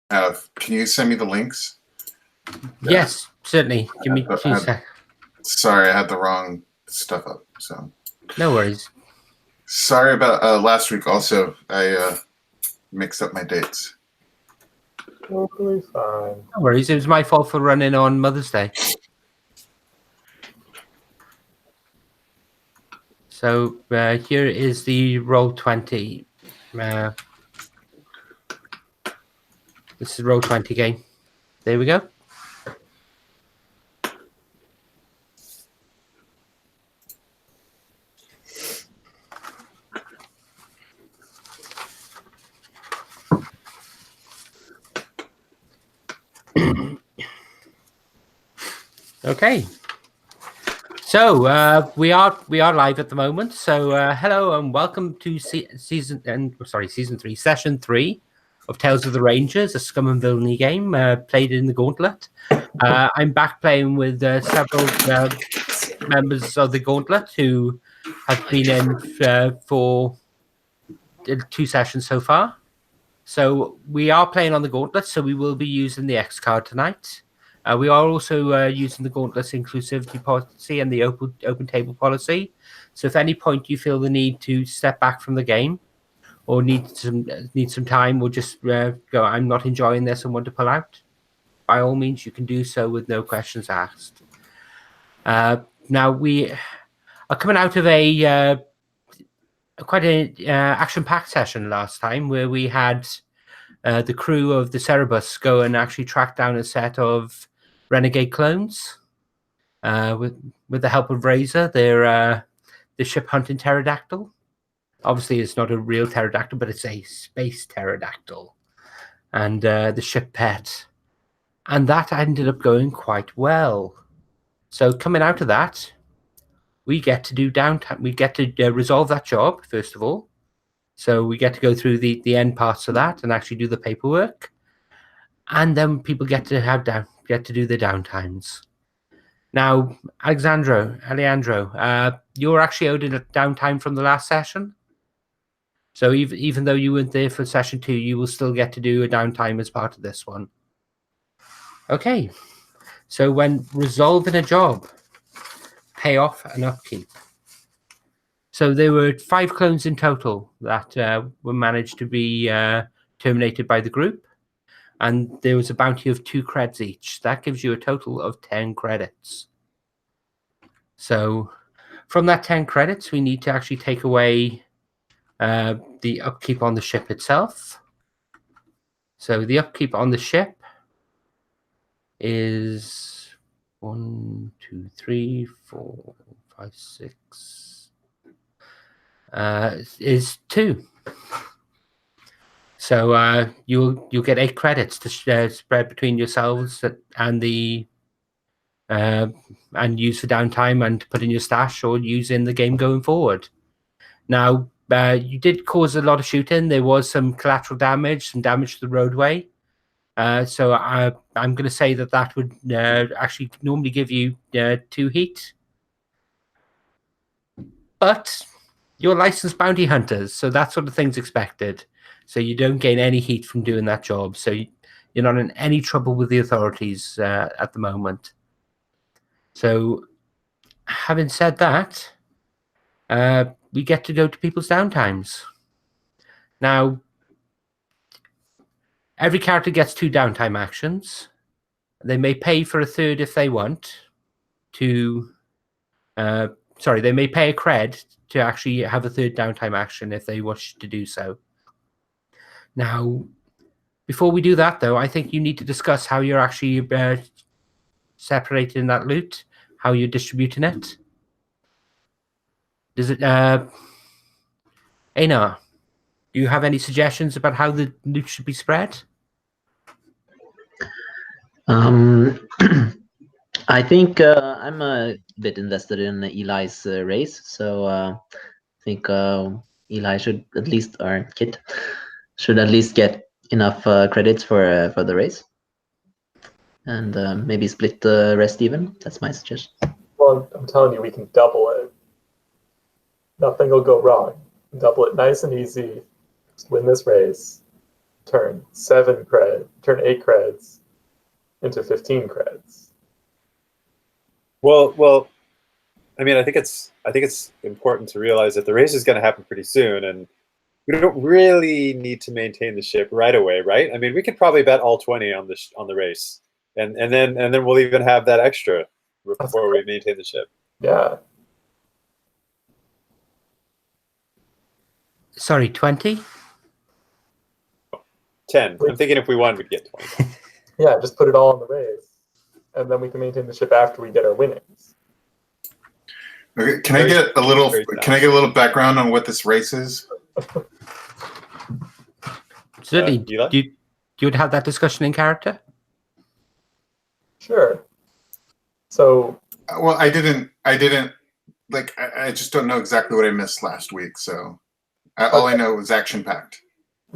Can you send me the links? Yes, certainly. Give me 2 seconds. Sorry, I had the wrong stuff up. So no worries. Sorry about last week. Also, I mixed up my dates. Totally fine. No worries. It was my fault for running on Mother's Day. So here is the Roll20. This is Roll20 game. There we go. Okay. So we are live at the moment. So hello and welcome to season 3, session 3 of Tales of the Rangers, a Scum and Villainy game played in the Gauntlet. I'm back playing with several members of the Gauntlet who have been in for 2 sessions so far. So we are playing on the Gauntlet, so we will be using the X card tonight. We are also using the Gauntlet's inclusivity policy and the open table policy. So if at any point you feel the need to step back from the game or need some time or just go, I'm not enjoying this and want to pull out, by all means, you can do so with no questions asked. Now, we are coming out of a quite an action-packed session last time where we had the crew of the Cerebus go and actually track down a set of renegade clones with the help of Razor. They're the ship hunting pterodactyl. Obviously, it's not a real pterodactyl, but it's a space pterodactyl. And the ship pet. And that ended up going quite well. So coming out of that, we get to do downtime. We get to resolve that job, first of all. So we get to go through the end parts of that and actually do the paperwork. And then people get to do the downtimes. Now, Alejandro, you were actually owed a downtime from the last session. So even though you weren't there for session 2, you will still get to do a downtime as part of this one. Okay. So when resolving a job, payoff and upkeep. So there were 5 clones in total that were managed to be terminated by the group. And there was a bounty of 2 creds each. That gives you a total of 10 credits. So from that 10 credits, we need to actually take away the upkeep on the ship itself. So the upkeep on the ship is 1, 2, 3, 4, 5, 6. Is 2. So you'll get 8 credits to spread between yourselves and the and use for downtime and put in your stash or use in the game going forward. Now you did cause a lot of shooting. There was some collateral damage, some damage to the roadway. So I'm going to say that would actually normally give you 2 heat. But you're licensed bounty hunters, so that sort of thing's expected. So you don't gain any heat from doing that job. So you're not in any trouble with the authorities at the moment. So having said that, we get to go to people's downtimes. Now, every character gets 2 downtime actions. They may pay for a third if they want to... they may pay a cred to actually have a 3rd downtime action if they wish to do so. Now, before we do that, though, I think you need to discuss how you're actually separating that loot, how you're distributing it. Does it... Einar, do you have any suggestions about how the loot should be spread? I think I'm a bit invested in Eli's race, so I think Eli should at least, or Kit, should at least get enough credits for the race, and maybe split the rest even. That's my suggestion. Well, I'm telling you, we can double it. Nothing will go wrong. Double it nice and easy. Just win this race. turn 8 creds into 15 creds. Well, I mean, I think it's important to realize that the race is going to happen pretty soon, and we don't really need to maintain the ship right away, right? I mean, we could probably bet all 20 on the race, and then we'll even have that extra before we maintain the ship. Yeah. Sorry, 20? 10. I'm thinking if we won, we'd get 20. Yeah, just put it all on the race, and then we can maintain the ship after we get our winnings. Okay, can I get a little background on what this race is? Certainly. Eli? Do you have that discussion in character? Sure. So, Well, I didn't like. I just don't know exactly what I missed last week. So all I know was action packed.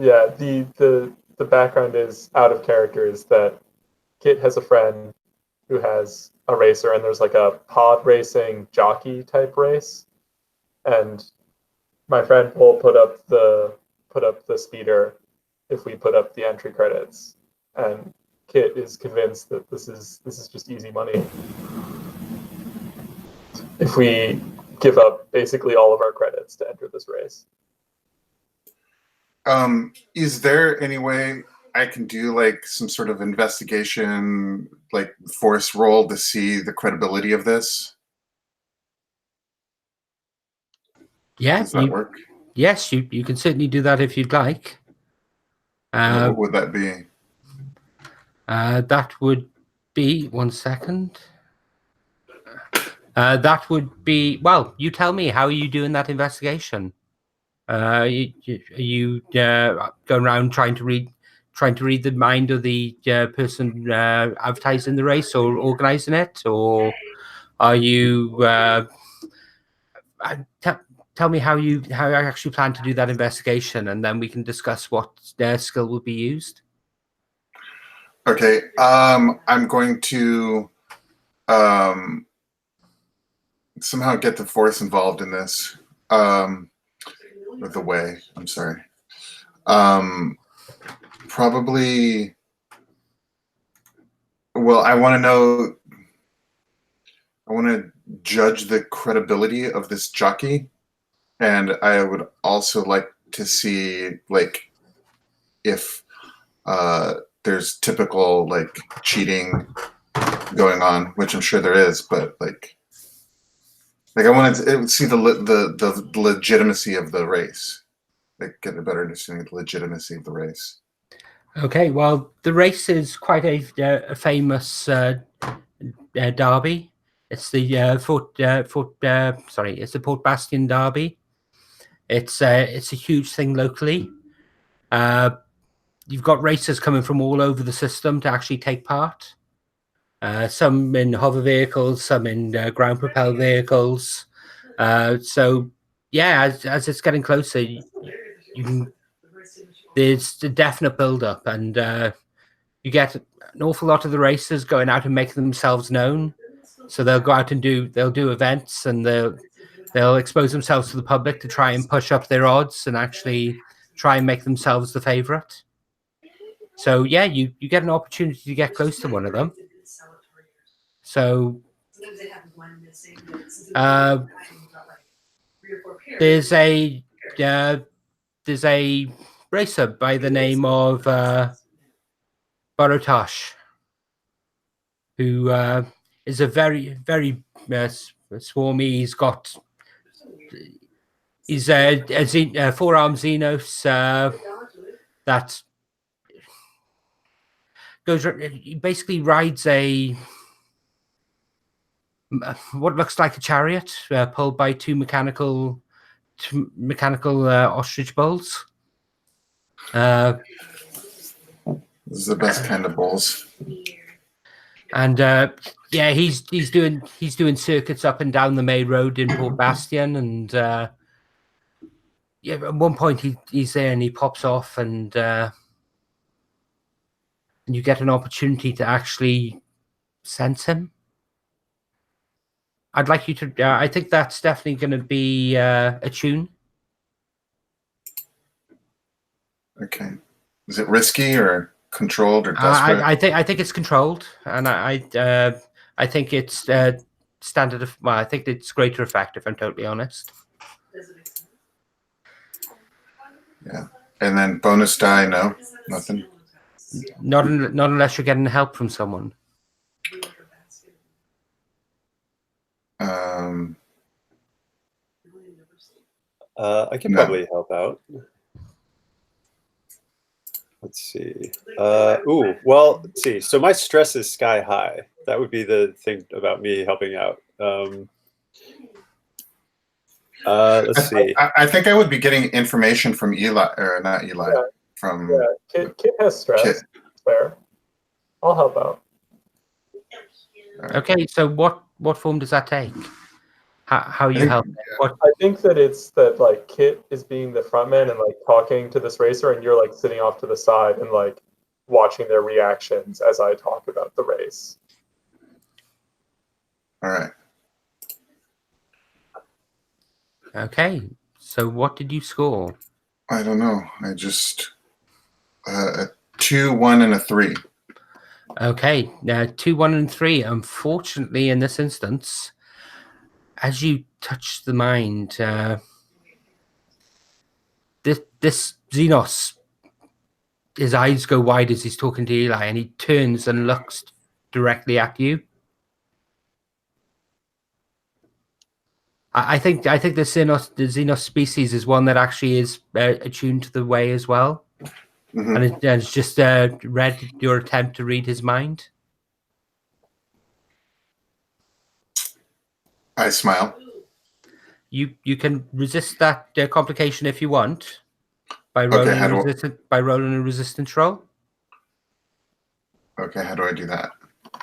yeah, the background is out of character is that Kit has a friend who has a racer, and there's like a pod racing jockey type race, and my friend will put up the speeder if we put up the entry credits, and Kit is convinced that this is just easy money if we give up basically all of our credits to enter this race. Is there any way I can do like some sort of investigation, like force roll to see the credibility of this? Yeah. Does that work? Yes, you can certainly do that if you'd like. What would that be? That would be 1 second. That would be, well, you tell me, how are you doing that investigation? You going around trying to read the mind of the person advertising the race or organizing it, or are you? Tell me how you actually plan to do that investigation, and then we can discuss what skill will be used. Okay. I'm going to somehow get the force involved in this. With the way, I'm sorry. Probably. Well, I want to know. I want to judge the credibility of this jockey, and I would also like to see like if there's typical like cheating going on, which I'm sure there is, but like I want to see the legitimacy of the race, like get a better understanding of the legitimacy of the race. Okay, well, the race is quite a famous derby. It's the it's the Port Bastion Derby. It's a huge thing locally. You've got racers coming from all over the system to actually take part. Some in hover vehicles, some in ground propelled vehicles. So yeah, as it's getting closer, there's a definite build up, and you get an awful lot of the racers going out and making themselves known. So they'll go out and do events, and they'll expose themselves to the public to try and push up their odds and actually try and make themselves the favorite. So yeah, you get an opportunity to get close to one of them. So there's a racer by the name of Barotosh, who is a very swarmy. He's a four-arm Xenos that he basically rides what looks like a chariot pulled by two mechanical ostrich bulls. This is the best kind of bulls. And yeah, he's doing circuits up and down the main road in Port Bastion, and yeah, at one point he's there and he pops off, and you get an opportunity to actually sense him. I'd like you to. I think that's definitely going to be a tune. Okay. Is it risky or controlled or desperate? I think it's controlled, and I think it's standard of. Well, I think it's greater effect. If I'm totally honest. Yeah. And then bonus die, no, nothing. Not unless you're getting help from someone. I can No. probably help out. Let's see. Well, let's see. So my stress is sky high. That would be the thing about me helping out. Let's see. I think I would be getting information from Eli, or not Eli, from Kit has stress. Kit. Fair. I'll help out. Okay, so what form does that take? How you help? What? I think that it's that like Kit is being the front man and like talking to this racer, and you're like sitting off to the side and like watching their reactions as I talk about the race. All right. Okay, so what did you score? I don't know. I just a 2, 1, and a 3. Okay, 2, 1, and 3. Unfortunately, in this instance, as you touch the mind, this Xenos, his eyes go wide as he's talking to Eli, and he turns and looks directly at you. I think the Xenos species is one that actually is attuned to the way as well. Mm-hmm. And it's just read your attempt to read his mind. I smile. You can resist that complication if you want by rolling rolling a resistance roll. Okay, how do I do that?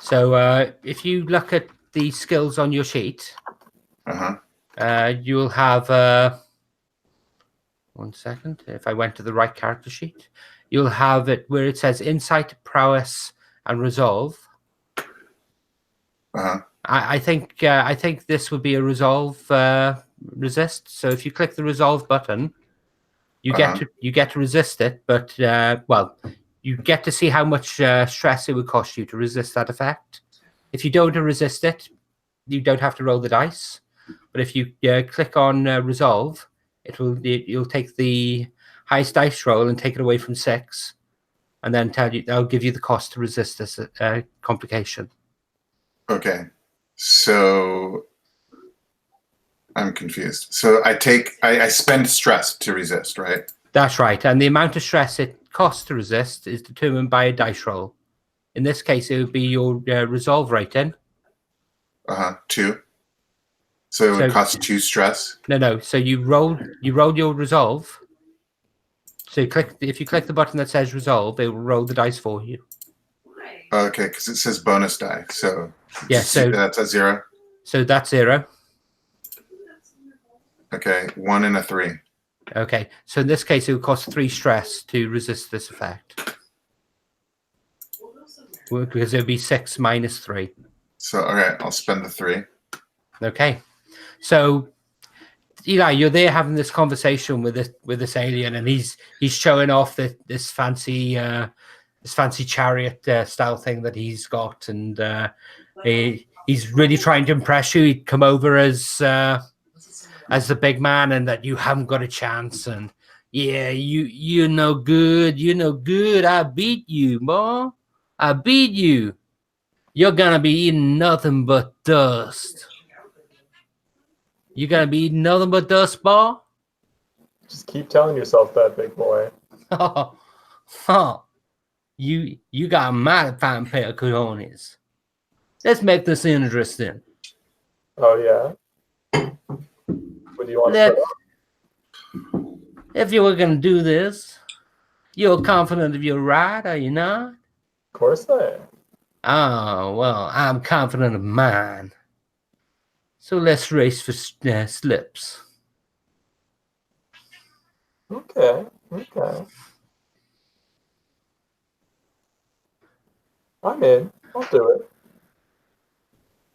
So if you look at the skills on your sheet, you'll have 1 second. If I went to the right character sheet, you'll have it where it says Insight, Prowess, and Resolve. I think this would be a Resolve resist. So if you click the Resolve button, you get to resist it, but you get to see how much stress it would cost you to resist that effect. If you don't resist it, you don't have to roll the dice. But if you click on Resolve, you'll take the highest dice roll and take it away from 6, and then that'll give you the cost to resist this complication. Okay, so I'm confused. So I spend stress to resist, right? That's right, and the amount of stress it costs to resist is determined by a dice roll. In this case, it would be your resolve rating. 2. So it would cost 2 stress. No. So you roll your resolve. So if you click the button that says resolve, it will roll the dice for you. Okay, because it says bonus die. So yeah, so that's a 0. So that's 0. Okay, 1 and a 3. Okay, so in this case, it would cost 3 stress to resist this effect. Because it would be 6 minus 3. So, okay, I'll spend the 3. Okay, so Eli, you're there having this conversation with this alien, and he's showing off this fancy chariot style thing that he's got, and he's really trying to impress you. He'd come over as the big man, and that you haven't got a chance, and yeah, you're no good. You're no good. I beat you, boy. I beat you. You're gonna be eating nothing but dust. You're gonna be eating nothing but dust, boy. Just keep telling yourself that, big boy. You got a mighty fine pair of cojones. Let's make this interesting. Oh yeah. What do you want to put up? If you were gonna do this, you're confident of your ride, are you not? Of course I am. Oh, well, I'm confident of mine. So let's race for slips. Okay. I'm in. I'll do it.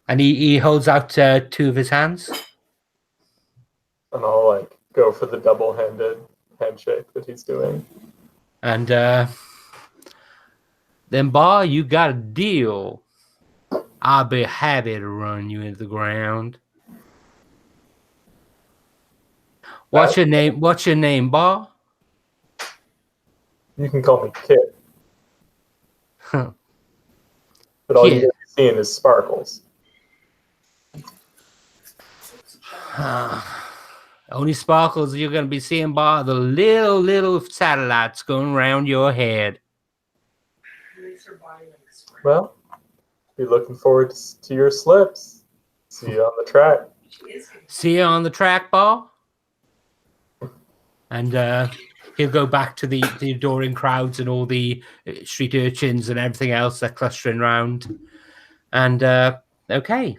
And he holds out 2 of his hands. And I'll like go for the double-handed handshake that he's doing. And Then, boy, you got a deal. I'll be happy to run you into the ground. What's your name? What's your name, boy? You can call me Kit, Huh. but all Kit. you're gonna be seeing is sparkles. Only sparkles you're going to be seeing, boy, the little satellites going around your head. Well, be looking forward to your slips. See you on the track. See you on the track, ball. And he'll go back to the adoring crowds and all the street urchins and everything else that clustering around. And okay,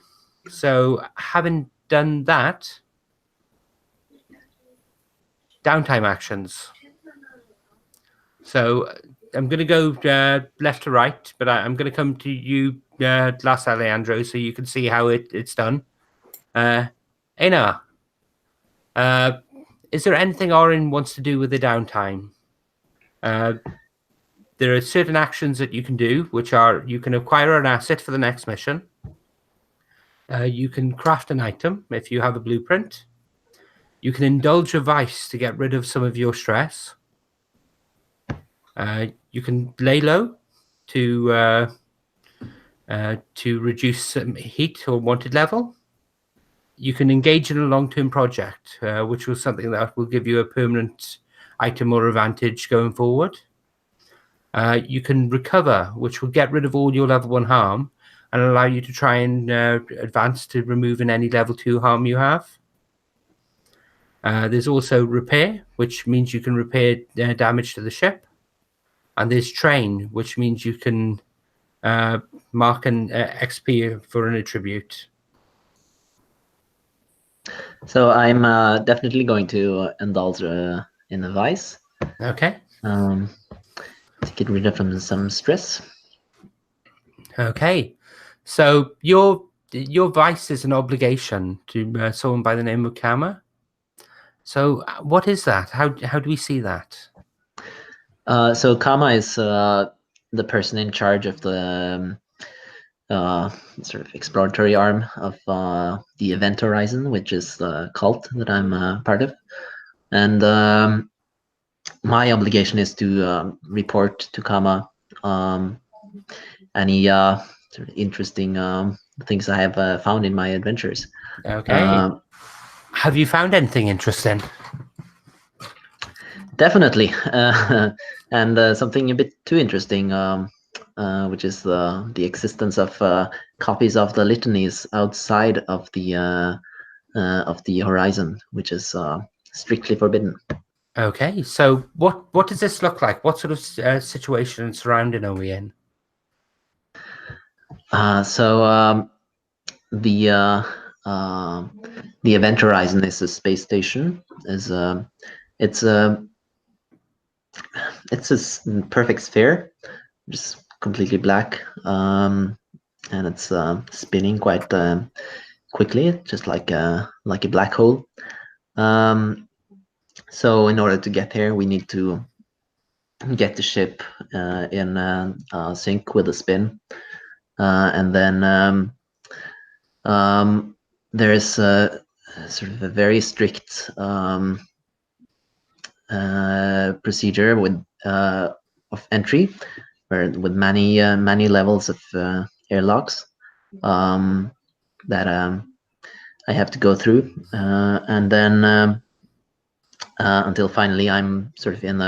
so having done that, downtime actions. So I'm going to go left to right, but I'm going to come to you, last, Alejandro, so you can see how it's done. Einar, is there anything Orin wants to do with the downtime? There are certain actions that you can do, which are you can acquire an asset for the next mission. You can craft an item if you have a blueprint. You can indulge a vice to get rid of some of your stress. You can lay low to reduce some heat or wanted level. You can engage in a long-term project, which was something that will give you a permanent item or advantage going forward. You can recover, which will get rid of all your level 1 harm and allow you to try and advance to removing any level 2 harm you have. There's also repair, which means you can repair damage to the ship. And there's train, which means you can mark an XP for an attribute. So I'm definitely going to indulge in a vice. Okay. To get rid of some stress. Okay. So your vice is an obligation to someone by the name of Kama. So what is that? How do we see that? So Kama is the person in charge of the sort of exploratory arm of the Event Horizon, which is the cult that I'm part of. And my obligation is to report to Kama any sort of interesting things I have found in my adventures. Okay. Have you found anything interesting? Definitely, and something a bit too interesting, which is the existence of copies of the litanies outside of the horizon, which is strictly forbidden. Okay, so what does this look like? What sort of situation and surrounding are we in? So the Event Horizon is a space station. It's a perfect sphere, just completely black, and it's spinning quite quickly, just like a black hole. So in order to get here, we need to get the ship in sync with the spin, and then there is sort of a very strict procedure of entry, with many levels of airlocks that I have to go through, and then until finally I'm sort of in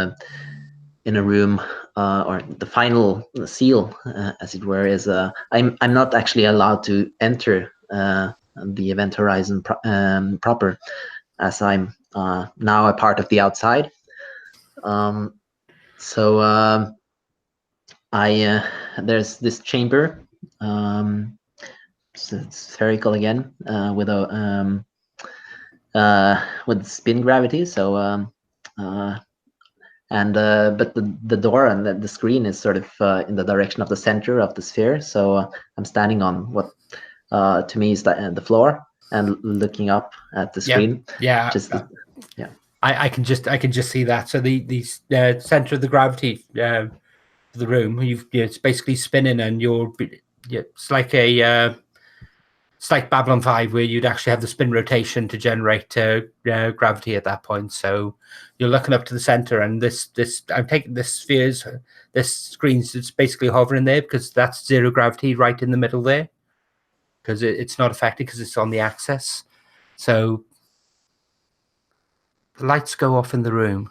a room, or the final seal, as it were, is I'm not actually allowed to enter the Event Horizon proper, as I'm now a part of the outside. So there's this chamber, it's spherical again, with spin gravity. So but the door and the screen is sort of in the direction of the center of the sphere. So I'm standing on what to me is the floor and looking up at the screen. Yeah. Yeah. I can just see that. So the center of the gravity, the of the room. It's basically spinning, and it's like it's like Babylon 5, where you'd actually have the spin rotation to generate gravity at that point. So you're looking up to the center, and I'm taking this screen's it's basically hovering there because that's zero gravity right in the middle there, because it's not affected because it's on the axis. So the lights go off in the room.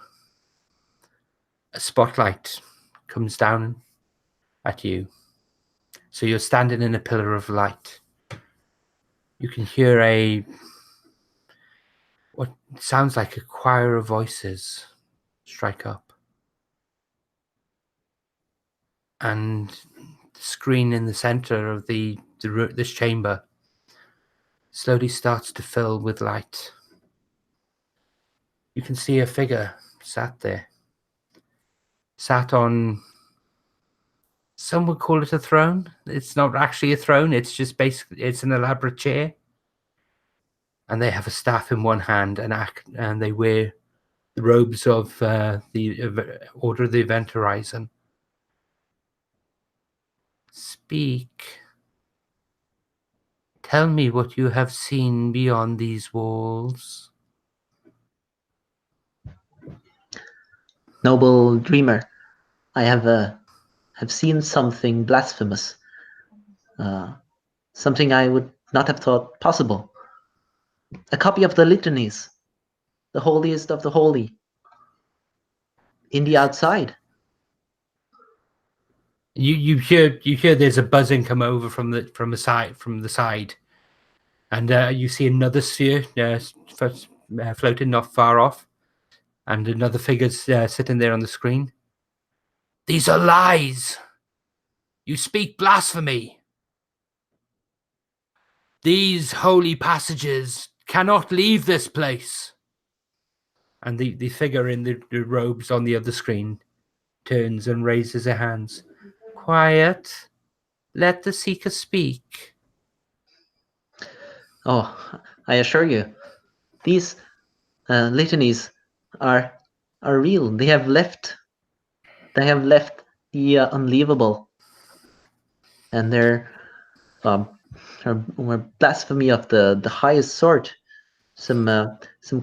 A spotlight comes down at you. So you're standing in a pillar of light. You can hear what sounds like a choir of voices strike up. And the screen in the center of this chamber slowly starts to fill with light. You can see a figure sat there. Sat on, some would call it a throne. It's not actually a throne. It's just basically, it's an elaborate chair. And they have a staff in one hand and they wear the robes of the Order of the Event Horizon. Speak. Tell me what you have seen beyond these walls. Noble dreamer, I have seen something blasphemous. Something I would not have thought possible. A copy of the litanies, the holiest of the holy, in the outside. You hear there's a buzzing come over from the side, and you see another sphere floating not far off, and another figure's sitting there on the screen. These are lies. You speak blasphemy. These holy passages cannot leave this place. And the figure in the robes on the other screen turns and raises her hands. Quiet. Let the seeker speak. Oh, I assure you, these litanies are real. They have left the unleavable, and they're blasphemy of the highest sort. Some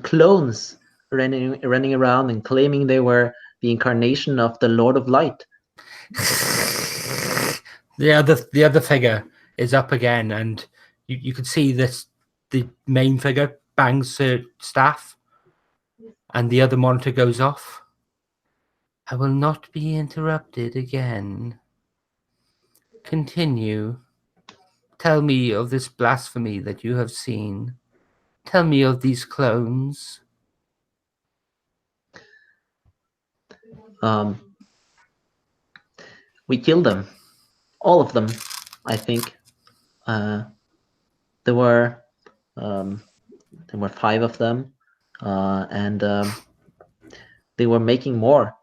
clones running around and claiming they were the incarnation of the Lord of Light. The other figure is up again, and you can see the main figure bangs her staff, and the other monitor goes off. I will not be interrupted again. Continue. Tell me of this blasphemy that you have seen. Tell me of these clones. We killed them. All of them, I think. There were 5 of them, and they were making more.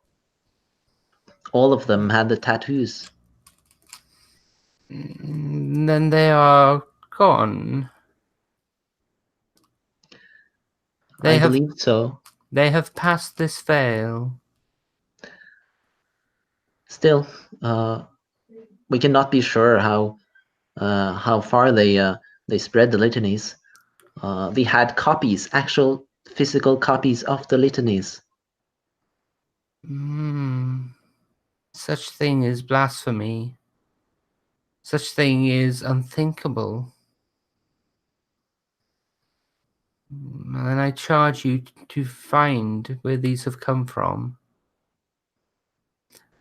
All of them had the tattoos. Then they are gone. I believe so. They have passed this veil. Still, we cannot be sure how far they spread the litanies. They had copies, actual physical copies of the litanies. Such thing is blasphemy. Such thing is unthinkable. And I charge you to find where these have come from.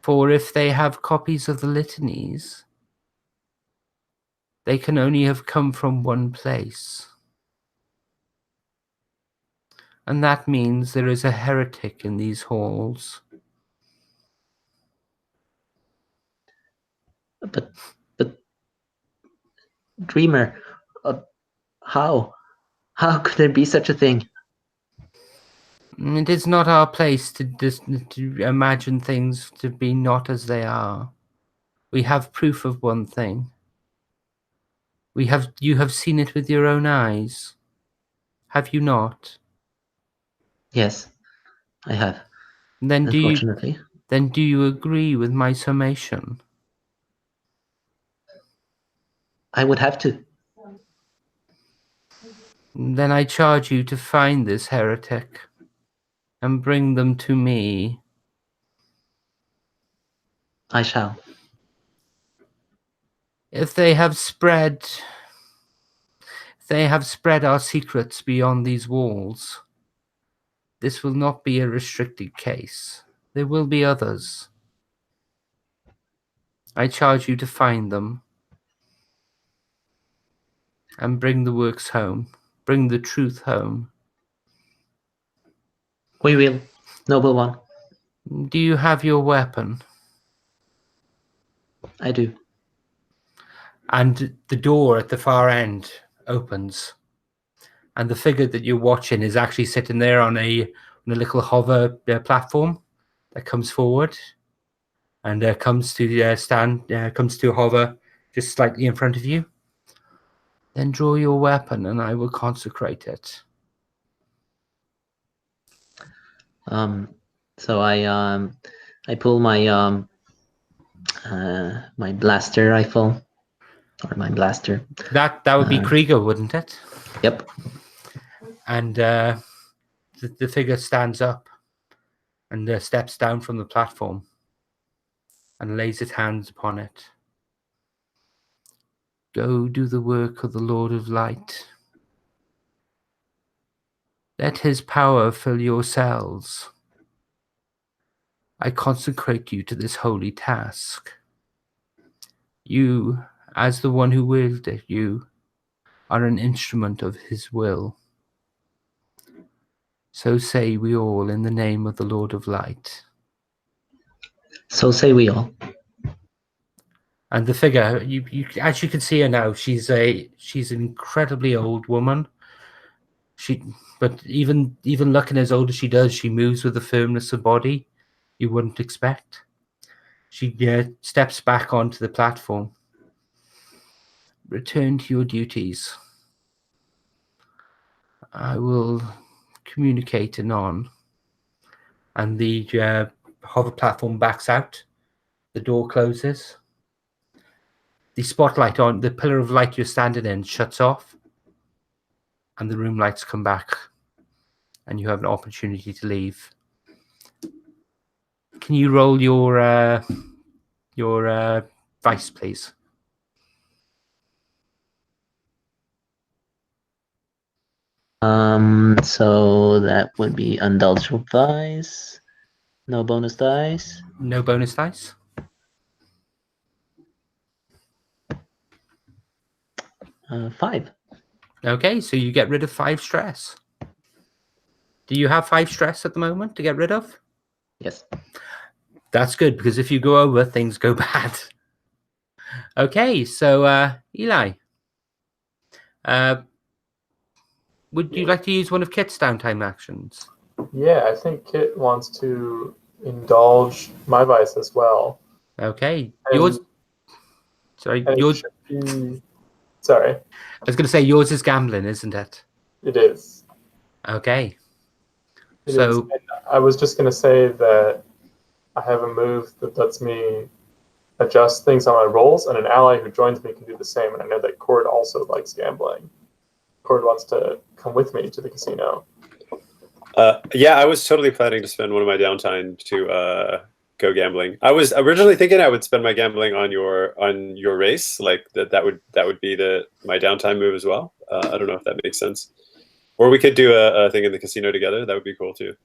For if they have copies of the litanies, they can only have come from one place. And that means there is a heretic in these halls. But Dreamer, how could there be such a thing? It is not our place to imagine things to be not as they are. We have proof of one thing. You have seen it with your own eyes. Have you not? Yes, I have. Then unfortunately. Then do you agree with my summation? I would have to. Then I charge you to find this heretic and bring them to me. I shall. If they have spread our secrets beyond these walls, this will not be a restricted case. There will be others. I charge you to find them and bring the works home. Bring the truth home. We will, noble one. Do you have your weapon? I do. And the door at the far end opens, and the figure that you're watching is actually sitting there on a little hover platform that comes forward and comes to hover just slightly in front of you. Then draw your weapon, and I will consecrate it. So I pull my my blaster rifle, or my blaster. That would be Krieger, wouldn't it? Yep. And the figure stands up and steps down from the platform and lays its hands upon it. Go do the work of the Lord of Light. Let his power fill your cells. I consecrate you to this holy task. You, as the one who willed it, you are an instrument of his will. So say we all in the name of the Lord of Light. So say we all. And the figure, you as you can see her now, she's an incredibly old woman. But even looking as old as she does, she moves with the firmness of body you wouldn't expect. She steps back onto the platform. Return to your duties. I will communicate anon. And the hover platform backs out. The door closes. The spotlight on the pillar of light you're standing in shuts off. And the room lights come back. And you have an opportunity to leave. Can you roll your vice, please? So that would be indulgent dice. No bonus dice. No bonus dice. 5. Okay, so you get rid of 5 stress. Do you have 5 stress at the moment to get rid of? Yes. That's good, because if you go over, things go bad. Okay, so Eli, would you like to use one of Kit's downtime actions? Yeah, I think Kit wants to indulge my vice as well. Okay, And- yours. Sorry, And it yours. should be... Sorry, I was going to say yours is gambling, isn't it? it is. Okay. It So is. And I was just going to say that I have a move that lets me adjust things on my rolls, and an ally who joins me can do the same. And I know that Cord also likes gambling. Cord wants to come with me to the casino. Yeah, I was totally planning to spend one of my downtime to go gambling. I was originally thinking I would spend my gambling on your race, like that would be my downtime move as well. I don't know if that makes sense. Or we could do a thing in the casino together. That would be cool too.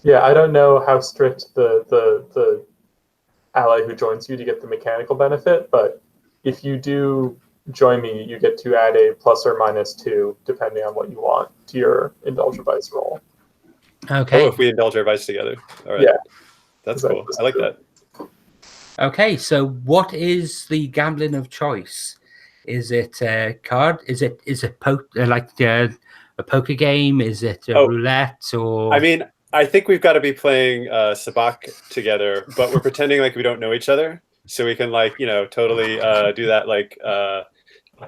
Yeah, I don't know how strict the ally who joins you to get the mechanical benefit, but if you do join me, you get to add a plus or minus 2, depending on what you want, to your indulge or vice roll. okay. Oh, if we indulge our vice together. All right. Yeah. That's cool. I like that. Okay, so what is the gambling of choice? Is it a card? Is it a poker game? Is it a roulette? Or I mean, I think we've got to be playing Sabak together, but we're pretending like we don't know each other, so we can totally do that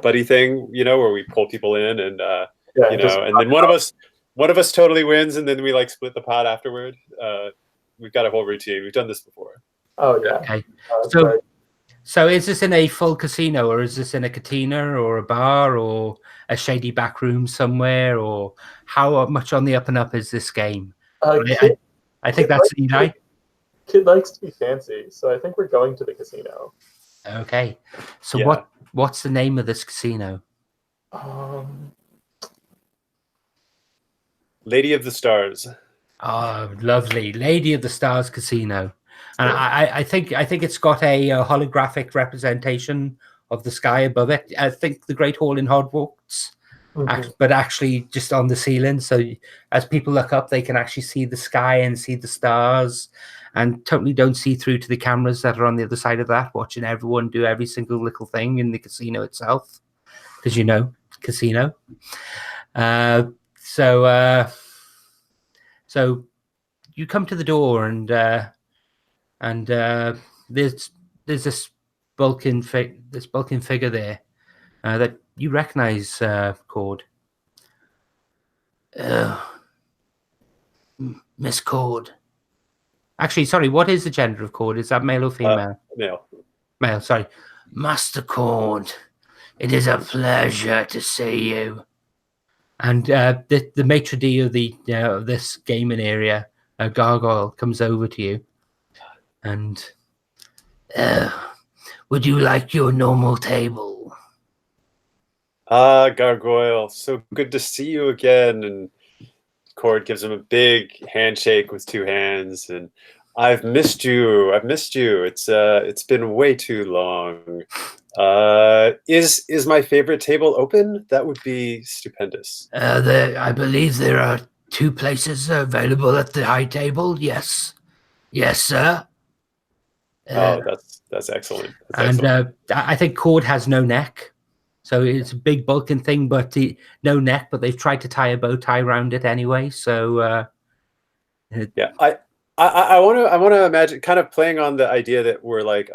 buddy thing, where we pull people in and and then one of us totally wins, and then we split the pot afterward. we've got a whole routine. We've done this before. Oh yeah. Okay. So So, so is this in a full casino, or is this in a cantina, or a bar, or a shady back room somewhere, or how much on the up and up is this game? Kid, I think Kid that's likes Eli. Kid likes to be fancy, so I think we're going to the casino. Okay. So Yeah. what's the name of this casino? Lady of the Stars. Oh, lovely, Lady of the Stars Casino, and I think it's got a holographic representation of the sky above it. I think the Great Hall in Hogwarts, but actually just on the ceiling. So as people look up, they can actually see the sky and see the stars, and totally don't see through to the cameras that are on the other side of that, watching everyone do every single little thing in the casino itself, because casino. So you come to the door, and there's this bulking figure there that you recognize, Cord. Miss Cord. Actually, sorry, what is the gender of Cord? Is that male or female? Male. Male, sorry. Master Cord, it is a pleasure to see you. And the maitre d' of this gaming area, a gargoyle, comes over to you, and would you like your normal table? Ah, Gargoyle, so good to see you again. And Cord gives him a big handshake with two hands, and I've missed you. It's been way too long. Is my favorite table open? That would be stupendous. I believe there are 2 places available at the high table. Yes, sir. That's excellent. I think Cord has no neck, so it's a big bulking thing, but no neck. But they've tried to tie a bow tie around it anyway. So yeah, I want to imagine kind of playing on the idea that we're like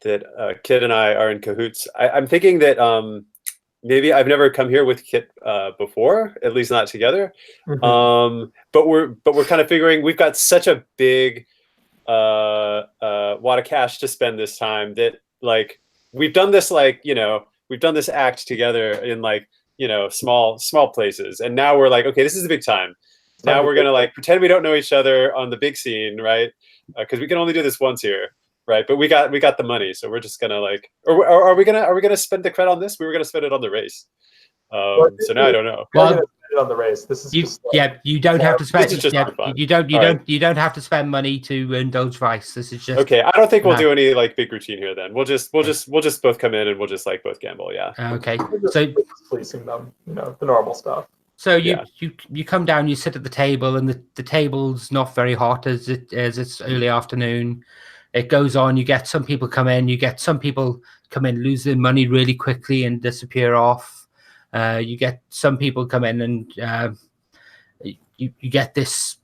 that Kit and I are in cahoots. I'm thinking that maybe I've never come here with Kit before, at least not together. But we're kind of figuring we've got such a big wad of cash to spend this time that like we've done this we've done this act together in small places, and now we're like, okay, this is a big time. Now we're gonna like pretend we don't know each other on the big scene, right? Because we can only do this once here, right? But we got the money, so we're just gonna like, or are we gonna spend the credit on this? We were gonna spend it on the race. So now I don't know. Well, on the race. This is you don't have to spend. You don't have to spend money to indulge vice. This is just okay. I don't think we'll do any like big routine here. Then we'll just both come in and we'll just like both gamble. Yeah. Okay. So fleecing them, the normal stuff. So you come down, you sit at the table, and the table's not very hot as it's early afternoon. It goes on. You get some people come in. You get some people come in, lose their money really quickly and disappear off. You get some people come in, and you get this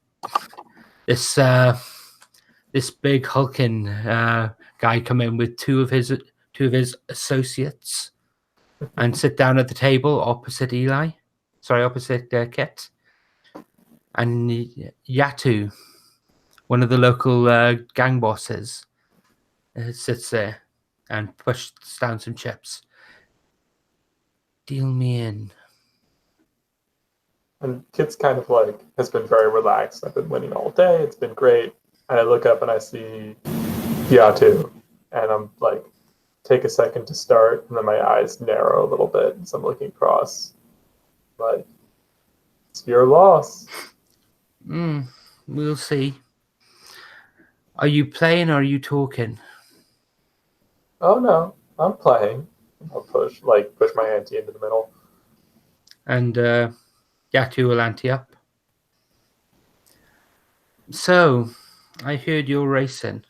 big hulking guy come in with two of his associates and sit down at the table opposite Kit. And Yatu, one of the local gang bosses, sits there and pushes down some chips. Deal me in. And Kit's kind of like has been very relaxed. I've been winning all day. It's been great. And I look up and I see Yatu, and I'm like, take a second to start, and then my eyes narrow a little bit as I'm looking across. Like, it's your loss. We'll see. Are you playing or are you talking? Oh no, I'm playing. I'll push my ante into the middle. And Yatu will ante up. So, I heard you're racing.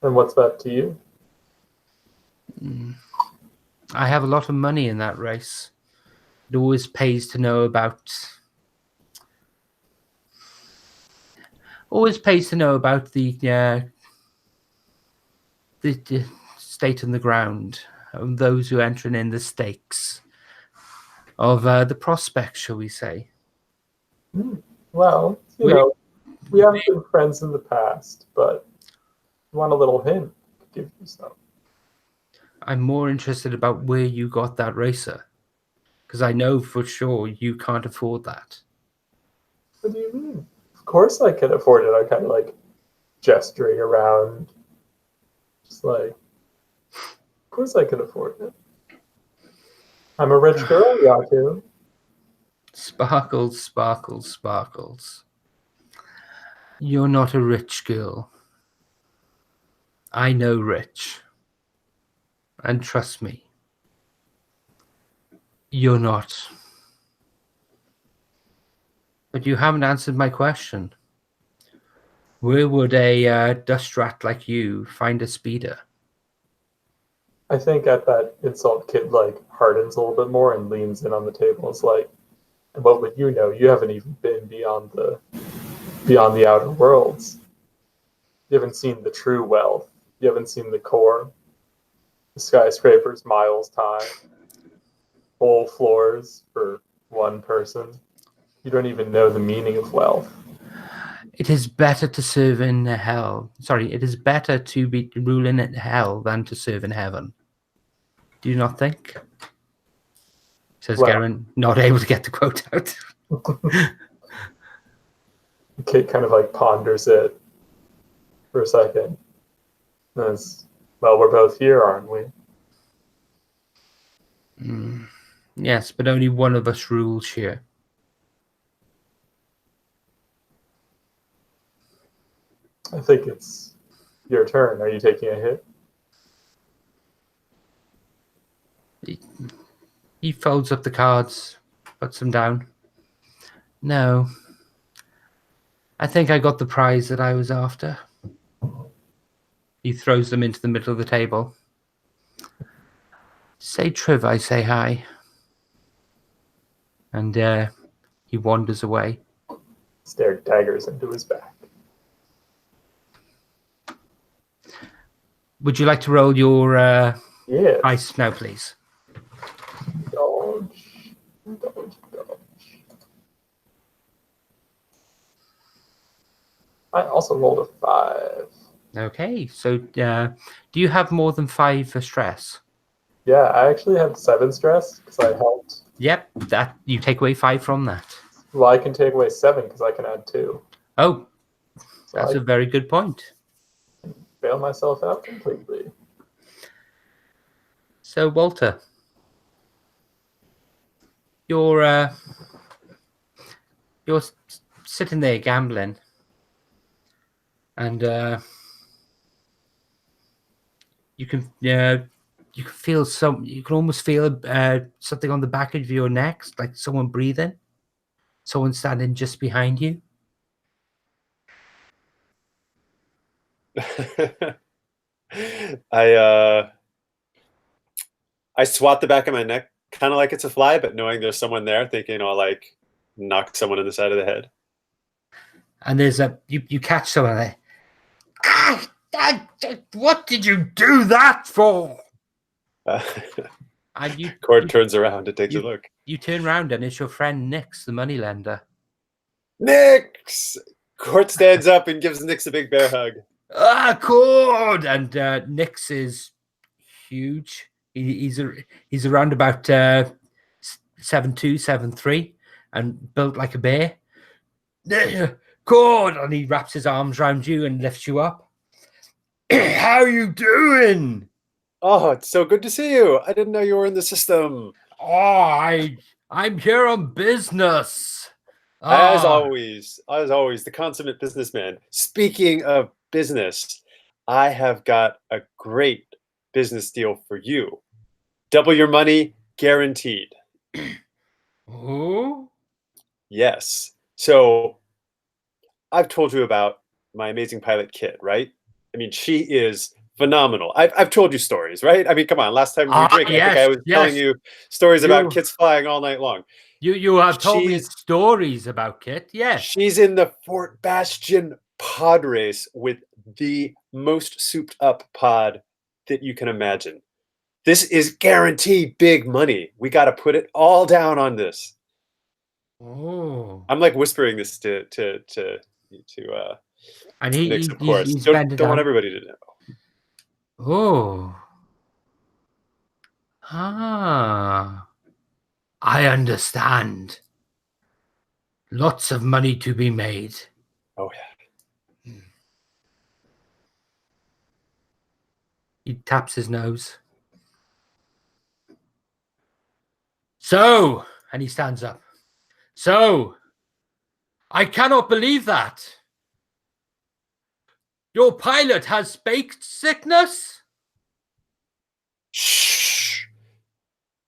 And what's that to you? I have a lot of money in that race. It always pays to know about the state on the ground of those who enter in the stakes of the prospects, shall we say. Well, we have been friends in the past, but you want a little hint? I could give you some. I'm more interested about where you got that racer, because I know for sure you can't afford that. What do you mean? Of course I can afford it. I'm kind of like gesturing around. Just like, of course I can afford it. I'm a rich girl, Yaku. Sparkles, sparkles, sparkles. You're not a rich girl. I know rich. And trust me, you're not. But you haven't answered my question. Where would a dust rat like you find a speeder? I think at that insult, Kid like hardens a little bit more and leans in on the table. It's like, and what would you know? You haven't even been beyond the outer worlds. You haven't seen the true wealth. You haven't seen the core. The skyscrapers miles high. Whole floors for one person. You don't even know the meaning of wealth. It is better to serve in hell. Sorry, it is better to be ruling in hell than to serve in heaven. Do you not think? Says Well- Garen, not able to get the quote out. Kid kind of like ponders it for a second. And it's, well, we're both here, aren't we? Yes, but only one of us rules here. I think it's your turn. Are you taking a hit? He folds up the cards, puts them down. No. I think I got the prize that I was after. He throws them into the middle of the table. Say Triv, I say hi. And he wanders away. Stare daggers into his back. Would you like to roll your Yes. ice now, please? Dodge. I also rolled a 5. Okay, so do you have more than 5 for stress? Yeah, I actually have 7 stress because I helped. Yep, that you take away 5 from that. Well, I can take away 7 because I can add 2. Oh, So that's I a very good point. bail myself out completely. So, Walter, you're sitting there gambling, and you can feel you can almost feel something on the back of your neck, like someone breathing, someone standing just behind you. I swat the back of my neck, kind of like it's a fly, but knowing there's someone there, thinking I'll like knock someone in the side of the head. And there's you catch someone there. What did you do that for? And Cord turns around and takes a look. You turn around and it's your friend Nix, the moneylender. Nix! Cord stands up and gives Nix a big bear hug. Cord! And Nix is huge. He's around about 7'2", 7'3", and built like a bear. Cord! And he wraps his arms around you and lifts you up. How you doing? Oh, it's so good to see you. I didn't know you were in the system. Oh, I'm here on business. As always, the consummate businessman. Speaking of business, I have got a great business deal for you. Double your money, guaranteed. Oh? Yes. So I've told you about my amazing pilot Kit, right? I mean, she is phenomenal. I've told you stories, right? I mean, come on. Last time we drank, I think I was telling you stories about Kit's flying all night long. You have told me stories about Kit, yes. She's in the Fort Bastion pod race with the most souped up pod that you can imagine. This is guaranteed big money. We got to put it all down on this. Oh. I'm like whispering this to And Nix, of course. he's Don't bending want down. everybody to know. Oh. Ah. I understand. Lots of money to be made. Oh yeah. He taps his nose. So, and he stands up. So, I cannot believe that. Your pilot has baked sickness? Shh.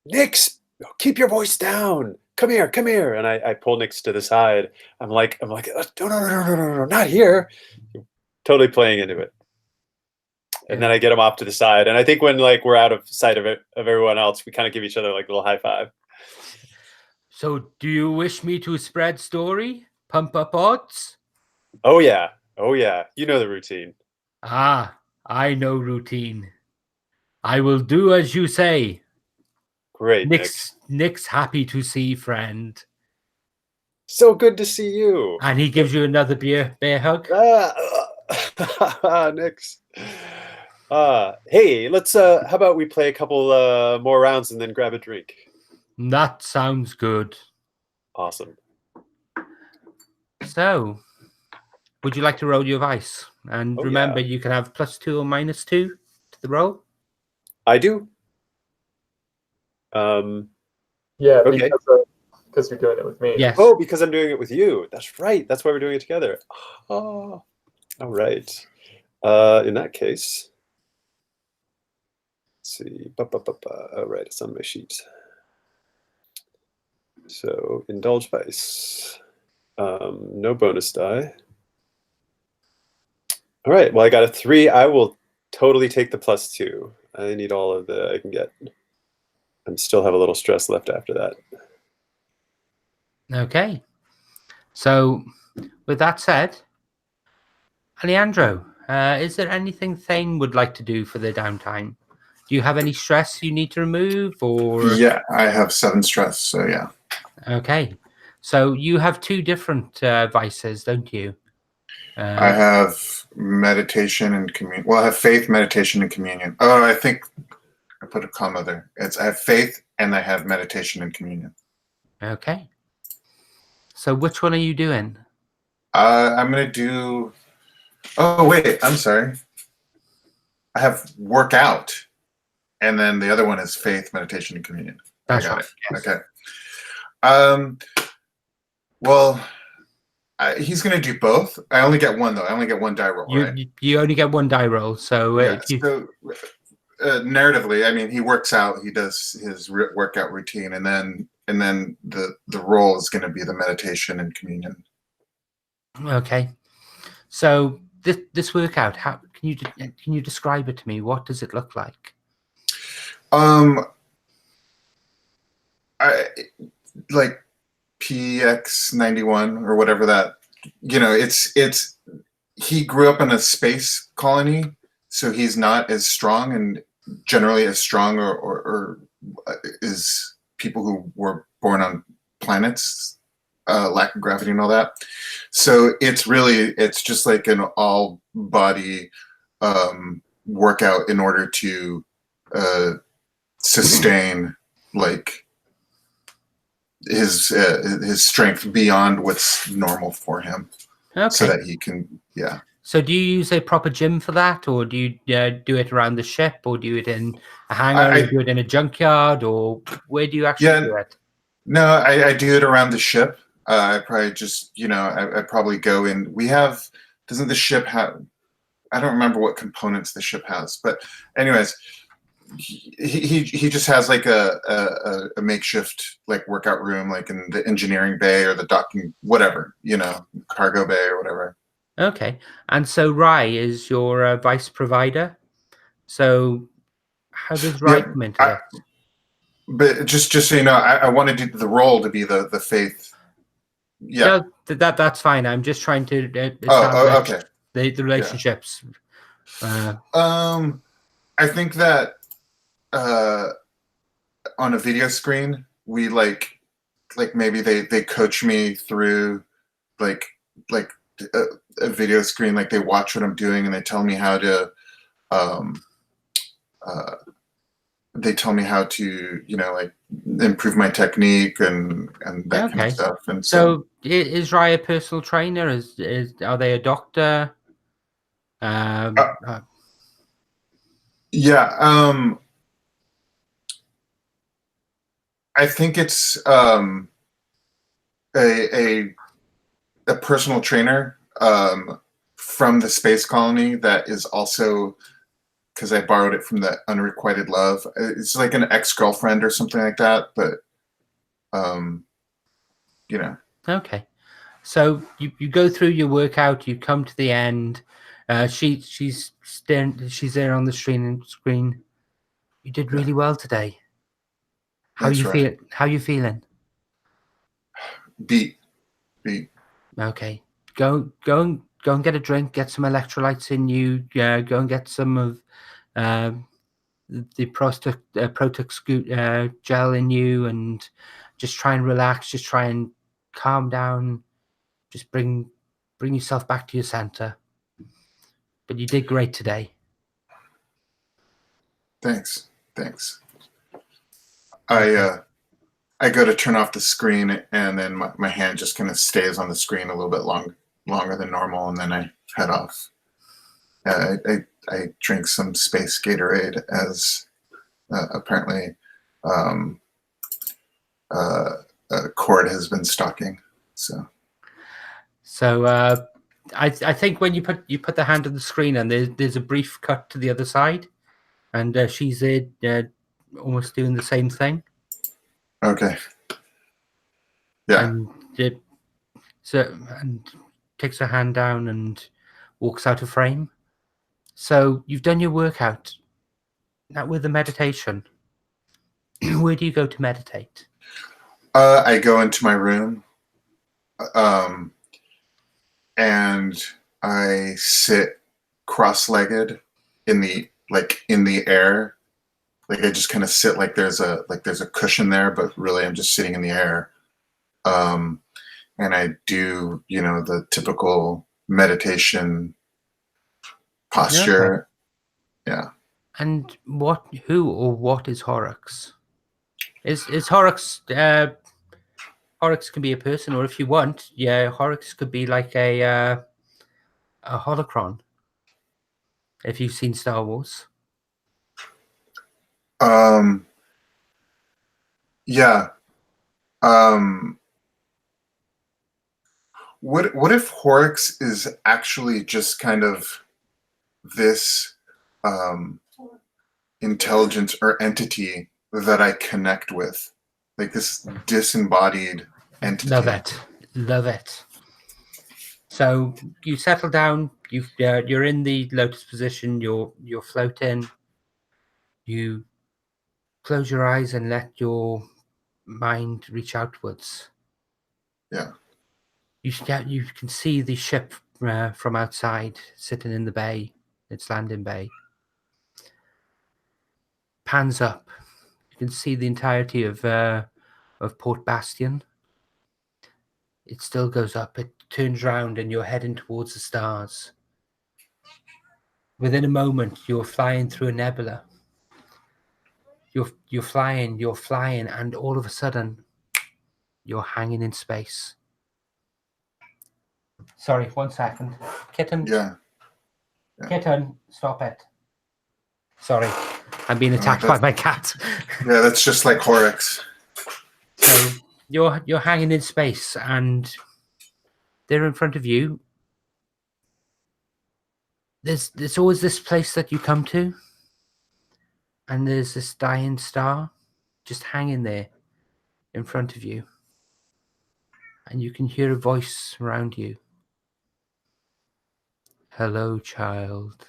Nix, keep your voice down. Come here. And I pull Nix to the side. I'm like, no, not here. Totally playing into it. And then I get him off to the side. And I think when like we're out of sight of everyone else, we kind of give each other like a little high five. So, do you wish me to spread story? Pump up odds? Oh yeah. You know the routine. Ah, I know routine. I will do as you say. Great, Nix. Nick's happy to see friend. So good to see you. And he gives you another bear hug. Nix. Hey, let's how about we play a couple more rounds and then grab a drink? That sounds good. Awesome. So, would you like to roll your dice? And remember, you can have +2 or -2 to the roll. I do. Yeah, okay. because you're doing it with me. Yes. Oh, because I'm doing it with you. That's right. That's why we're doing it together. Oh, all right. In that case, let's see. All right, it's on my sheet. So indulge vice. No bonus die. All right. Well, I got a 3. I will totally take the +2. I need all of the I can get. I still have a little stress left after that. Okay. So, with that said, Alejandro, is there anything Thane would like to do for the downtime? Do you have any stress you need to remove, or? Yeah, I have 7 stress, so yeah. Okay. So you have 2 different vices, don't you? I have meditation and communion. Well, I have faith, meditation, and communion. Oh, I think I put a comma there. I have faith and I have meditation and communion. Okay. So which one are you doing? I'm gonna do. Oh wait, I'm sorry. I have workout, and then the other one is faith, meditation, and communion. That's I got right. it. Yes. Okay. Well, he's gonna do both. I only get one though. I only get one die roll, right? You only get one die roll, so Yeah. So narratively, I mean, he works out. He does his workout routine, and then the roll is going to be the meditation and communion. Okay. So this workout, how can you describe it to me? What does it look like? I like PX91 or whatever that. It's he grew up in a space colony, so he's not as strong and generally as strong or as people who were born on planets, lack of gravity and all that. So it's just like an all body workout in order to sustain like his strength beyond what's normal for him. Okay. So that he can, yeah. So do you use a proper gym for that, or do you do it around the ship, or do you do it in a hangar, or do it in a junkyard, or where do you actually do it? No, I do it around the ship. I probably just, I probably go in. Doesn't the ship have, I don't remember what components the ship has, but anyways, he just has like a makeshift like workout room, like in the engineering bay or the docking, whatever, cargo bay or whatever. Okay. And so Rai is your vice provider. So how does Rai come into this? But just so you know, I wanted the role to be the faith. Yeah. No, that's fine. I'm just trying to establish okay. the relationships. Yeah. I think that on a video screen we like like maybe they coach me through like like a video screen, like they watch what I'm doing and they tell me how to um, uh, like improve my technique and that kind Okay. of stuff. And So is Rai a personal trainer? Are they a doctor? Yeah, I think it's a a personal trainer from the space colony that is also, because I borrowed it from the Unrequited Love. It's like an ex-girlfriend or something like that, but you know. Okay. So you go through your workout, you come to the end. She's there on the screen. You did really well today. How Thanks, you Roy. feel? How you feeling? Beat. Okay. Go and get a drink. Get some electrolytes in you. Go and get some of the Protex gel in you, and just try and relax. Just try and calm down. Just bring yourself back to your center. But you did great today. Thanks. Okay. I go to turn off the screen, and then my hand just kind of stays on the screen a little bit longer than normal, and then I head off. I drink some space Gatorade as apparently Cord has been stalking. So I think when you put the hand on the screen, and there's a brief cut to the other side, and she's there almost doing the same thing. Okay. Yeah. And and takes her hand down and walks out of frame. So you've done your workout. Now with the meditation, where do you go to meditate? I go into my room, and I sit cross-legged in the air. Like I just kind of sit like there's a cushion there, but really I'm just sitting in the air. And I do, the typical meditation posture. Okay. Yeah. And who or what is Horrocks? Is Horrocks? Horrocks can be a person, or if you want, Horrocks could be like a holocron. If you've seen Star Wars. Yeah. What if Horrocks is actually just kind of this intelligence or entity that I connect with, like this disembodied entity? Love it. So you settle down. You're in the lotus position. You're floating. You close your eyes and let your mind reach outwards. Yeah. You can see the ship from outside, sitting in the bay, its landing bay. Pans up. You can see the entirety of Port Bastion. It still goes up. It turns round, and you're heading towards the stars. Within a moment, you're flying through a nebula. You're flying, and all of a sudden, you're hanging in space. Sorry, 1 second. Kitten. Yeah. Kitten, stop it. Sorry, I'm being attacked by my cat. Yeah, that's just like Horrocks. So you're hanging in space, and there in front of you. There's always this place that you come to, and there's this dying star just hanging there in front of you, and you can hear a voice around you. Hello, child.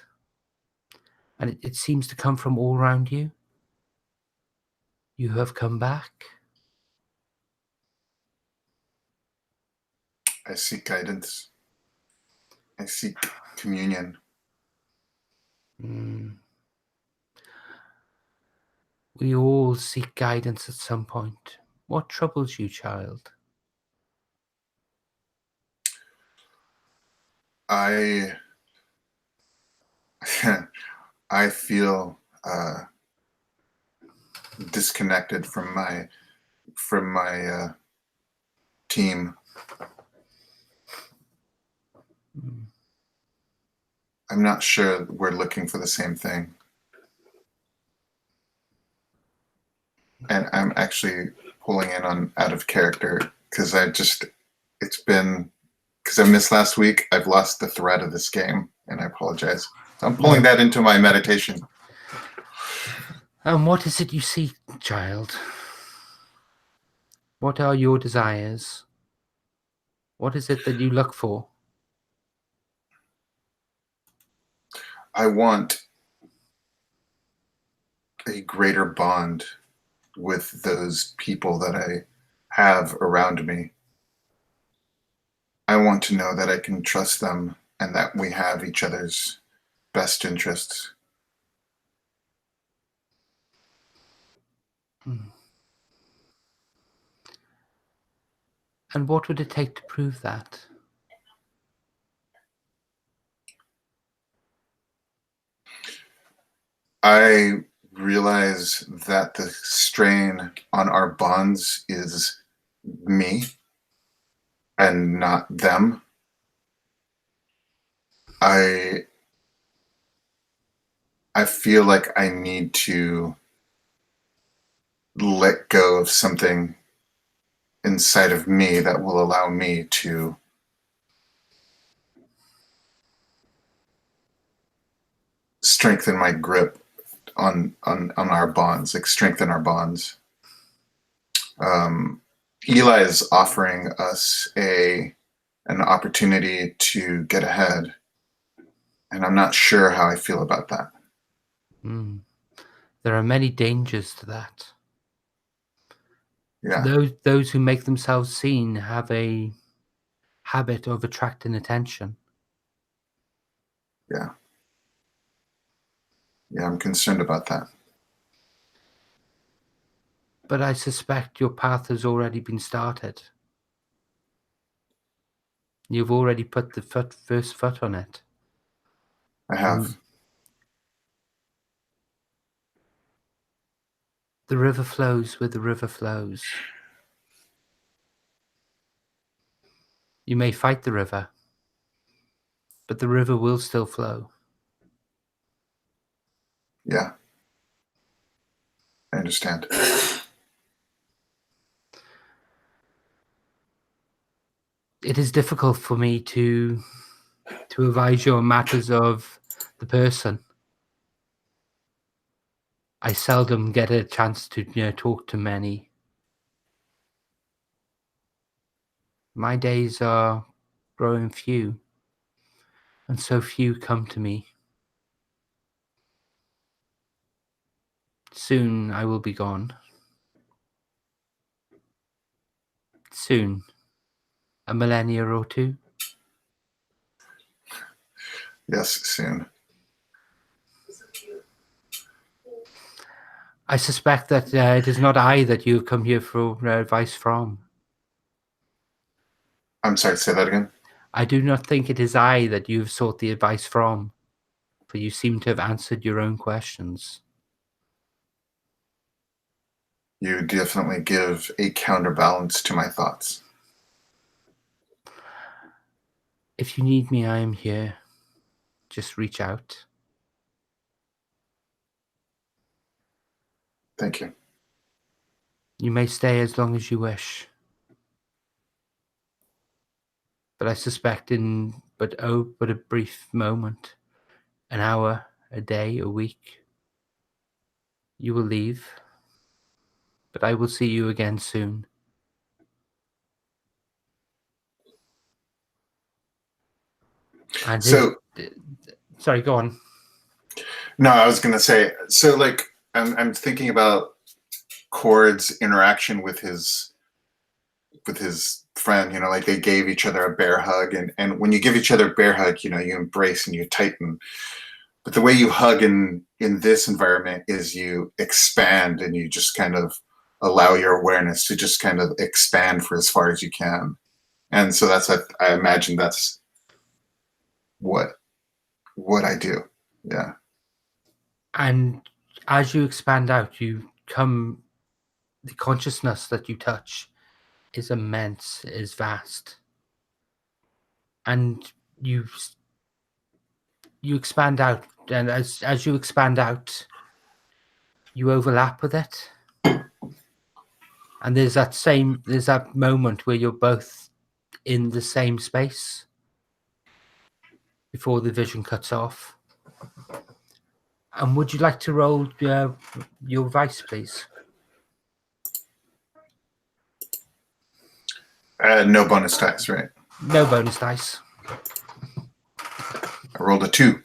And it seems to come from all around you. You have come back. I seek guidance. I seek communion. We all seek guidance at some point. What troubles you, child? I I feel disconnected from my team. I'm not sure we're looking for the same thing. And I'm actually pulling in on out of character because it's been, because I missed last week, I've lost the thread of this game, and I apologize. So I'm pulling that into my meditation. And what is it you seek, child? What are your desires? What is it that you look for? I want a greater bond with those people that I have around me. I want to know that I can trust them and that we have each other's best interests. And what would it take to prove that? I realize that the strain on our bonds is me and not them. I feel like I need to let go of something inside of me that will allow me to strengthen my grip on our bonds, like strengthen our bonds. Eli is offering us an opportunity to get ahead, and I'm not sure how I feel about that. There are many dangers to that. Yeah. Those who make themselves seen have a habit of attracting attention. Yeah. Yeah, I'm concerned about that. But I suspect your path has already been started. You've already put the first foot on it. I have. The river flows where the river flows. You may fight the river, but the river will still flow. Yeah. I understand. It is difficult for me to advise you on matters of the person. I seldom get a chance to talk to many. My days are growing few, and so few come to me. Soon I will be gone. Soon. A millennia or two. Yes, soon. I suspect that it is not I that you have come here for advice from. I'm sorry, say that again. I do not think it is I that you have sought the advice from, for you seem to have answered your own questions. You definitely give a counterbalance to my thoughts. If you need me, I am here. Just reach out. Thank you. You may stay as long as you wish. But I suspect in but a brief moment, an hour, a day, a week, you will leave. But I will see you again soon. And sorry, go on. No, I was gonna say, so like I'm thinking about Cord's interaction with his friend, like they gave each other a bear hug, and when you give each other a bear hug, you embrace and you tighten. But the way you hug in this environment is you expand and you just kind of allow your awareness to just kind of expand for as far as you can. And so I imagine that's what I do. Yeah. And as you expand out, the consciousness that you touch is immense, is vast. And you expand out, and as you expand out, you overlap with it. And there's that moment where you're both in the same space before the vision cuts off. And would you like to roll your vice, please? No bonus dice, right? No bonus dice. I rolled a 2.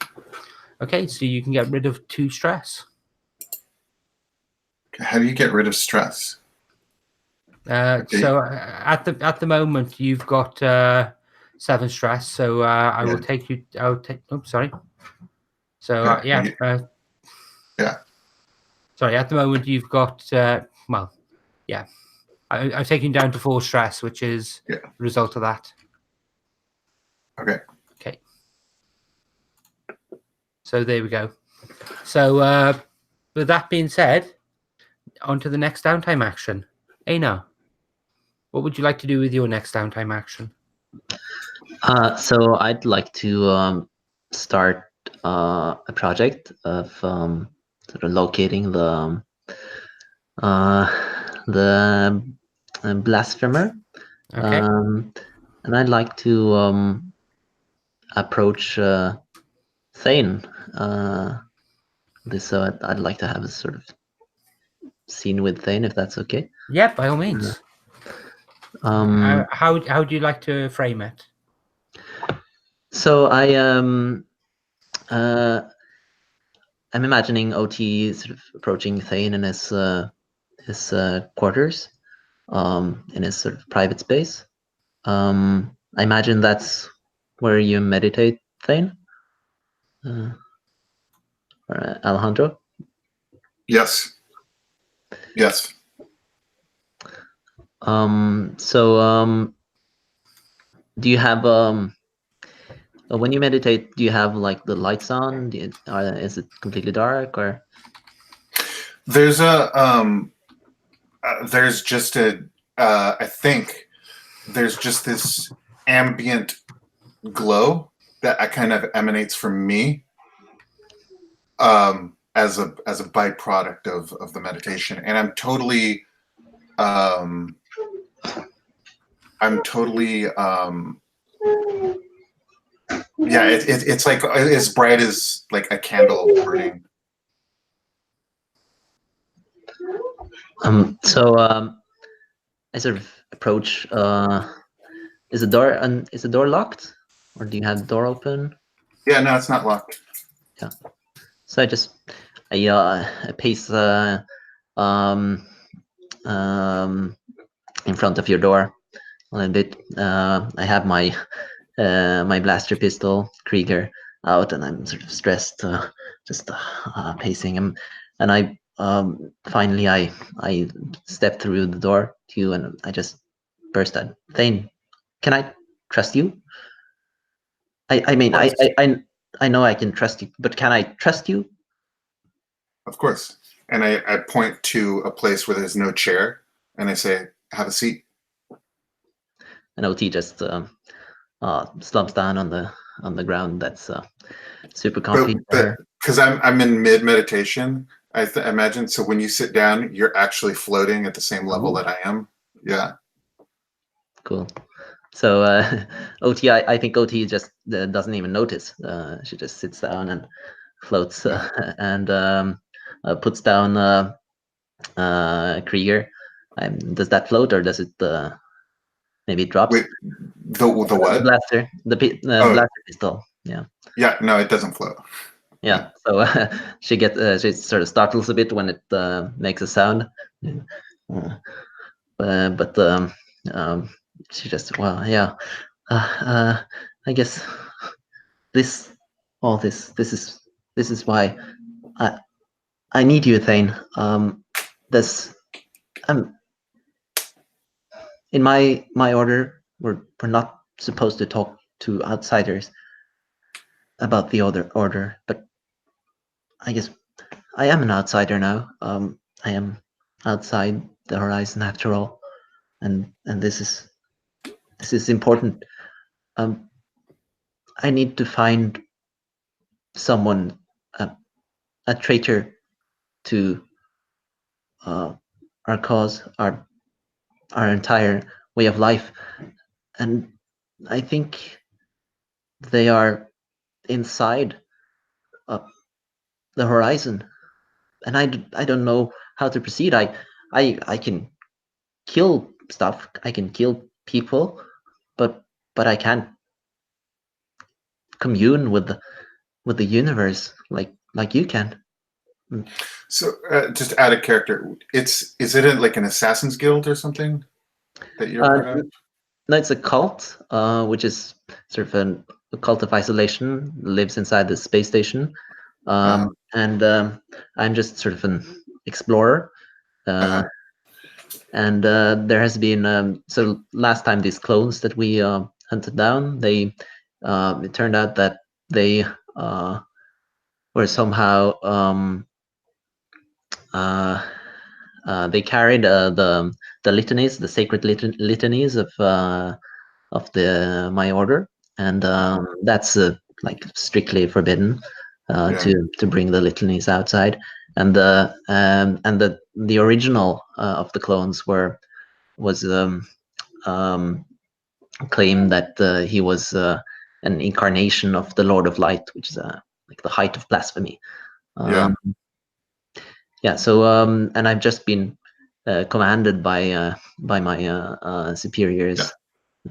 Okay, so you can get rid of 2 stress. How do you get rid of stress? Okay. So at the moment you've got 7 stress. So I will take you. Oops, sorry. So yeah. Sorry, at the moment you've got I'm taking you down to 4 stress, which is the result of that. Okay. Okay. So there we go. So with that being said, on to the next downtime action. Aina, what would you like to do with your next downtime action? So I'd like to start a project of sort of locating the blasphemer. Okay. And I'd like to approach Thane. So I'd like to have a sort of scene with Thane, if that's okay. Yeah, by all means. How do you like to frame it? So I'm imagining OT sort of approaching Thane in his quarters, in his sort of private space. I imagine that's where you meditate, Thane. Or Alejandro. Yes. Yes. So do you have when you meditate, do you have like the lights on? Is it completely dark, or? There's there's just I think there's just this ambient glow that kind of emanates from me as a byproduct of the meditation, and I'm totally it's like as bright as like a candle burning. So I sort of approach. Is the door locked, or do you have the door open? Yeah, no, it's not locked. Yeah. So I pace in front of your door a little bit. I have my my blaster pistol Krieger out, and I'm sort of stressed, just pacing him. And I finally I step through the door to you, and I just burst out, Thane, can I trust you? I mean, I know I can trust you, but can I trust you? Of course. And I point to a place where there's no chair, and I say, have a seat. And OT just slumps down on the ground. That's super comfy for her. Because I'm in mid meditation, I imagine. So when you sit down, you're actually floating at the same level that I am. Yeah. Cool. So OT, I think OT just doesn't even notice. She just sits down and floats and puts down Krieger. Does that float, or does it maybe it drops? Wait, the what? The blaster, blaster pistol. Yeah. Yeah, no, it doesn't float. Yeah. So she sort of startles a bit when it makes a sound. But she just, well, yeah. I guess this is why I need you, Thane. In my order, we're not supposed to talk to outsiders about the other order, but I guess I am an outsider now. I am outside the horizon after all, and this is important. I need to find someone, a traitor to our cause, our entire way of life, and I think they are inside the horizon, and I don't know how to proceed. I can kill stuff, I can kill people, but I can't commune with the universe like you can. So, just add a character. Is it like an assassin's guild or something that you're part of? No, it's a cult, which is sort of a cult of isolation, lives inside the space station, and I'm just sort of an explorer. And there has been so last time these clones that we hunted down, they it turned out that they were somehow they carried the litanies, the sacred litanies of my order, and that's like strictly forbidden to bring the litanies outside. And the original of the clones was claimed that he was an incarnation of the Lord of Light, which is like the height of blasphemy. Yeah. So and I've just been commanded by my superiors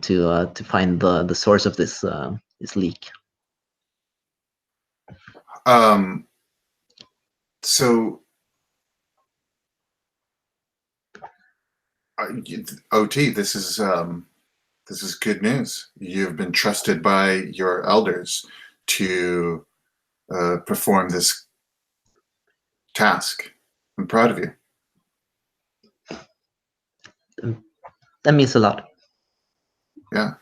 to find the source of this leak. So, OT, this is good news. You've been trusted by your elders to perform this task. I'm proud of you. That means a lot. Yeah.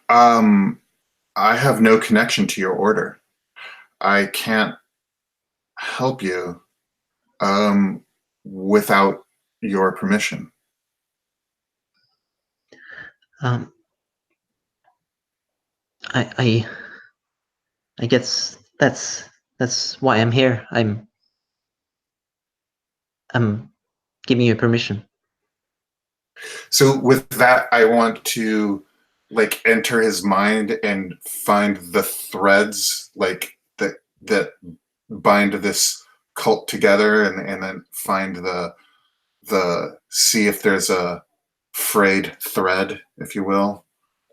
I have no connection to your order. I can't help you without your permission. I guess that's why I'm here. I'm giving you permission. So with that, I want to like enter his mind and find the threads like that bind this cult together, and then find the see if there's a frayed thread, if you will,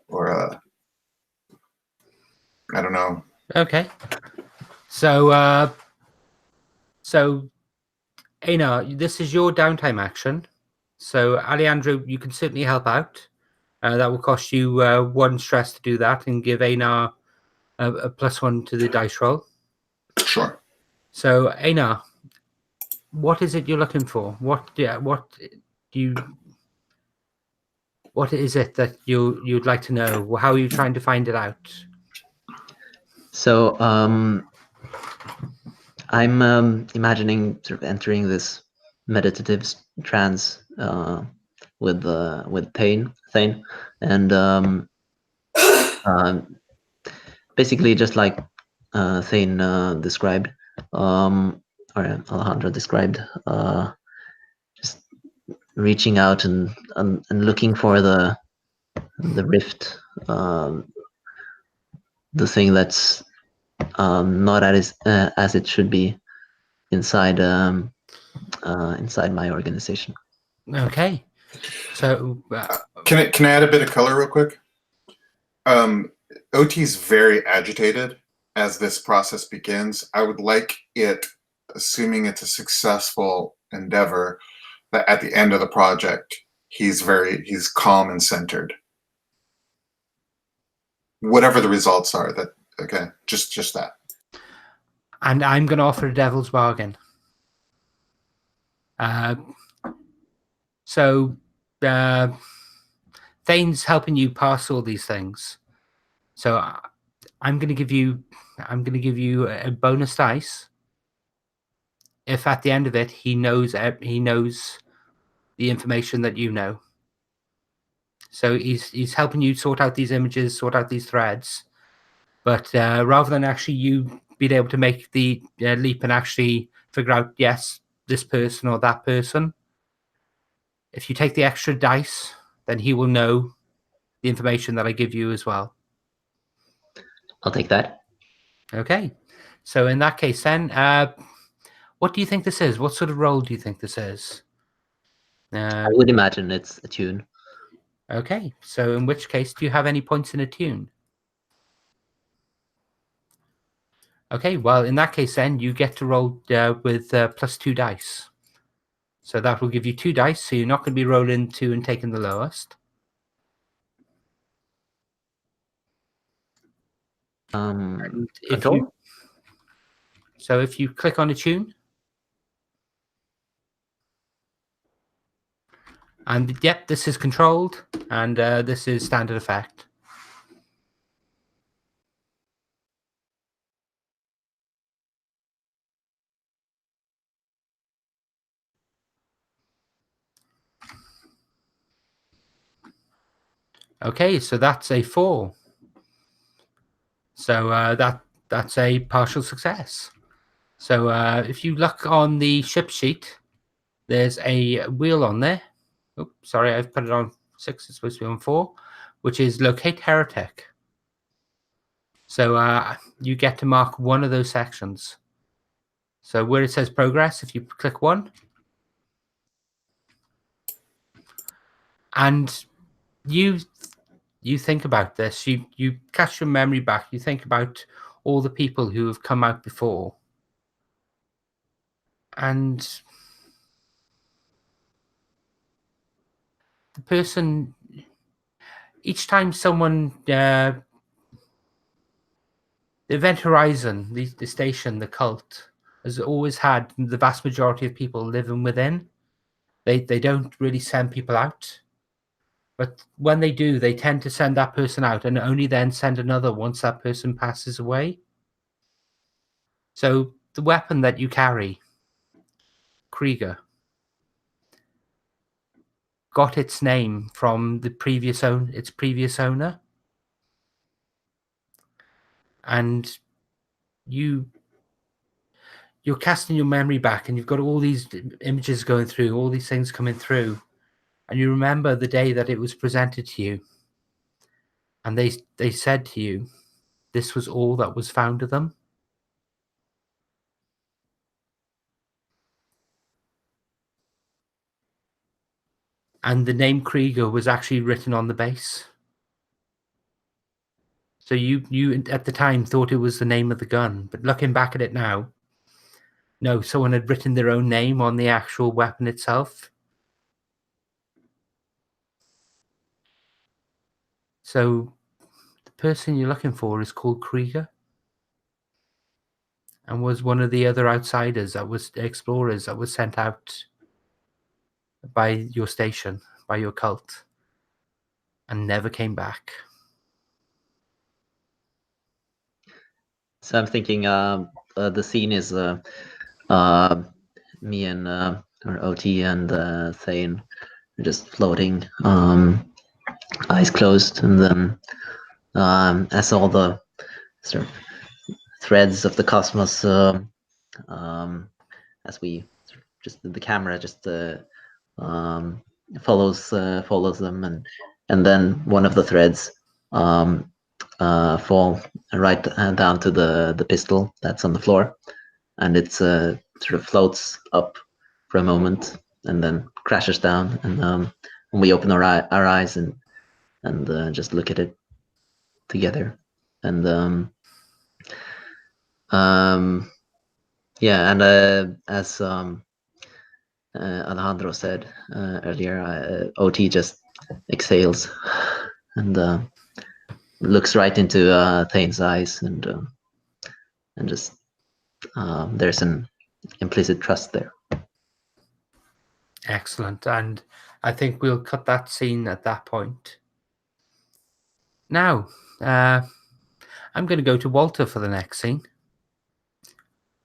or a, I don't know. Okay. So Einar, this is your downtime action. So Alejandro, you can certainly help out. That will cost you 1 stress to do that, and give Einar a +1 to the dice roll. Sure. So Einar, what is it you're looking for? What is it that you'd like to know? How are you trying to find it out? So I'm imagining sort of entering this meditative trance with Thane, and basically just like Thane described, or Alejandro described, just reaching out and looking for the rift, the thing that's not as it should be inside my organization. Okay. So can I add a bit of color real quick? OT's very agitated as this process begins. I would like it, assuming it's a successful endeavor, that at the end of the project he's calm and centered. Whatever the results are, that okay, just that. And I'm going to offer a devil's bargain. So Thane's helping you pass all these things. So I'm going to give you a bonus dice if at the end of it he knows the information that you know. So he's helping you sort out these images, sort out these threads. But rather than actually you being able to make the leap and actually figure out, yes, this person or that person, if you take the extra dice, then he will know the information that I give you as well. I'll take that. Okay. So in that case, then, what do you think this is? What sort of role do you think this is? I would imagine it's a tune. Okay. So in which case, do you have any points in a tune? Okay. Well, in that case, then you get to roll with +2 dice. So that will give you 2 dice. So you're not going to be rolling 2 and taking the lowest. And Control? if you click on a tune, and yep, this is controlled, and this is standard effect. Okay, so that's a 4. So that's a partial success. So if you look on the ship sheet, there's a wheel on there. Oh, sorry, I've put it on 6. It's supposed to be on 4, which is locate heretic. So you get to mark one of those sections. So where it says progress, if you click 1, and you think about this, you catch your memory back, you think about all the people who have come out before, and the person, each time someone, the Event Horizon, the station, the cult, has always had the vast majority of people living within. They don't really send people out. But when they do, they tend to send that person out and only then send another once that person passes away. So the weapon that you carry, Krieger, got its name from its previous owner. And you're casting your memory back, and you've got all these images going through, all these things coming through. And you remember the day that it was presented to you. And they said to you, this was all that was found of them. And the name Krieger was actually written on the base. So you at the time thought it was the name of the gun. But looking back at it now, no, someone had written their own name on the actual weapon itself. So the person you're looking for is called Krieger, and was one of the other outsiders explorers that was sent out by your station, by your cult, and never came back. So I'm thinking the scene is me and or OT and Thane just floating, eyes closed, and then as all the sort of threads of the cosmos, as we just the camera just follows them, and then one of the threads fall right down to the pistol that's on the floor, and it's sort of floats up for a moment and then crashes down, and we open our eyes and just look at it together, and yeah, and as Alejandro said earlier, OT just exhales and looks right into Thane's eyes, and just there's an implicit trust there. Excellent. And I think we'll cut that scene at that point. Now, I'm going to go to Walter for the next scene.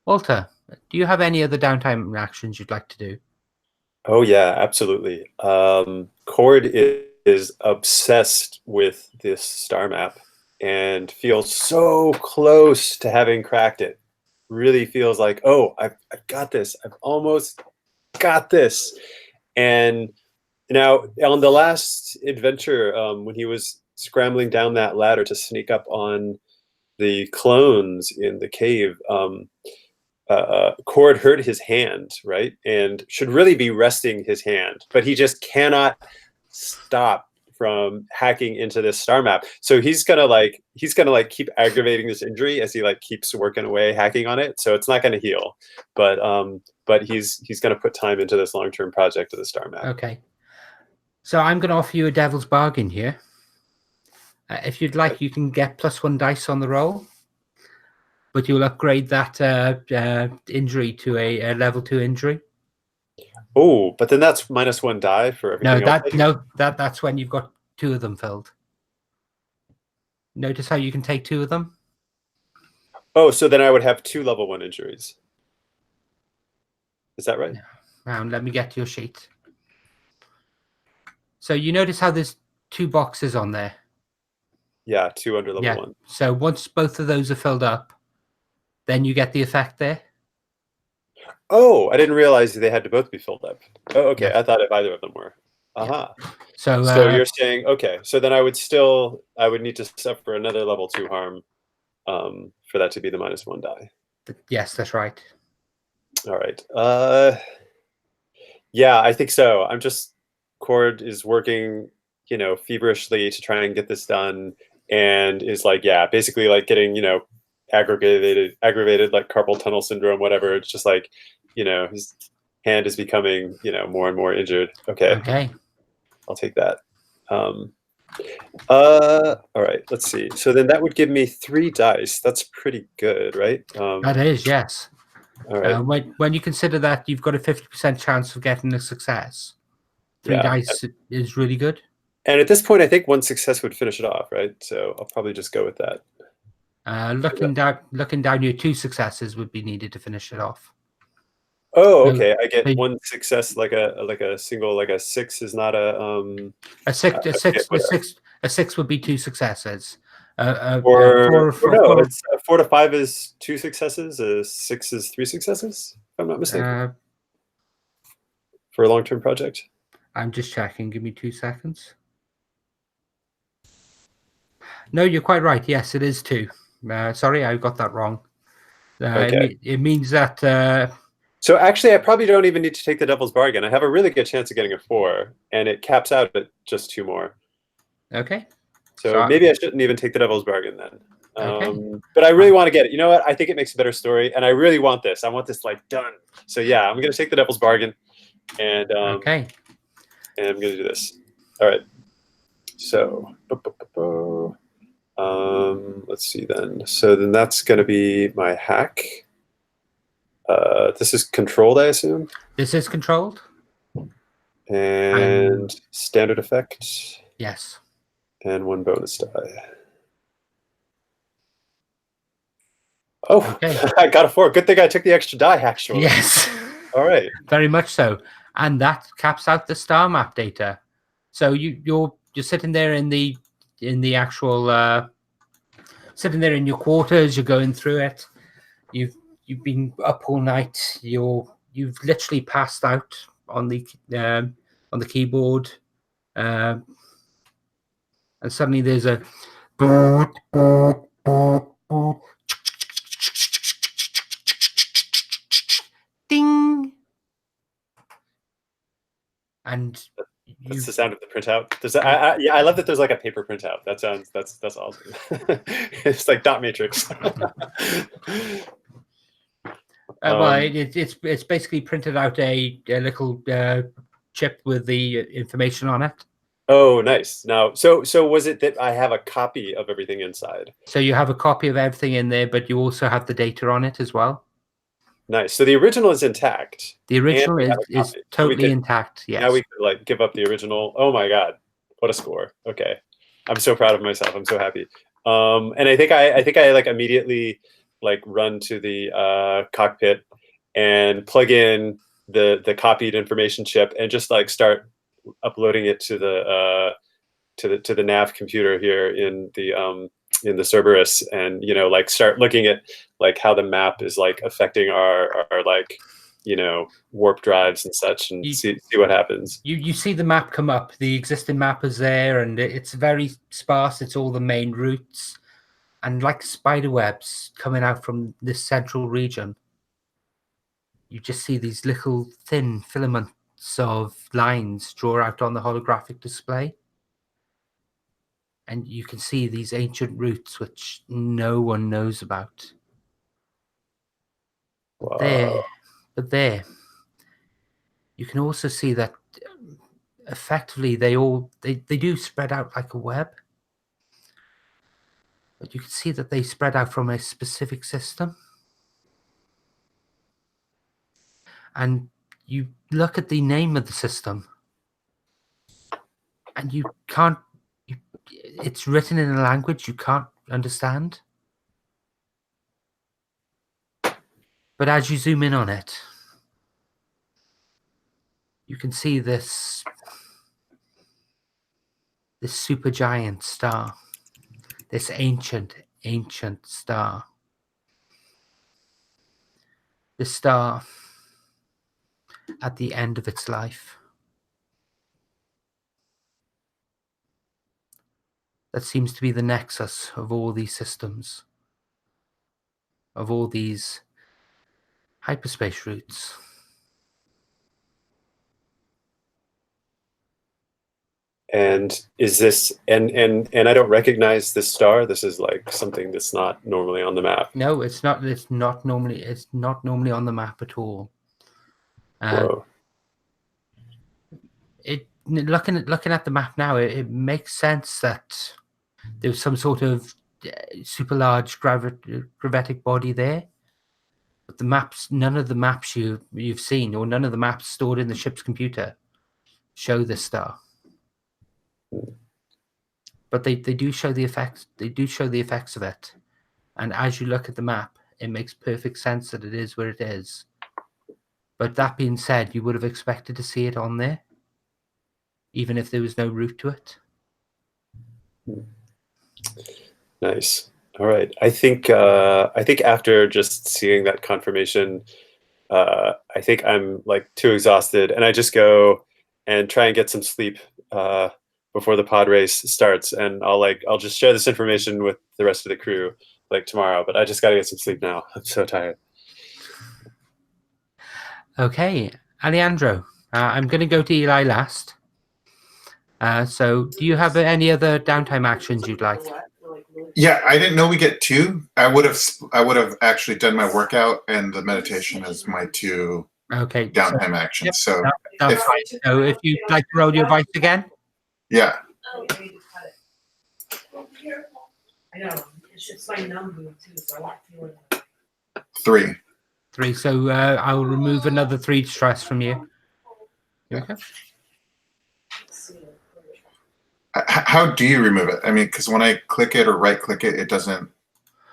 Walter, do you have any other downtime actions you'd like to do? Oh yeah, absolutely. Cord is obsessed with this star map and feels so close to having cracked it. Really feels like, oh, I've got this. I've almost got this. And now on the last adventure, when he was scrambling down that ladder to sneak up on the clones in the cave, Cord hurt his hand, right? And should really be resting his hand, but he just cannot stop from hacking into this star map. So he's gonna keep aggravating this injury as he keeps working away, hacking on it. So it's not gonna heal, but he's gonna put time into this long-term project of the star map. Okay. So I'm going to offer you a devil's bargain here. If you'd like, you can get +1 dice on the roll, but you'll upgrade that injury to a level 2 injury. Oh, but then that's -1 die for everything else. That's when you've got 2 of them filled. Notice how you can take 2 of them? Oh, so then I would have 2 level 1 injuries. Is that right? Let me get to your sheet. So you notice how there's 2 boxes on there? Yeah, 2 under level 1. So once both of those are filled up, then you get the effect there. Oh, I didn't realize they had to both be filled up. Oh, okay. Yeah. I thought if either of them were. Aha. So You're saying, okay, so then I would need to suffer another level 2 harm for that to be the -1 die. Yes, that's right. All right. Yeah, I think so. Cord is working, feverishly to try and get this done, and is basically getting, aggravated like carpal tunnel syndrome, whatever. It's just his hand is becoming, more and more injured. Okay. I'll take that. All right, let's see. So then that would give me 3 dice. That's pretty good, right? That is, yes. All right. When you consider that you've got a 50% chance of getting a success, 3 dice is really good. And at this point, I think 1 success would finish it off, right? So I'll probably just go with that. Looking down, your 2 successes would be needed to finish it off. Oh, okay. I get 1 success, like a single, like a 6 is not a a 6 would be 2 successes. It's 4 to 5 is 2 successes. A 6 is 3 successes. If I'm not mistaken. For a long-term project. I'm just checking. Give me 2 seconds. No, you're quite right. Yes, it is 2. Sorry, I got that wrong. Okay. It means that. So actually, I probably don't even need to take the devil's bargain. I have a really good chance of getting a 4, and it caps out at just 2 more. Okay. So maybe I shouldn't even take the devil's bargain then. Okay. But I really want to get it. You know what? I think it makes a better story, and I really want this. I want this done. So yeah, I'm going to take the devil's bargain, and okay. And I'm going to do this. All right. So let's see then. So then that's going to be my hack. This is controlled, I assume. This is controlled. And standard effect. Yes. And 1 bonus die. Oh, okay. I got a 4. Good thing I took the extra die, actually. Yes. All right. Very much so. And that caps out the star map data. So you're sitting there in the actual sitting there in your quarters. You're going through it. You've been up all night. You've literally passed out on the keyboard. And suddenly there's a ding, and that's the sound of the printout. I love that there's a paper printout. That's awesome. It's like dot matrix. Well, it's basically printed out a little chip with the information on it. Oh, nice. Now, so was it that I have a copy of everything inside? So you have a copy of everything in there, but you also have the data on it as well. Nice. So the original is intact. The original And we have a is copy. So we totally could- intact. Yes. Now we could like give up the original. Oh my god, what a score! Okay, I'm so proud of myself. I'm so happy. And I think I like immediately like run to the cockpit and plug in the copied information chip and just like start uploading it to the nav computer here in the Cerberus, and like start looking at like how the map is like affecting our like warp drives and such, and see what happens. You see the map come up. The existing map is there, and it's very sparse. It's all the main routes, and like spider webs coming out from this central region. You just see these little thin filaments of lines draw out on the holographic display. And you can see these ancient routes which no one knows about. Wow. There, you can also see that effectively they do spread out like a web. But you can see that they spread out from a specific system. And you look at the name of the system, and you can't, it's written in a language you can't understand. But as you zoom in on it, you can see this supergiant star, this ancient star. This star at the end of its life. That seems to be the nexus of all these systems, of all these hyperspace routes. And is this and I don't recognize this star? This is like something that's not normally on the map. No, it's not normally on the map at all. Whoa. Looking at the map now, it makes sense that there's some sort of super large gravitic body there. But the maps, none of the maps you've seen, or none of the maps stored in the ship's computer, show this star. But they do show the effects. They do show the effects of it. And as you look at the map, it makes perfect sense that it is where it is. But that being said, you would have expected to see it on there, even if there was no route to it. Nice. All right. I think after just seeing that confirmation, I think I'm like too exhausted, and I just go and try and get some sleep before the pod race starts, and I'll just share this information with the rest of the crew like tomorrow. But I just got to get some sleep now. I'm so tired. Okay, Alejandro, I'm going to go to Eli last. So do you have any other downtime actions you'd like? Yeah, I didn't know we get two. I would have actually done my workout and the meditation as my two downtime actions. Yep, so that's fine. So if you'd like to roll your dice again. Yeah. I know. It's my number too, so I want to Three. So I'll remove another 3 stress from you. Okay. How do you remove it? I mean, because when I click it or right click it, it doesn't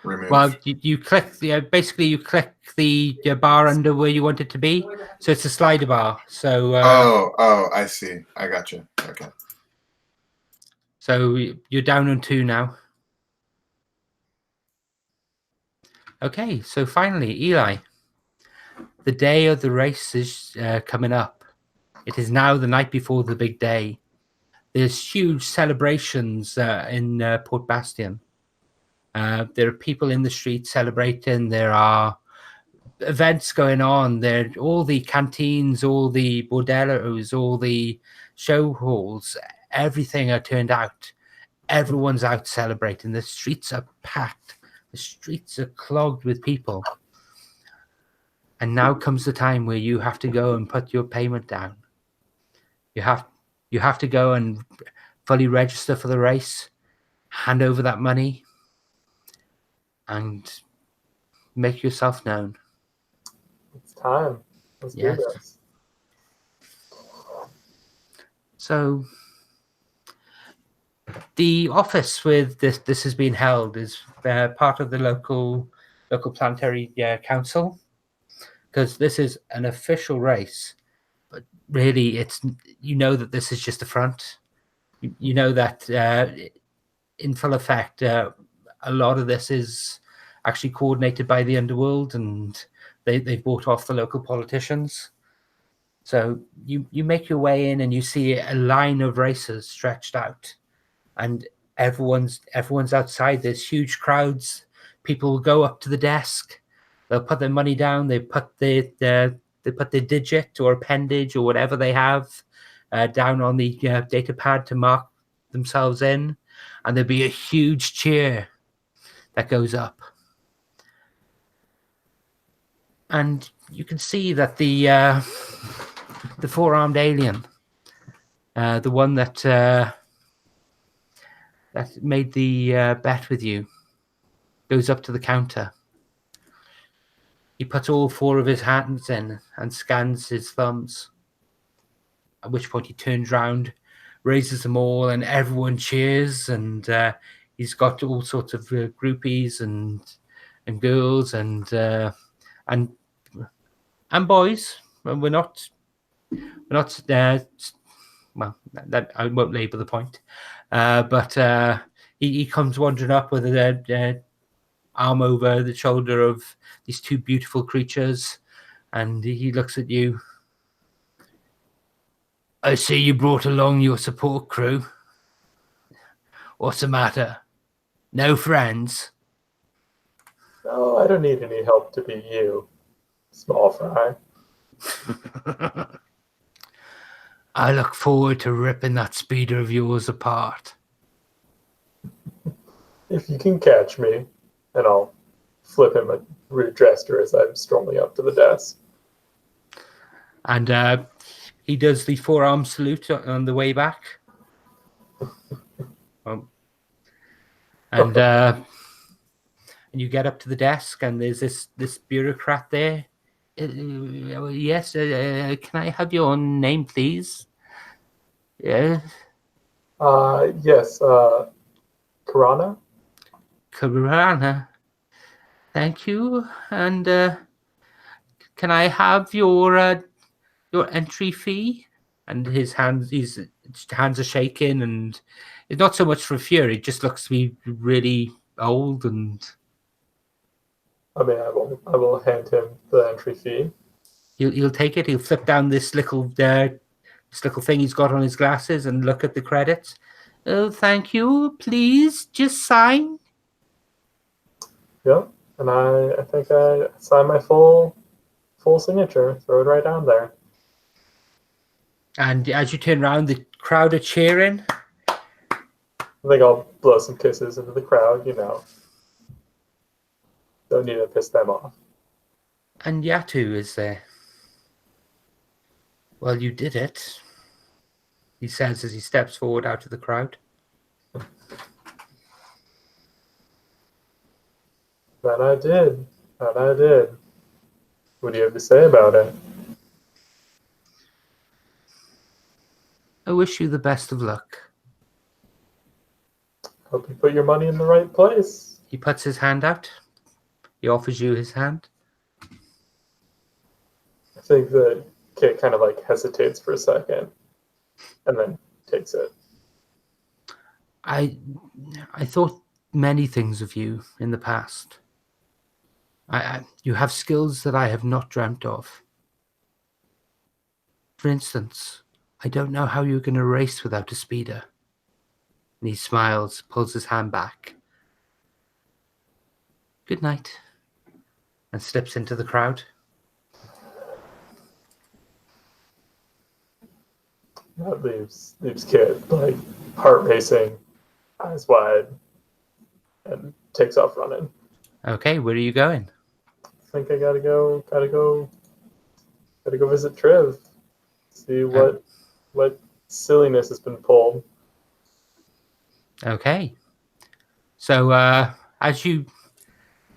remove. Well, you click basically you click the bar under where you want it to be. So it's a slider bar. So oh, I see. I got you. Okay. So you're down on 2 now. Okay, so finally, Eli, the day of the race is coming up. It is now the night before the big day. There's huge celebrations in Port Bastion. There are people in the street celebrating. There are events going on. There are all the canteens, all the bordellos, all the show halls. Everything are turned out. Everyone's out celebrating. The streets are packed. The streets are clogged with people. And now comes the time where you have to go and put your payment down. You have to go and fully register for the race, hand over that money, and make yourself known. time. Let's Yes. do this. So the office with this has been held is part of the local planetary council, because this is an official race, but really it's that this is just a front. You know that in full effect, a lot of this is actually coordinated by the underworld, and they've bought off the local politicians. So you make your way in and you see a line of racers stretched out, and everyone's outside. There's huge crowds. People will go up to the desk. They'll put their money down. They put their digit or appendage or whatever they have down on the data pad to mark themselves in, and there'll be a huge cheer that goes up. And you can see that the four-armed alien, the one that made the bet with you, goes up to the counter. He puts all four of his hands in and scans his thumbs, at which point he turns round, raises them all, and everyone cheers. And he's got all sorts of groupies and girls and boys. We're not well, that I won't labour the point, but he comes wandering up with a arm over the shoulder of these two beautiful creatures, and he looks at you. I see you brought along your support crew. What's the matter? No friends? No, I don't need any help to beat you, small fry. I look forward to ripping that speeder of yours apart. If you can catch me, and I'll flip him a rude gesture as I'm strolling up to the desk. And he does the forearm salute on the way back. And you get up to the desk, and there's this bureaucrat there. Yes, can I have your name, please? Yeah. Yes, Karana? Karana. Thank you. And can I have your entry fee? And his hands are shaking, and it's not so much for fear. It just looks to be really old. And I mean, I will hand him the entry fee. he'll take it. He'll flip down this little thing he's got on his glasses and look at the credits. Oh, thank you. Please just sign. Yep, and I think I sign my full signature. Throw it right down there. And as you turn around, the crowd are cheering. I think I'll blow some kisses into the crowd, Don't need to piss them off. And Yatu is there. Well, you did it, he says as he steps forward out of the crowd. That I did. What do you have to say about it? I wish you the best of luck. Hope you put your money in the right place. He puts his hand out. He offers you his hand. I think the kid kind of hesitates for a second and then takes it. I thought many things of you in the past. You have skills that I have not dreamt of. For instance, I don't know how you're going to race without a speeder. And he smiles, pulls his hand back. Good night. And slips into the crowd. That leaves Kid heart racing, eyes wide, and takes off running. Okay, where are you going? I think I gotta go visit Triv. See what silliness has been pulled. Okay. So as you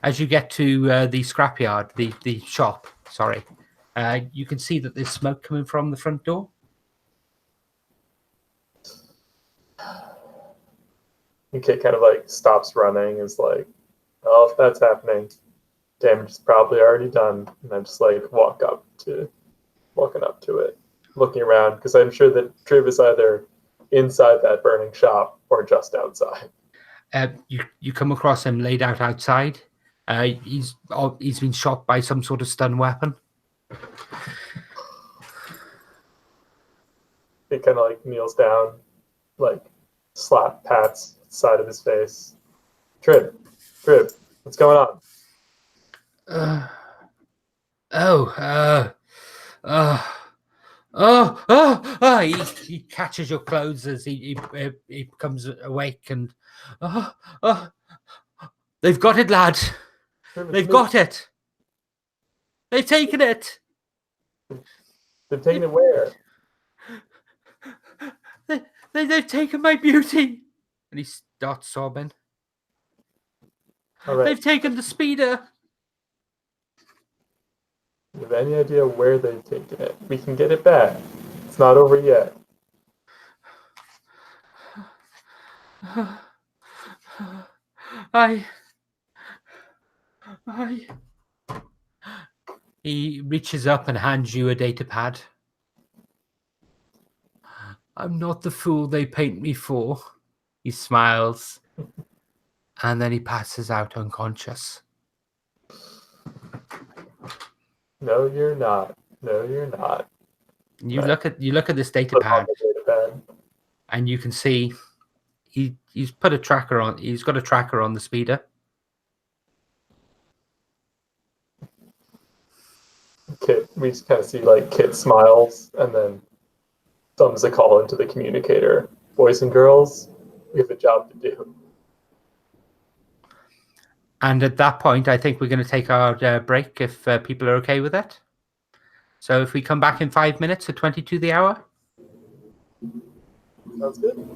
get to the scrapyard, the shop, sorry, You can see that there's smoke coming from the front door. And Kit kind of like stops running, is like, "Oh, if that's happening, damage is probably already done." And I just like walking up to it, looking around because I'm sure that Triv is either inside that burning shop or just outside. You come across him laid out outside. He's been shot by some sort of stun weapon. He kind of like kneels down, like pats the side of his face. Triv, what's going on? Uh, oh, he catches your clothes as he becomes awake and they've got it, lad. Triv, They've got it. They've taken it. They've taken it where? They've taken my beauty. And he starts sobbing. All right. They've taken the speeder. You have any idea where they've taken it? We can get it back. It's not over yet. I. He reaches up and hands you a data pad. I'm not the fool they paint me for. He smiles. And then he passes out unconscious. No, you're not. No, you're not. You Right. look at this data Put on pad, the data pad. and you can see he's put a tracker on. He's got a tracker on the speeder. Kit, we just kind of see like Kit smiles and then thumbs a call into the communicator. Boys and girls, we have a job to do. And at that point, I think we're going to take our break if people are okay with that. So if we come back in 5 minutes at 22 the hour. Sounds good.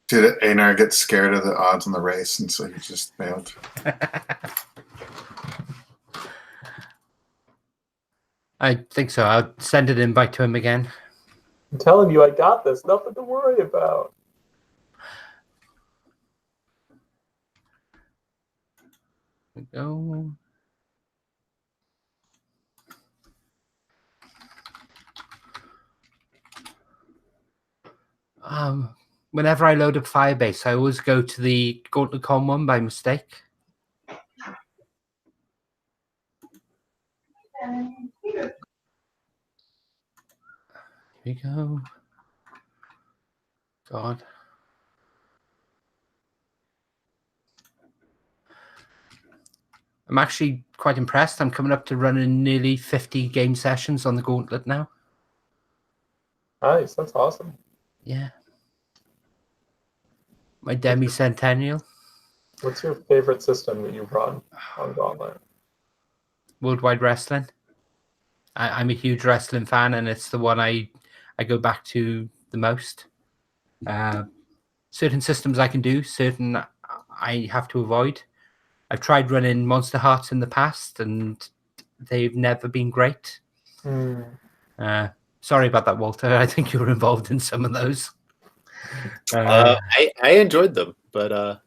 Did Einar get scared of the odds on the race, and so he just failed? I think so. I'll send an invite to him again. I'm telling you, I got this. Nothing to worry about. There we go. Whenever I load up Firebase, I always go to the Gauntlet.com one by mistake. Here we go. God. I'm actually quite impressed. I'm coming up to running nearly 50 game sessions on the Gauntlet now. Nice, that's awesome. Yeah. My demi-centennial. What's your favorite system that you run on Gauntlet? Worldwide Wrestling. I'm a huge wrestling fan, and it's the one I go back to the most. Certain systems I can do, certain I have to avoid. I've tried running Monster Hearts in the past, and they've never been great. Sorry about that, Walter. I think you were involved in some of those. I enjoyed them, but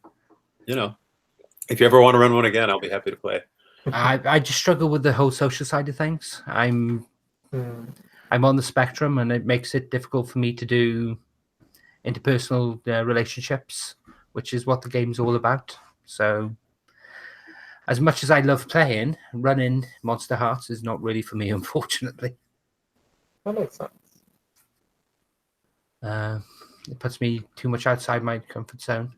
you know, if you ever want to run one again, I'll be happy to play. I just struggle with the whole social side of things. I'm on the spectrum, and it makes it difficult for me to do interpersonal relationships, which is what the game's all about. So, as much as I love playing, running Monster Hearts is not really for me, unfortunately. That makes sense. It puts me too much outside my comfort zone.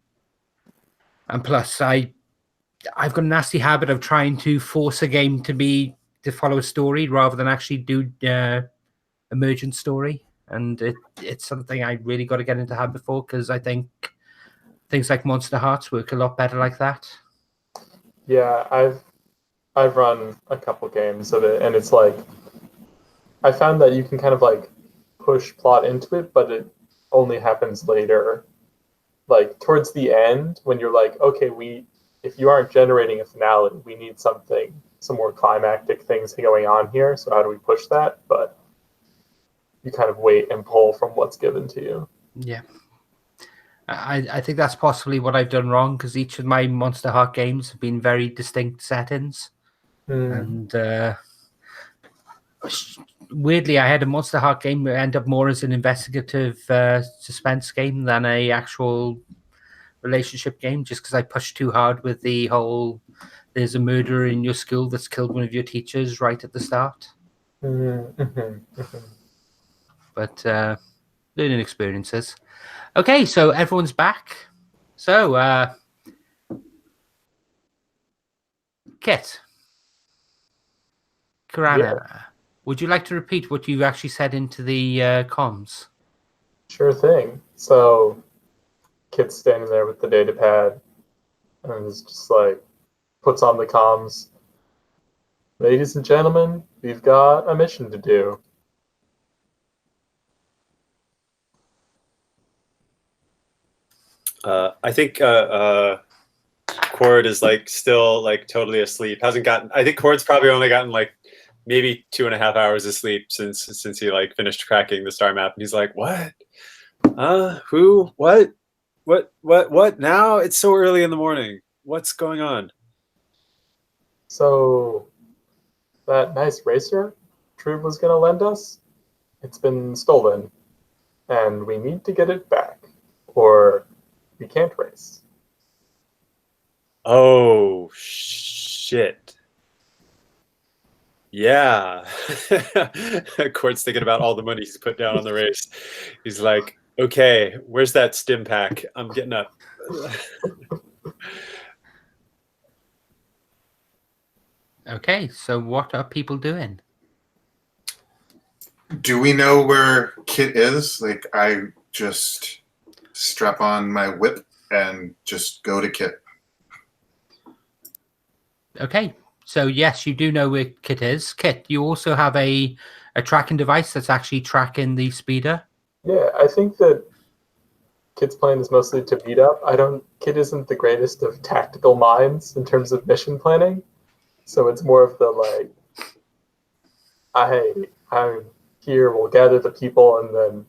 And plus, I've got a nasty habit of trying to force a game to follow a story rather than actually do emergent story. And it's something I really got to get into habit for, because I think things like Monster Hearts work a lot better like that. Yeah, I've run a couple games of it, and it's like I found that you can kind of like push plot into it, but it only happens later. Like towards the end, when you're like, okay, if you aren't generating a finale, we need some more climactic things going on here. So how do we push that? But you kind of wait and pull from what's given to you. Yeah. I think that's possibly what I've done wrong, because each of my Monster Heart games have been very distinct settings. And weirdly, I had a Monster Heart game end up more as an investigative suspense game than a actual relationship game, just because I pushed too hard with the whole there's a murderer in your school that's killed one of your teachers right at the start. But learning experiences. Okay, so everyone's back. So, Kit, Karana, would you like to repeat what you actually said into the comms? Sure thing. So, Kit's standing there with the data pad, and is just like, puts on the comms. Ladies and gentlemen, we've got a mission to do. I think Cord is like still like totally asleep. Hasn't gotten. I think Cord's probably only gotten like maybe 2.5 hours of sleep since he like finished cracking the star map. And he's like, "What? Who? What? What? Now it's so early in the morning. What's going on?" So, that nice racer Trude was going to lend us, it's been stolen, and we need to get it back, or we can't race. Oh, shit. Yeah. Cord's thinking about all the money he's put down on the race. He's like, okay, where's that stim pack? I'm getting up. Okay, so what are people doing? Do we know where Kit is? Like, I just strap on my whip and just go to Kit. Okay, so yes, you do know where Kit is. Kit, you also have a tracking device that's actually tracking the speeder. Yeah, I think that Kit's plan is mostly to beat up. Kit isn't the greatest of tactical minds in terms of mission planning, so it's more of the like, I'm here. We'll gather the people and then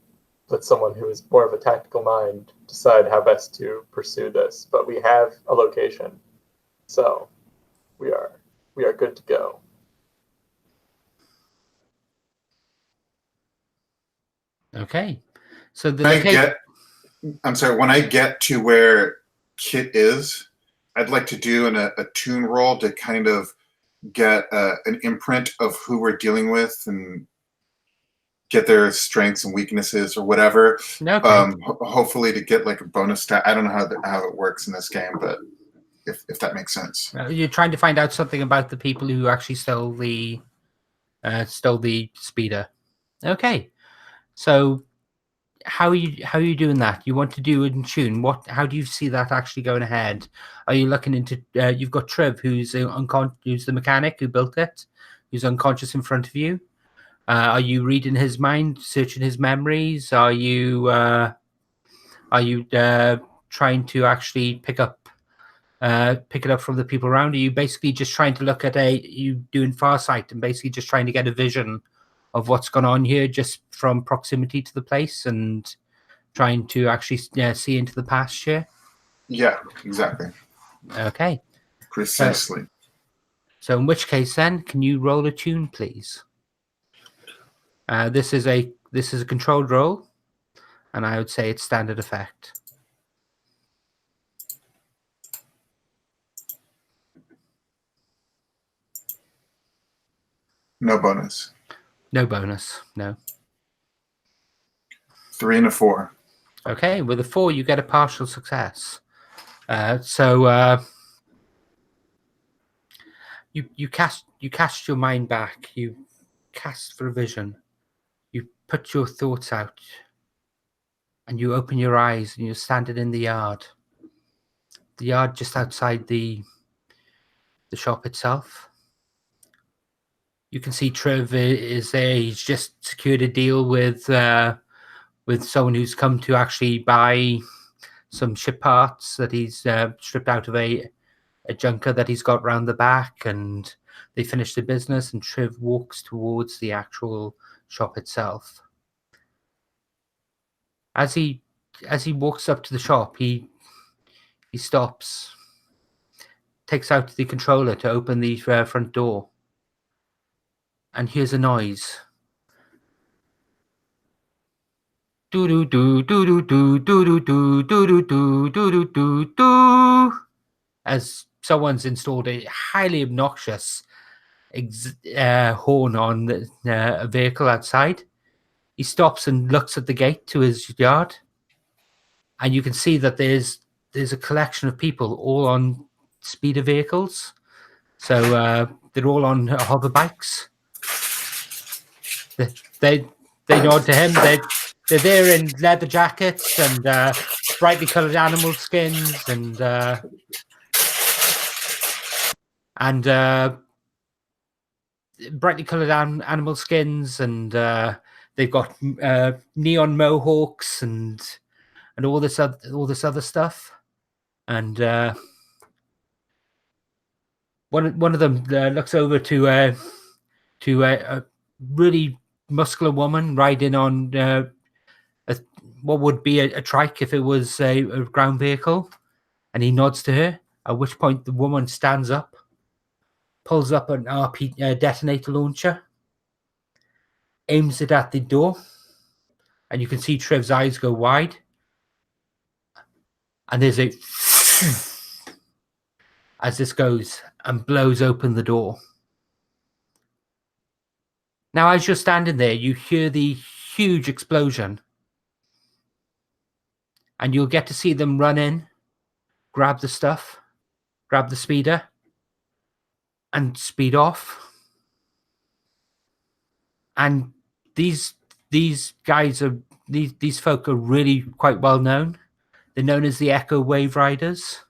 let someone who is more of a tactical mind decide how best to pursue this. But we have a location, so we are good to go. Okay. So the when I get to where Kit is, I'd like to do a tune roll to kind of get an imprint of who we're dealing with and get their strengths and weaknesses or whatever. Okay. Hopefully to get like a bonus stat. I don't know how it works in this game, but if that makes sense. You're trying to find out something about the people who actually stole the speeder. Okay. So how are you doing that? You want to do it in tune. How do you see that actually going ahead? Are you looking into you've got Trev who's who's the mechanic who built it, who's unconscious in front of you? Are you reading his mind, searching his memories? Are you trying to actually pick it up from the people around? Are you basically just trying to look at you doing Farsight and basically just trying to get a vision of what's gone on here just from proximity to the place and trying to actually see into the past here? Yeah, exactly. Okay. Precisely. So in which case then, can you roll a tune, please? This is a controlled roll, and I would say it's standard effect. No bonus. No bonus, no. 3 and a 4. Okay, with a 4, you get a partial success. You cast your mind back. You cast for a vision. You put your thoughts out, and you open your eyes, and you're standing in the yard. The yard just outside the shop itself. You can see Trev is there. He's just secured a deal with someone who's come to actually buy some ship parts that he's stripped out of a junker that he's got round the back, and they finish the business, and Trev walks towards the actual shop itself. As he walks up to the shop, he stops, takes out the controller to open the front door, and hears a noise. Do do do do do do do do do do do do do do, as someone's installed a highly obnoxious horn on a vehicle outside. He stops and looks at the gate to his yard, and you can see that there's a collection of people all on speeder vehicles. So they're all on hover bikes. They nod to him. They're there in leather jackets and brightly coloured animal skins and brightly coloured animal skins, and they've got neon mohawks and all this other stuff. And one of them looks over to a really muscular woman riding on what would be a trike if it was a ground vehicle, and he nods to her. At which point, the woman stands up, pulls up an RP detonator launcher, aims it at the door, and you can see Trev's eyes go wide. And there's a as this goes and blows open the door. Now, as you're standing there, you hear the huge explosion, and you'll get to see them run in, grab the stuff, grab the speeder, and speed off. And these guys are these folk are really quite well known. They're known as the Echo Wave Riders.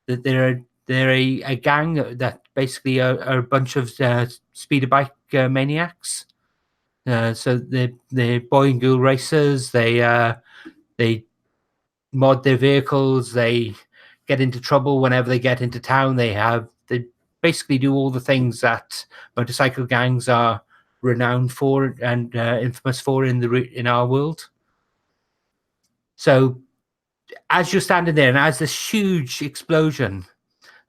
That they're a gang that basically are a bunch of speeder bike maniacs. So they're boy and girl racers. They mod their vehicles. They get into trouble whenever they get into town. They basically do all the things that motorcycle gangs are renowned for and infamous for in our world. So as you're standing there and as this huge explosion,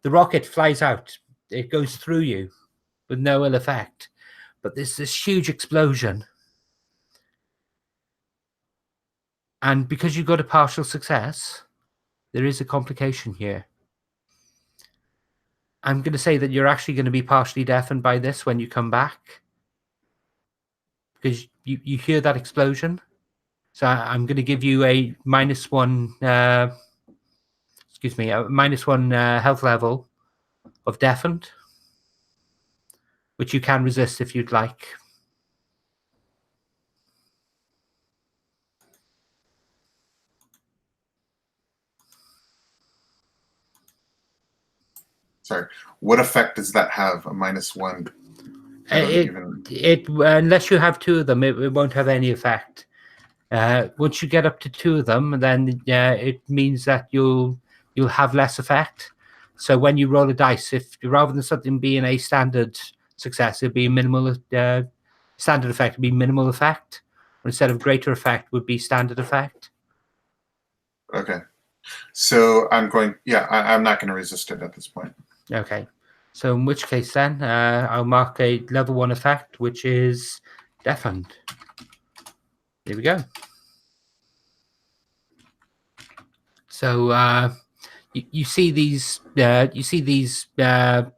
the rocket flies out, it goes through you with no ill effect, but there's this huge explosion. And because you got a partial success, there is a complication here. I'm going to say that you're actually going to be partially deafened by this when you come back, because you hear that explosion. So I'm going to give you a -1, a -1 health level of deafened, which you can resist if you'd like. Sorry. What effect does that have? A -1? I don't even... Unless you have two of them, it won't have any effect. Once you get up to two of them, then it means that you'll have less effect. So when you roll a dice, if rather than something being a standard success, it'd be minimal. Standard effect would be minimal effect, or instead of greater effect would be standard effect. Okay. So I'm going. Yeah, I'm not going to resist it at this point. Okay. So in which case then, I'll mark a level 1 effect, which is deafened. There we go. So you see these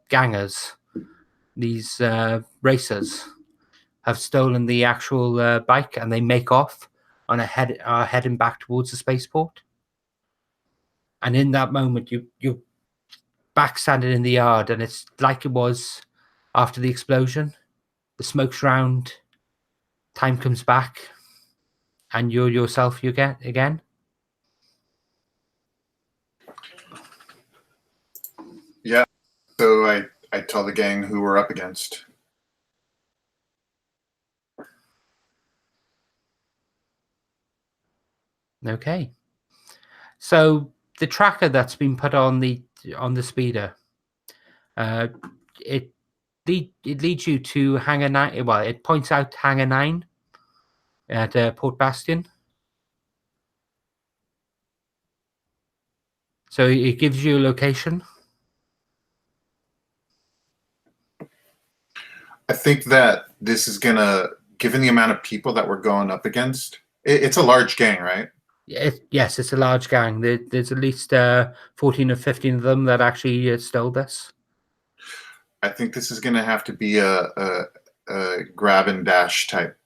gangers, these racers, have stolen the actual bike, and they make off on are heading back towards the spaceport. And in that moment, you're back standing in the yard, and it's like it was after the explosion. The smoke's round, time comes back, and you're yourself again. Yeah. So I tell the gang who we're up against. Okay. So the tracker that's been put on the speeder, it leads you to Hangar 9. Well, it points out Hangar 9 at Port Bastion. So it gives you a location. I think that this is gonna, given the amount of people that we're going up against, it's a large gang, right? Yes, it's a large gang. There's at least 14 or 15 of them that actually stole this. I think this is gonna have to be a grab and dash type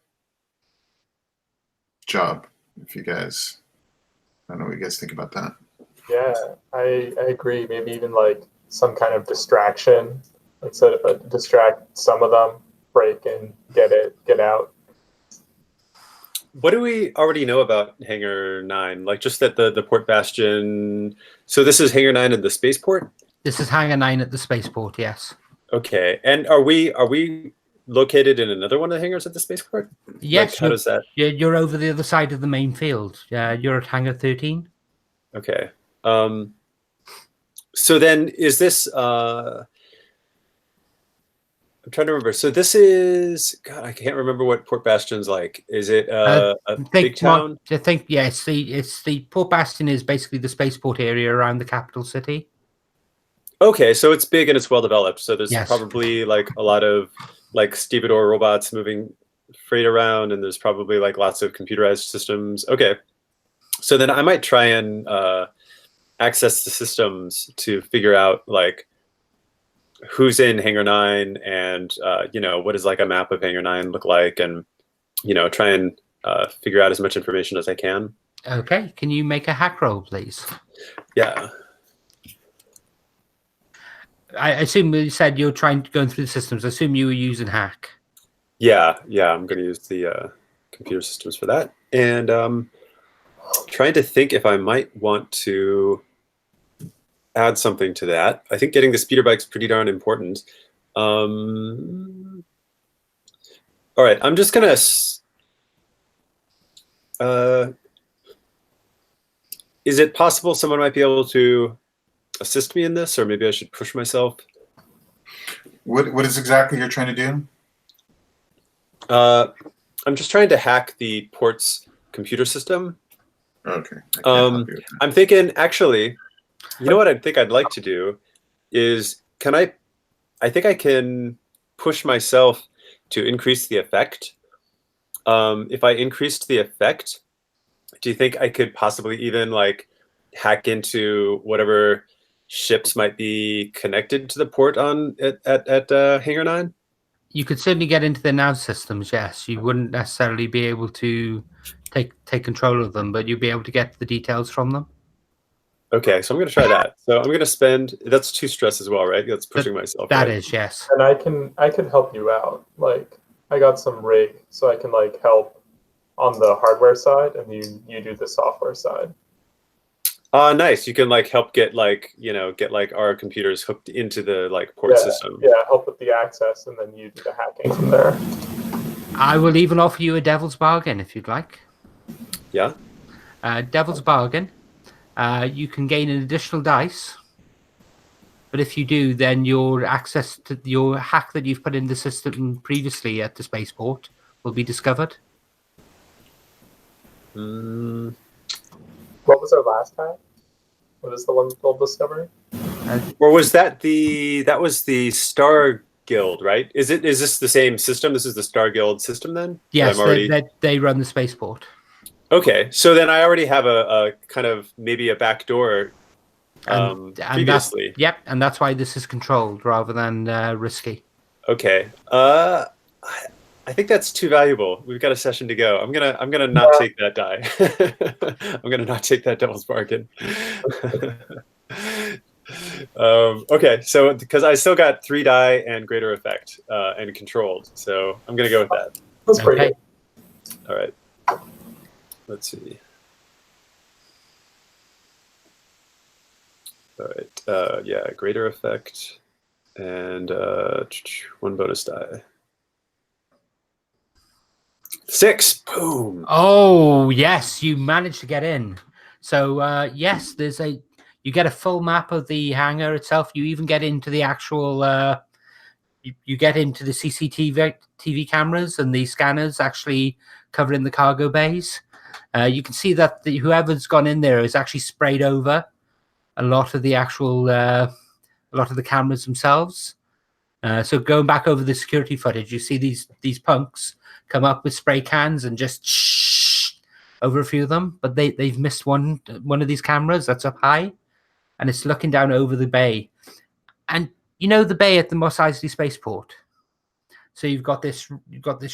job. If you guys, I don't know what you guys think about that. Yeah, I agree. Maybe even like some kind of distraction. Instead of distract some of them, break and get out. What do we already know about Hangar 9? Like just that the Port Bastion. So this is Hangar 9 at the spaceport? This is Hangar 9 at the spaceport, yes. Okay. And are we located in another one of the hangars at the spaceport? Yes. Like, how does that? You're over the other side of the main field. You're at Hangar 13. Okay. So then is this I'm trying to remember. So this is, God, I can't remember what Port Bastion's like. Is it a big town? I think, yeah, it's the Port Bastion is basically the spaceport area around the capital city. Okay, so it's big and it's well developed. So there's Yes. probably like a lot of like stevedore robots moving freight around, and there's probably like lots of computerized systems. Okay, so then I might try and access the systems to figure out like who's in Hangar 9 and what does like a map of Hangar 9 look like, and try and figure out as much information as I can. Okay, can you make a hack roll, please? Yeah. I assume you said you're trying to go through the systems. I assume you were using hack. Yeah, I'm going to use the computer systems for that. And trying to think if I might want to add something to that. I think getting the speeder bike's pretty darn important. All right, I'm just going to... is it possible someone might be able to assist me in this, or maybe I should push myself? What is exactly you're trying to do? I'm just trying to hack the port's computer system. Okay. I can't help you with that. I'm thinking, actually, you know what I think I'd like to do is, I think I can push myself to increase the effect. If I increased the effect, do you think I could possibly even like hack into whatever ships might be connected to the port on at Hangar 9? You could certainly get into the nav systems. Yes, you wouldn't necessarily be able to take control of them, but you'd be able to get the details from them. Okay, so I'm going to try that. So I'm going to spend. That's 2 stress as well, right? That's pushing myself. That right? is, yes. And I can help you out. Like I got some rig, so I can like help on the hardware side, and you do the software side. Nice. You can like help get like get like our computers hooked into the like port system. Yeah, help with the access, and then you do the hacking from there. I will even offer you a devil's bargain if you'd like. Yeah. Devil's bargain. You can gain an additional dice, but if you do, then your access to your hack that you've put in the system previously at the spaceport will be discovered. What was our last hack? What is the one called Discovery? Or was that was the Star Guild, right? Is this the same system? This is the Star Guild system then? Yes, they run the spaceport. Okay, so then I already have a kind of maybe a back door previously. Yep, and that's why this is controlled rather than risky. Okay. I think that's too valuable. We've got a session to go. I'm gonna not take that die. I'm gonna not take that devil's bargain. Okay, so because I still got 3 die and greater effect and controlled, so I'm gonna go with that. That's pretty good. All right. Let's see. All right. Yeah, greater effect and 1 bonus die. 6. Boom. Oh yes, you managed to get in. So yes, you get a full map of the hangar itself. You even get into the actual you get into the CCTV cameras and the scanners actually covering the cargo bays. You can see that whoever's gone in there has actually sprayed over a lot of the actual a lot of the cameras themselves. So going back over the security footage, you see these punks come up with spray cans and just shh over a few of them, but they've missed one of these cameras that's up high, and it's looking down over the bay. And you know the bay at the Mos Eisley spaceport. So you've got this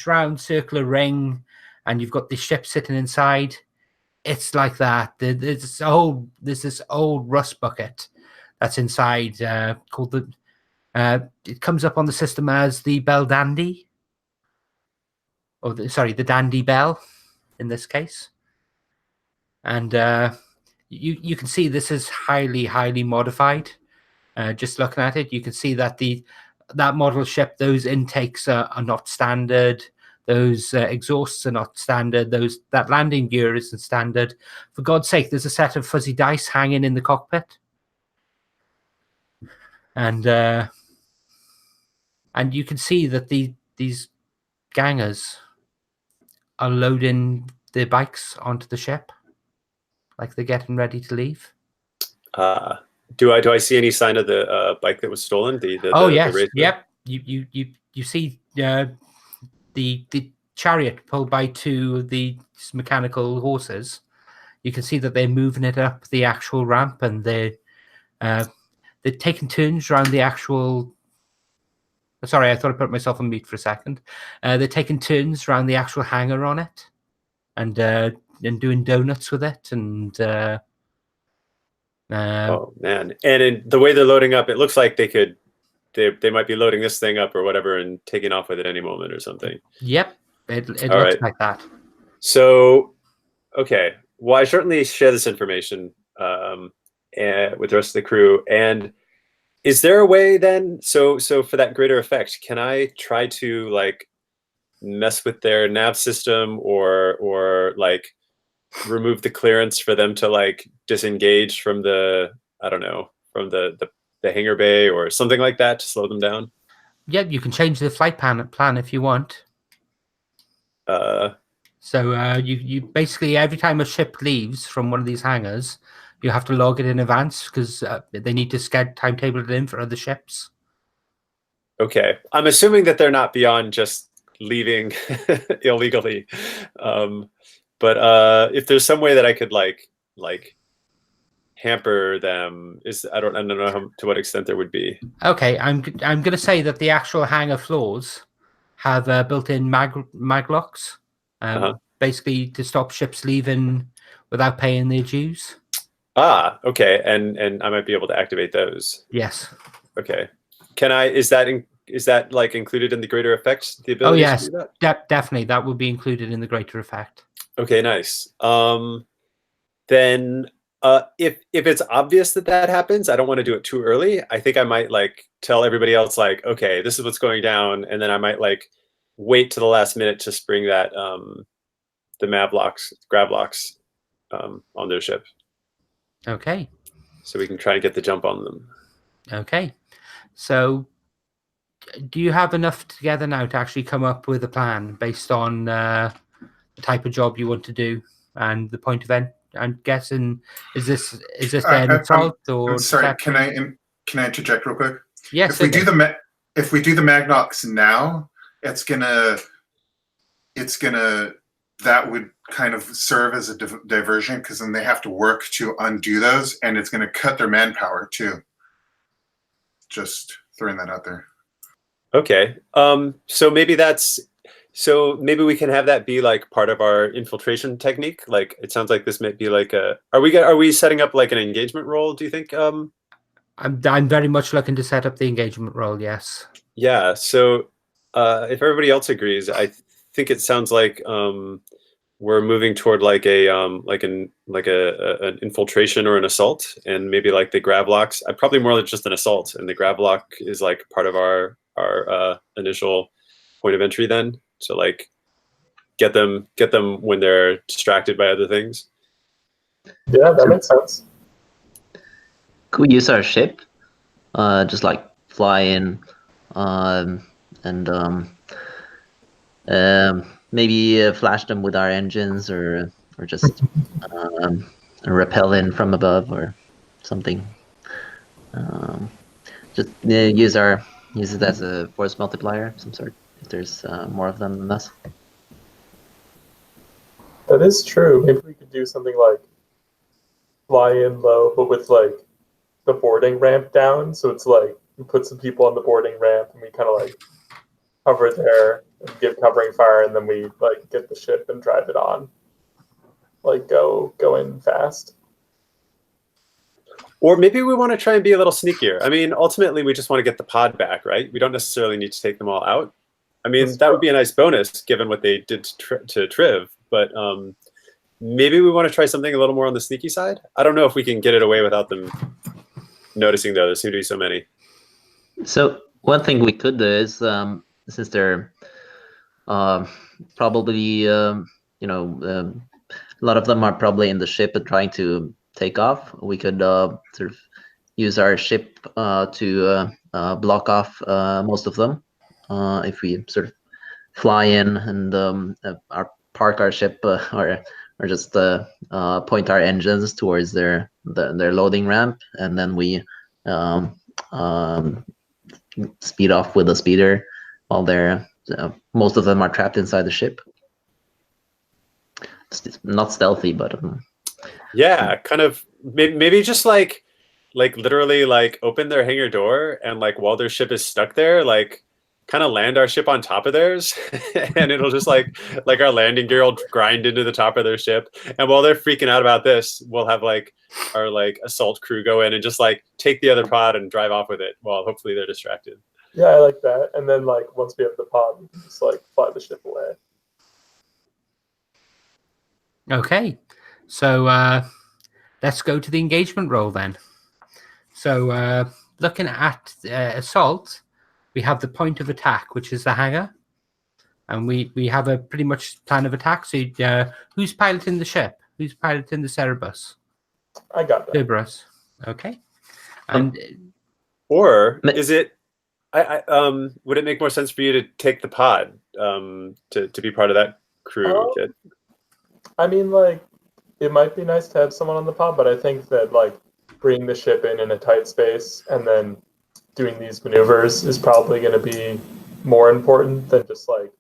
round circular ring, and you've got the ship sitting inside. It's like that. There's this old rust bucket that's inside called the. It comes up on the system as the Bell Dandy. The Dandy Bell in this case. And you can see this is highly modified. Just looking at it, you can see that that model ship, those intakes are not standard. Those exhausts are not standard. That landing gear isn't standard. For God's sake, there's a set of fuzzy dice hanging in the cockpit. And you can see that these gangers are loading their bikes onto the ship, like they're getting ready to leave. Do I see any sign of the bike that was stolen? Yes, yep. You see the chariot pulled by 2 of the mechanical horses. You can see that they're moving it up the actual ramp, and they're taking turns around the actual. Sorry, I thought I put myself on mute for a second. They're taking turns around the actual hangar on it, and doing donuts with it, and. Oh man! And in the way they're loading up, it looks like they might be loading this thing up or whatever and taking off with it any moment or something. Yep, it looks like that. So, okay. Well, I certainly share this information with the rest of the crew. And is there a way then? So for that greater effect, can I try to like mess with their nav system or like remove the clearance for them to like disengaged from the, I don't know, from the hangar bay or something like that to slow them down? Yeah, you can change the flight plan if you want. So you basically, every time a ship leaves from one of these hangars, you have to log it in advance because they need to timetable it in for other ships. Okay, I'm assuming that they're not beyond just leaving illegally, but if there's some way that I could like hamper them, I don't know to what extent there would be. Okay, I'm going to say that the actual hangar floors have built-in mag locks, basically to stop ships leaving without paying their dues. Ah, okay, and I might be able to activate those. Yes. Okay, can I? Is that like included in the greater effect? The ability to do that? Definitely, that would be included in the greater effect. Okay, nice. Then if it's obvious that happens, I don't want to do it too early. I think I might like tell everybody else like, okay, this is what's going down, and then I might like wait to the last minute to spring that the grab locks on their ship. Okay. So we can try to get the jump on them. Okay. So do you have enough together now to actually come up with a plan based on the type of job you want to do and the point of end? I'm guessing is this an assault or? I'm sorry. Can I interject real quick? Yes. If we do the Magnox now, it's gonna that would kind of serve as a diversion because then they have to work to undo those, and it's gonna cut their manpower too. Just throwing that out there. Okay. So maybe we can have that be like part of our infiltration technique. Like it sounds like this might be like are we setting up like an engagement role, do you think? I'm very much looking to set up the engagement role, yes. Yeah, so if everybody else agrees, I think it sounds like we're moving toward like an infiltration or an assault, and maybe like the grab locks. Probably more than just an assault, and the grab lock is like part of our initial point of entry then. So like get them when they're distracted by other things. Yeah, that makes sense. Could we use our ship? Just like fly in, and maybe flash them with our engines, or just repel in from above or something. Just use it as a force multiplier of some sort. If there's more of them than us. That is true. Maybe we could do something like fly in low, but with like the boarding ramp down. So it's like we put some people on the boarding ramp and we kind of like hover there and give covering fire, and then we like get the ship and drive it on. Like go in fast. Or maybe we want to try and be a little sneakier. I mean, ultimately, we just want to get the pod back, right? We don't necessarily need to take them all out. I mean, that would be a nice bonus given what they did to Triv. But maybe we want to try something a little more on the sneaky side. I don't know if we can get it away without them noticing, though. There seem to be so many. So one thing we could do is, since they're probably, a lot of them are probably in the ship and trying to take off, we could sort of use our ship to block off most of them. If we sort of fly in and park our ship or just point our engines towards their loading ramp, and then we speed off with a speeder while they're most of them are trapped inside the ship. It's not stealthy, but yeah, kind of maybe just like literally like open their hangar door, and like while their ship is stuck there, like kind of land our ship on top of theirs, and it'll just like our landing gear will grind into the top of their ship, and while they're freaking out about this, we'll have like our like assault crew go in and just like take the other pod and drive off with it while hopefully they're distracted. Yeah, I like that. And then like once we have the pod, we can just like fly the ship away. Okay, so let's go to the engagement role then. So looking at assault, we have the point of attack, which is the hangar, and we have a pretty much plan of attack. So who's piloting the ship? Who's piloting the Cerebus? I got that. Cerberus. Okay. And Or But- is it? Would it make more sense for you to take the pod to be part of that crew, Kit? I mean, like, it might be nice to have someone on the pod, but I think that like bringing the ship in a tight space and then doing these maneuvers is probably going to be more important than just like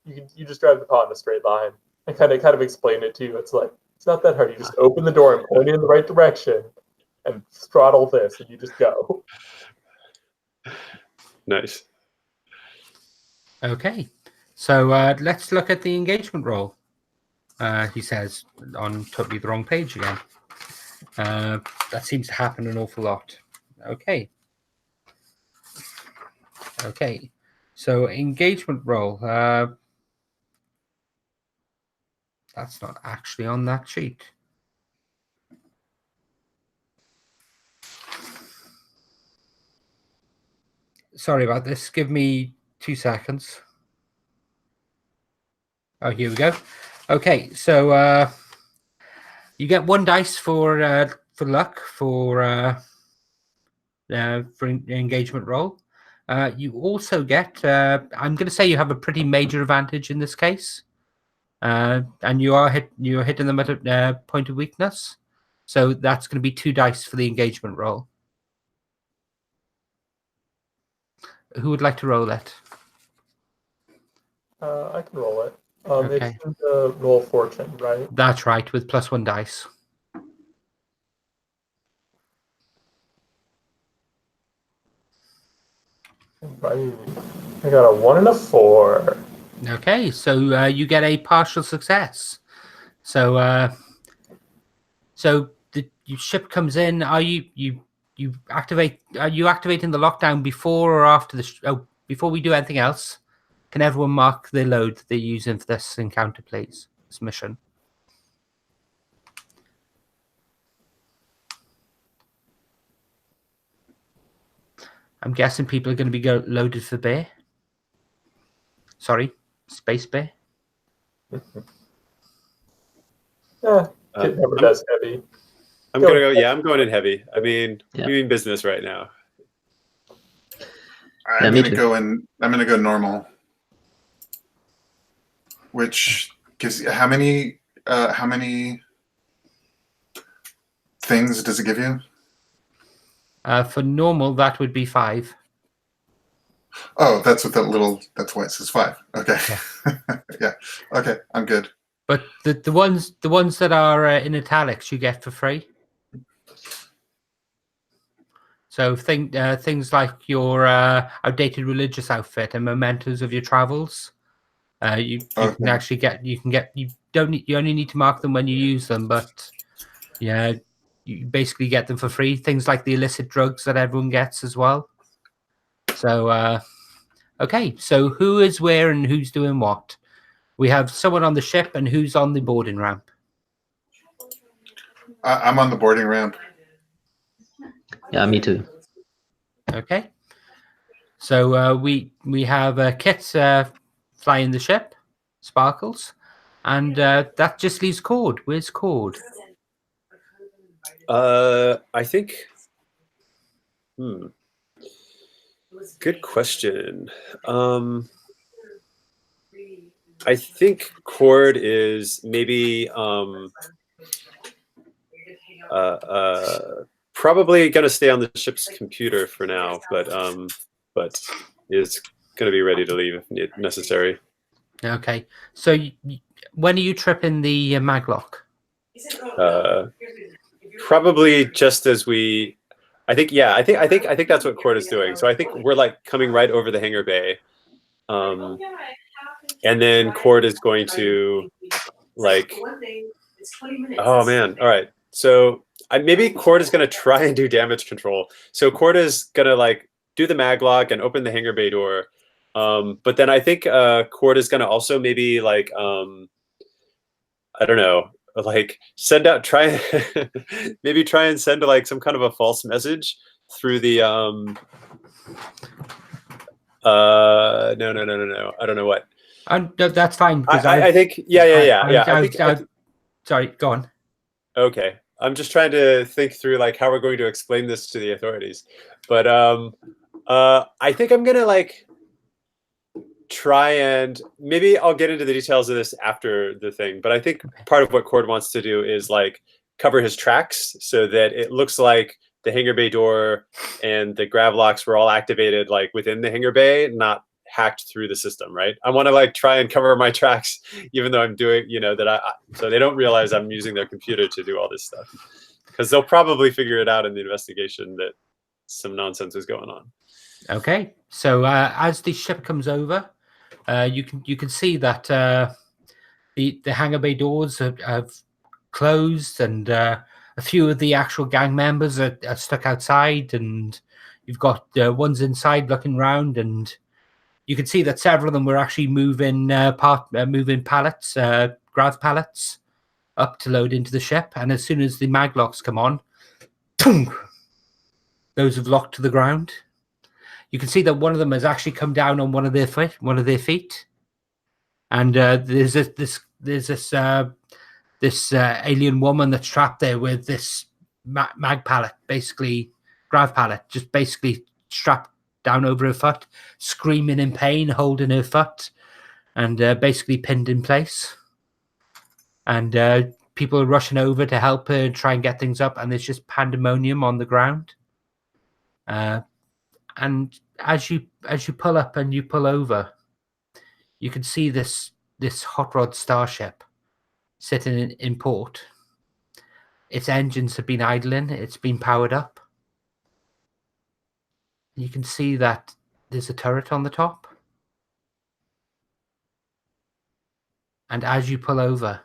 you just drive the pod in a straight line. I kind of explain it to you. It's like it's not that hard. You just open the door and point it in the right direction and throttle this, and you just go. Nice. okay. So let's look at the engagement roll. He says on totally the wrong page again. That seems to happen an awful lot. Okay. Okay. So engagement roll. That's not actually on that sheet. Sorry about this. Give me 2 seconds. Oh, here we go. Okay, so you get 1 dice for luck for engagement roll. You also get. I'm going to say you have a pretty major advantage in this case, and you're hitting them at a point of weakness. So that's going to be 2 dice for the engagement roll. Who would like to roll it? I can roll it. Okay. It's in the roll fortune, right? That's right, with +1 dice. Right. I got a 1 and a 4. Okay, so you get a partial success. So your ship comes in. Are you activate? Are you activating the lockdown before or after the? Before we do anything else, can everyone mark the load that they're using for this encounter, please? This mission. I'm guessing people are going to be loaded for bear. Sorry, space bear. Yeah, it never does heavy. I'm gonna go. Yeah, I'm going in heavy. I mean, Yeah. we mean business right now. I'm me gonna too. go in. I'm gonna go normal. Which gives how many things does it give you? For normal, that would be 5. Oh, that's what that little. That's why it says 5. Okay. Yeah. Yeah. Okay, I'm good. But the ones that are in italics you get for free. So things like your outdated religious outfit and mementos of your travels. You can actually get you only need to mark them when you use them, but yeah, you basically get them for free. Things like the illicit drugs that everyone gets as well. So okay, so who is where and who's doing what? We have someone on the ship and who's on the boarding ramp. I'm on the boarding ramp. Yeah, me too. Okay. So we have Kit flying the ship, Sparkles, and that just leaves Cord. Where's Cord? I think. Good question. I think Cord is maybe probably going to stay on the ship's computer for now, but is going to be ready to leave if necessary. Okay. So when are you tripping the maglock? Probably just as we. I think that's what Cord is doing. So I think we're like coming right over the hangar bay, and then Cord is going to like. Oh man! All right. So maybe Cord is going to try and do damage control. So Cord is going to like do the maglock and open the hangar bay door. But then I think Cord is going to also maybe like I don't know, like send out maybe try and send like some kind of a false message through the no. I don't know what. No, that's fine. I think yeah. I think sorry, go on. okay. I'm just trying to think through like how we're going to explain this to the authorities. But I think I'm gonna like try and maybe I'll get into the details of this after the thing. But I think part of what Cord wants to do is like cover his tracks so that it looks like the hangar bay door and the grav locks were all activated like within the hangar bay, not hacked through the system, right? I want to like try and cover my tracks, even though I'm doing, so they don't realize I'm using their computer to do all this stuff, because they'll probably figure it out in the investigation that some nonsense is going on. Okay, so as the ship comes over, you can see that the hangar bay doors have closed, and a few of the actual gang members are stuck outside, and you've got ones inside looking around, and you can see that several of them were actually moving pallets, grav pallets, up to load into the ship. And as soon as the mag locks come on, those have locked to the ground. You can see that one of them has actually come down on one of their feet, and there's this alien woman that's trapped there with this mag pallet, basically grav pallet, just basically strapped down over her foot, screaming in pain, holding her foot, and basically pinned in place. And people are rushing over to help her and try and get things up, and there's just pandemonium on the ground. And as you pull up and you pull over, you can see this hot rod starship sitting in port. Its engines have been idling. It's been powered up. You can see that there's a turret on the top. And as you pull over,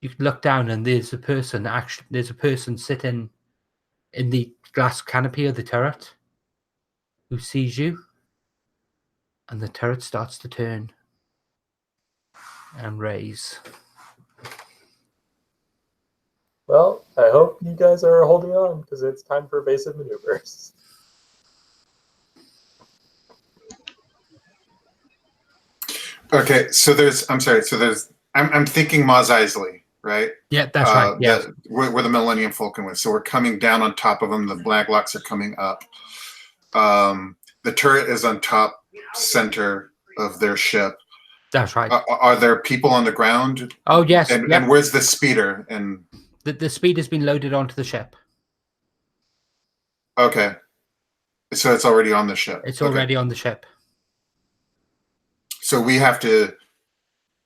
you can look down, and there's a person sitting in the glass canopy of the turret who sees you, and the turret starts to turn and raise. Well, I hope you guys are holding on, because it's time for evasive maneuvers. Okay, so I'm thinking Mos Eisley, right? Yeah, that's right. Yeah. Where the Millennium Falcon was. So we're coming down on top of them. The black locks are coming up. The turret is on top center of their ship. That's right. Are there people on the ground? Oh, yes. And where's the speeder? And the speed has been loaded onto the ship. Okay. So it's already on the ship. It's already on the ship. So we have to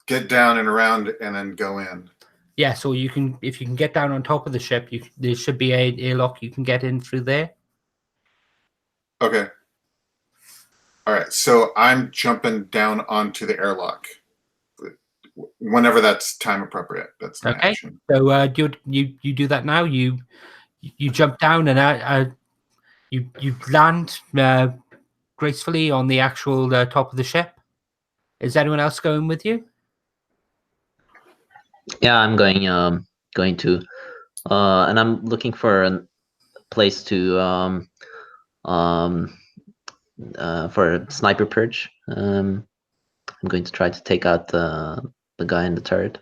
get down and around and then go in. Yeah, so if you can get down on top of the ship, there should be an airlock you can get in through there. Okay. All right. So I'm jumping down onto the airlock whenever that's time appropriate. That's my action. So you do that now. You jump down and you land gracefully on the actual top of the ship. Is anyone else going with you? Yeah, I'm going to, and I'm looking for a place to for a sniper perch. I'm going to try to take out the guy in the turret.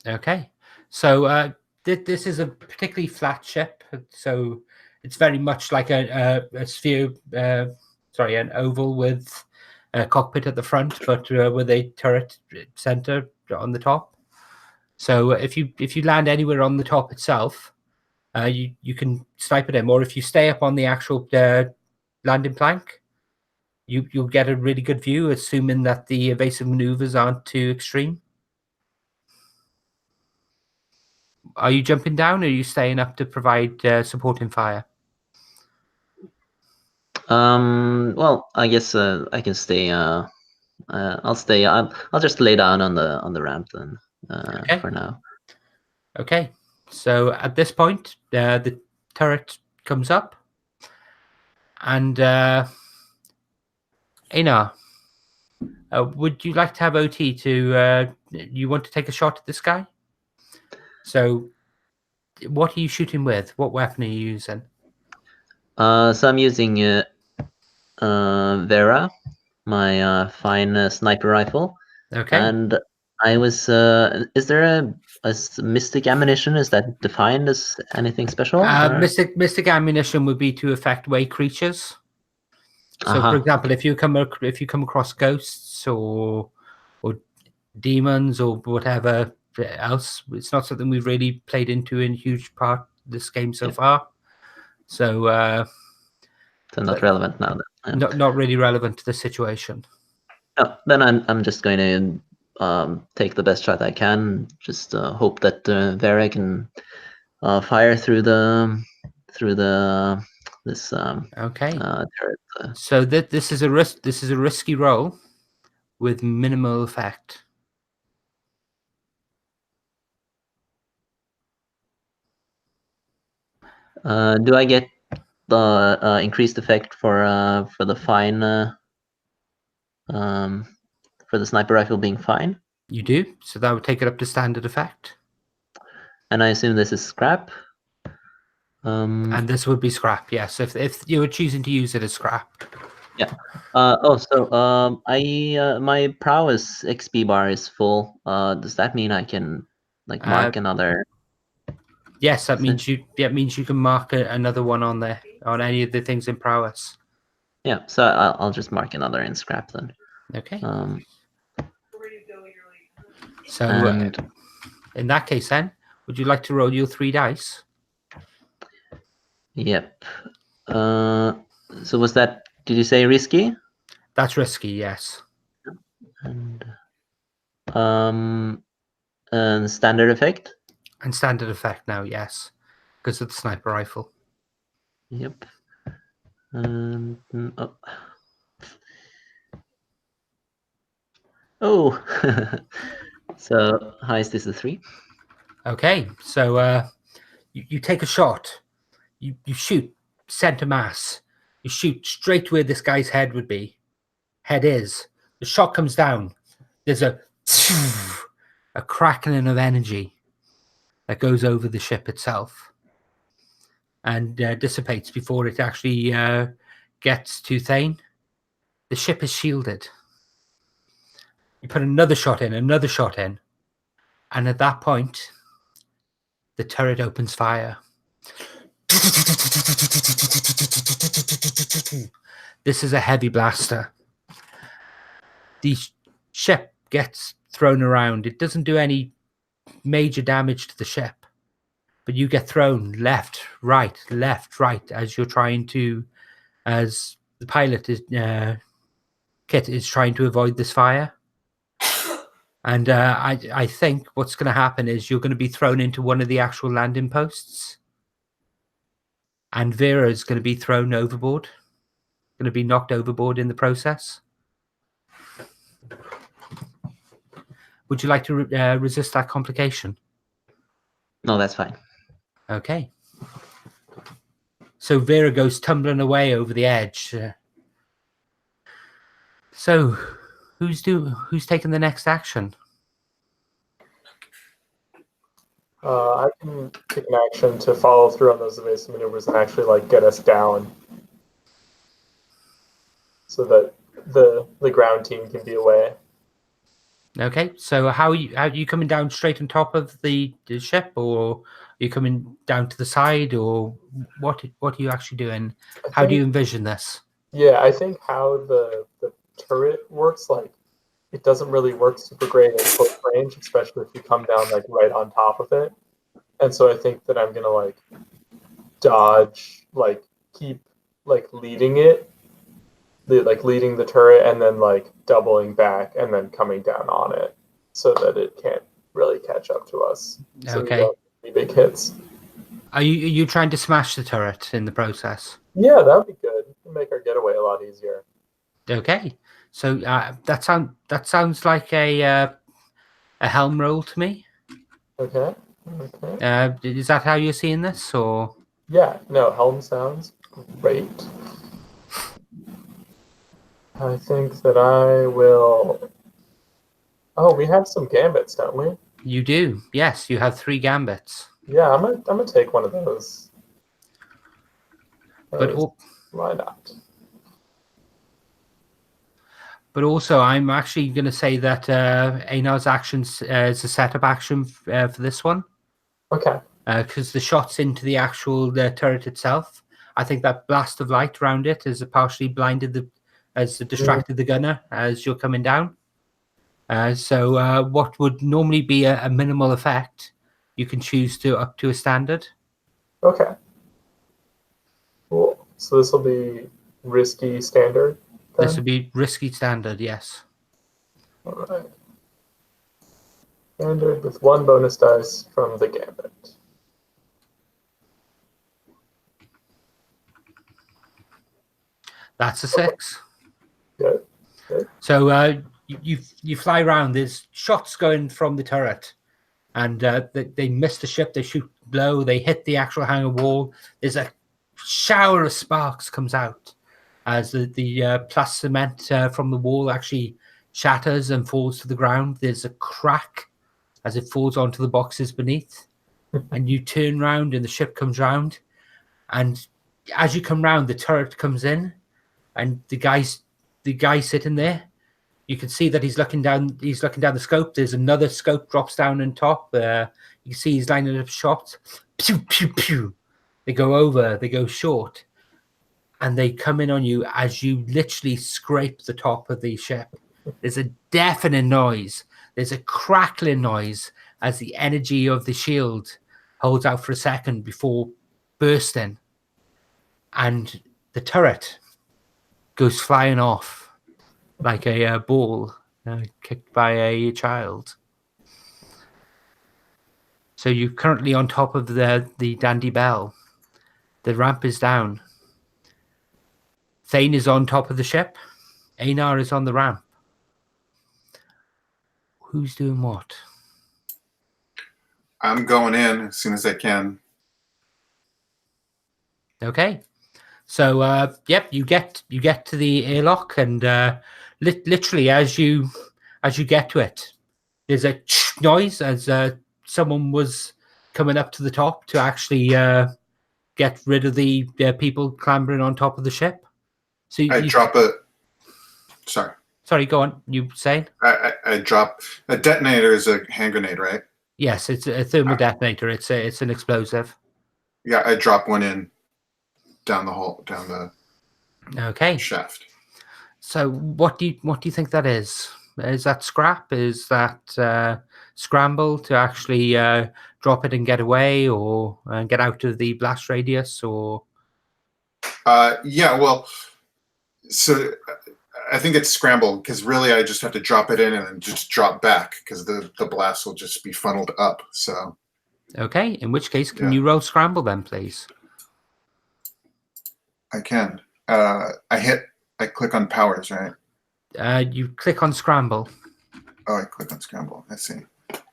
Okay. So this is a particularly flat ship, so it's very much like a sphere, an oval with a cockpit at the front, but with a turret center on the top. So if you land anywhere on the top itself, you can snipe at him, or if you stay up on the actual landing plank, you'll get a really good view, assuming that the evasive maneuvers aren't too extreme. Are you jumping down, or are you staying up to provide supporting fire? Well, I guess I can stay. I'll stay. I'll just lay down on the ramp then. Okay. For now. Okay. So at this point, the turret comes up, and Einar, would you like to have OT to? You want to take a shot at this guy? So, what are you shooting with? What weapon are you using? So I'm using Vera, my fine sniper rifle. Okay. And I was. Is there as mystic ammunition, is that defined as anything special? or- Mystic ammunition would be to affect way creatures. So, Uh-huh. for example, if you come across ghosts or demons or whatever else, it's not something we've really played into in huge part this game so Yeah. far. So, So not relevant now. Then. not really relevant to the situation. No, then I'm just going to take the best shot I can. Just hope that Vera can fire through this Okay. turret. So this is a risk. This is a risky roll with minimal effect. Do I get the increased effect for the fine for the sniper rifle being fine? You do. So that would take it up to standard effect. And I assume this is scrap. And this would be scrap. Yes, if you were choosing to use it as scrap. I my prowess XP bar is full. Does that mean I can like mark another? Yes, that means you can mark another one on there on any of the things in prowess. Yeah, so I'll just mark another in scrap then. Okay. So And in that case, then, would you like to roll your 3 dice? yep. So was that? Did you say risky? That's risky. Yes. And standard effect. And standard effect now. Yes, because of the sniper rifle. Yep. And oh. So highest is a 3. Okay, so you take a shot. You shoot center mass. You shoot straight where this guy's head would be. Head is. The shot comes down. There's a crackling of energy that goes over the ship itself and dissipates before it actually gets to Thane. The ship is shielded. You put another shot in, and at that point, the turret opens fire. This is a heavy blaster. The ship gets thrown around. It doesn't do any major damage to the ship, but you get thrown left, right, as you're trying to, as the pilot is, Kit is trying to avoid this fire. And I think what's going to happen is you're going to be thrown into one of the actual landing posts. And Vera is going to be thrown overboard, going to be knocked overboard in the process. Would you like to resist that complication? No, that's fine. Okay. So Vera goes tumbling away over the edge. So who's taking the next action? I can take an action to follow through on those evasive maneuvers and actually like get us down, so that the ground team can be away. Okay. So how are you coming down straight on top of the ship, or are you coming down to the side, or what are you actually doing? How do you envision this? Yeah, I think how the turret works, like, it doesn't really work super great at close range, especially if you come down like right on top of it. And so I think that I'm gonna like dodge, like keep like leading it, leading the turret, and then like doubling back and then coming down on it, so that it can't really catch up to us. So Okay. we don't have any big hits. Are you trying to smash the turret in the process? Yeah, that would be good. It'd make our getaway a lot easier. Okay. So that sounds like a helm roll to me. Okay. Is that how you're seeing this, or? Yeah, no, helm sounds great. I think that I will. Oh, we have some gambits, don't we? You do. Yes, you have 3 gambits. Yeah, I'm gonna take one of those. But Why not? But also, I'm actually going to say that Einar's action is a setup action for this one. Okay. Because the shots into the actual turret itself, I think that blast of light around it has partially blinded has distracted the gunner as you're coming down. So what would normally be a minimal effect, you can choose to up to a standard. Okay. Cool. So this will be risky standard. Then? This would be risky standard, yes. All right. Standard with 1 bonus dice from the gambit. That's a 6. Good. Good. So you fly around. There's shots going from the turret, and they miss the ship. They shoot low. They hit the actual hangar wall. There's a shower of sparks comes out as the plus cement from the wall actually shatters and falls to the ground. There's a crack as it falls onto the boxes beneath, and you turn round and the ship comes round, and as you come round, the turret comes in, and the guy sitting there, you can see that he's looking down the scope. There's another scope drops down on top. You can see he's lining up shots. Pew pew pew. They go over. They go short, and they come in on you as you literally scrape the top of the ship. There's a deafening noise. There's a crackling noise as the energy of the shield holds out for a second before bursting, and the turret goes flying off like a ball kicked by a child. So you're currently on top of the Dandy Bell. The ramp is down. Thane is on top of the ship. Einar is on the ramp. Who's doing what? I'm going in as soon as I can. Okay. So yep, you get to the airlock, and literally as you get to it, there's a noise as someone was coming up to the top to actually get rid of the people clambering on top of the ship. So I drop a. Sorry, go on. You saying? I drop a detonator is a hand grenade, right? Yes, it's a thermal detonator. It's an explosive. Yeah, I drop one in down the Okay. shaft. So what do you think that is? Is that scrap? Is that scramble to actually drop it and get away, or get out of the blast radius, or? Yeah, well, so I think it's scramble because really I just have to drop it in and then just drop back because the blast will just be funneled up. So. Okay, in which case, can you roll scramble then, please? I can. I click on powers, right? You click on scramble. Oh, I click on scramble. I see.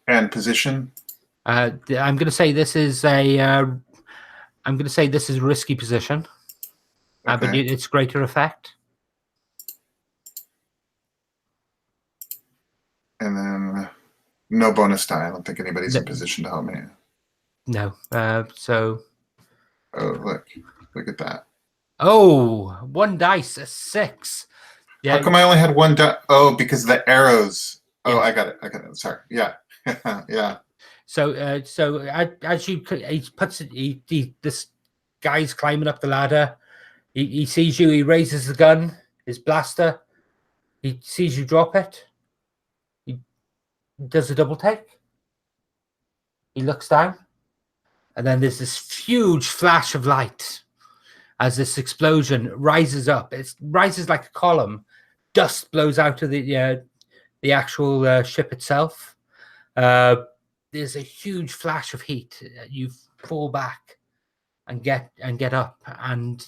And position. I'm going to say this is a risky position, but it's greater effect. And then no bonus die. I don't think anybody's in position to help me. No. So. Oh, look at that. Oh, 1 dice, a 6. Yeah. How come I only had 1 die? Oh, because the arrows. Oh, yeah. I got it. Sorry. Yeah. Yeah. So as he puts it, this guy's climbing up the ladder. He sees you. He raises the gun, his blaster. He sees you drop it. He does a double take. He looks down, and then there's this huge flash of light as this explosion rises up. It rises like a column. Dust blows out of the actual ship itself. There's a huge flash of heat. You fall back and get up, and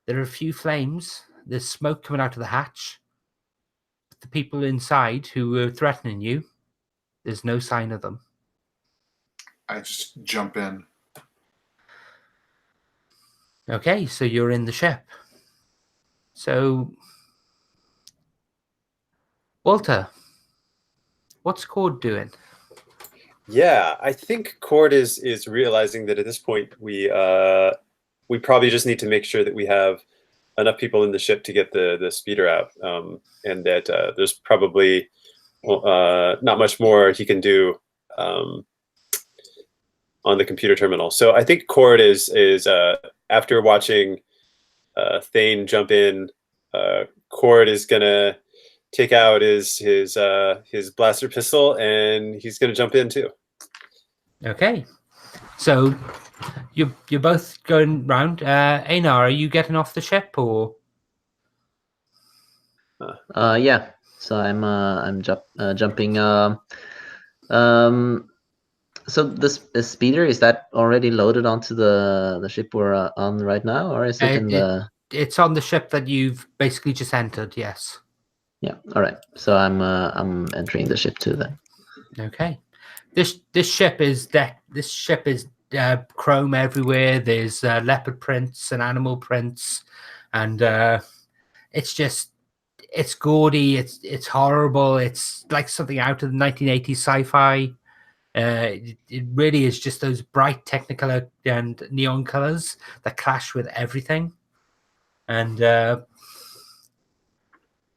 there are a few flames. There's smoke coming out of the hatch. The people inside who were threatening you, there's no sign of them. I just jump in. Okay, so you're in the ship. So, Walter, what's Cord doing? Yeah, I think Cord is realizing that at this point we probably just need to make sure that we have enough people in the ship to get the speeder out, and that there's probably not much more he can do on the computer terminal. So I think Cord is after watching Thane jump in, Cord is gonna take out his blaster pistol, and he's gonna jump in too. Okay. So you're both going round. Einar, are you getting off the ship or? Yeah. So I'm jumping. So this speeder, is that already loaded onto the ship we're on right now, or is it in the? It's on the ship that you've basically just entered. Yes. Yeah. All right. So I'm entering the ship too then. Okay. This ship is chrome everywhere. There's leopard prints and animal prints, and it's gaudy. It's horrible. It's like something out of the 1980s sci-fi. It really is just those bright Technicolor and neon colors that clash with everything. And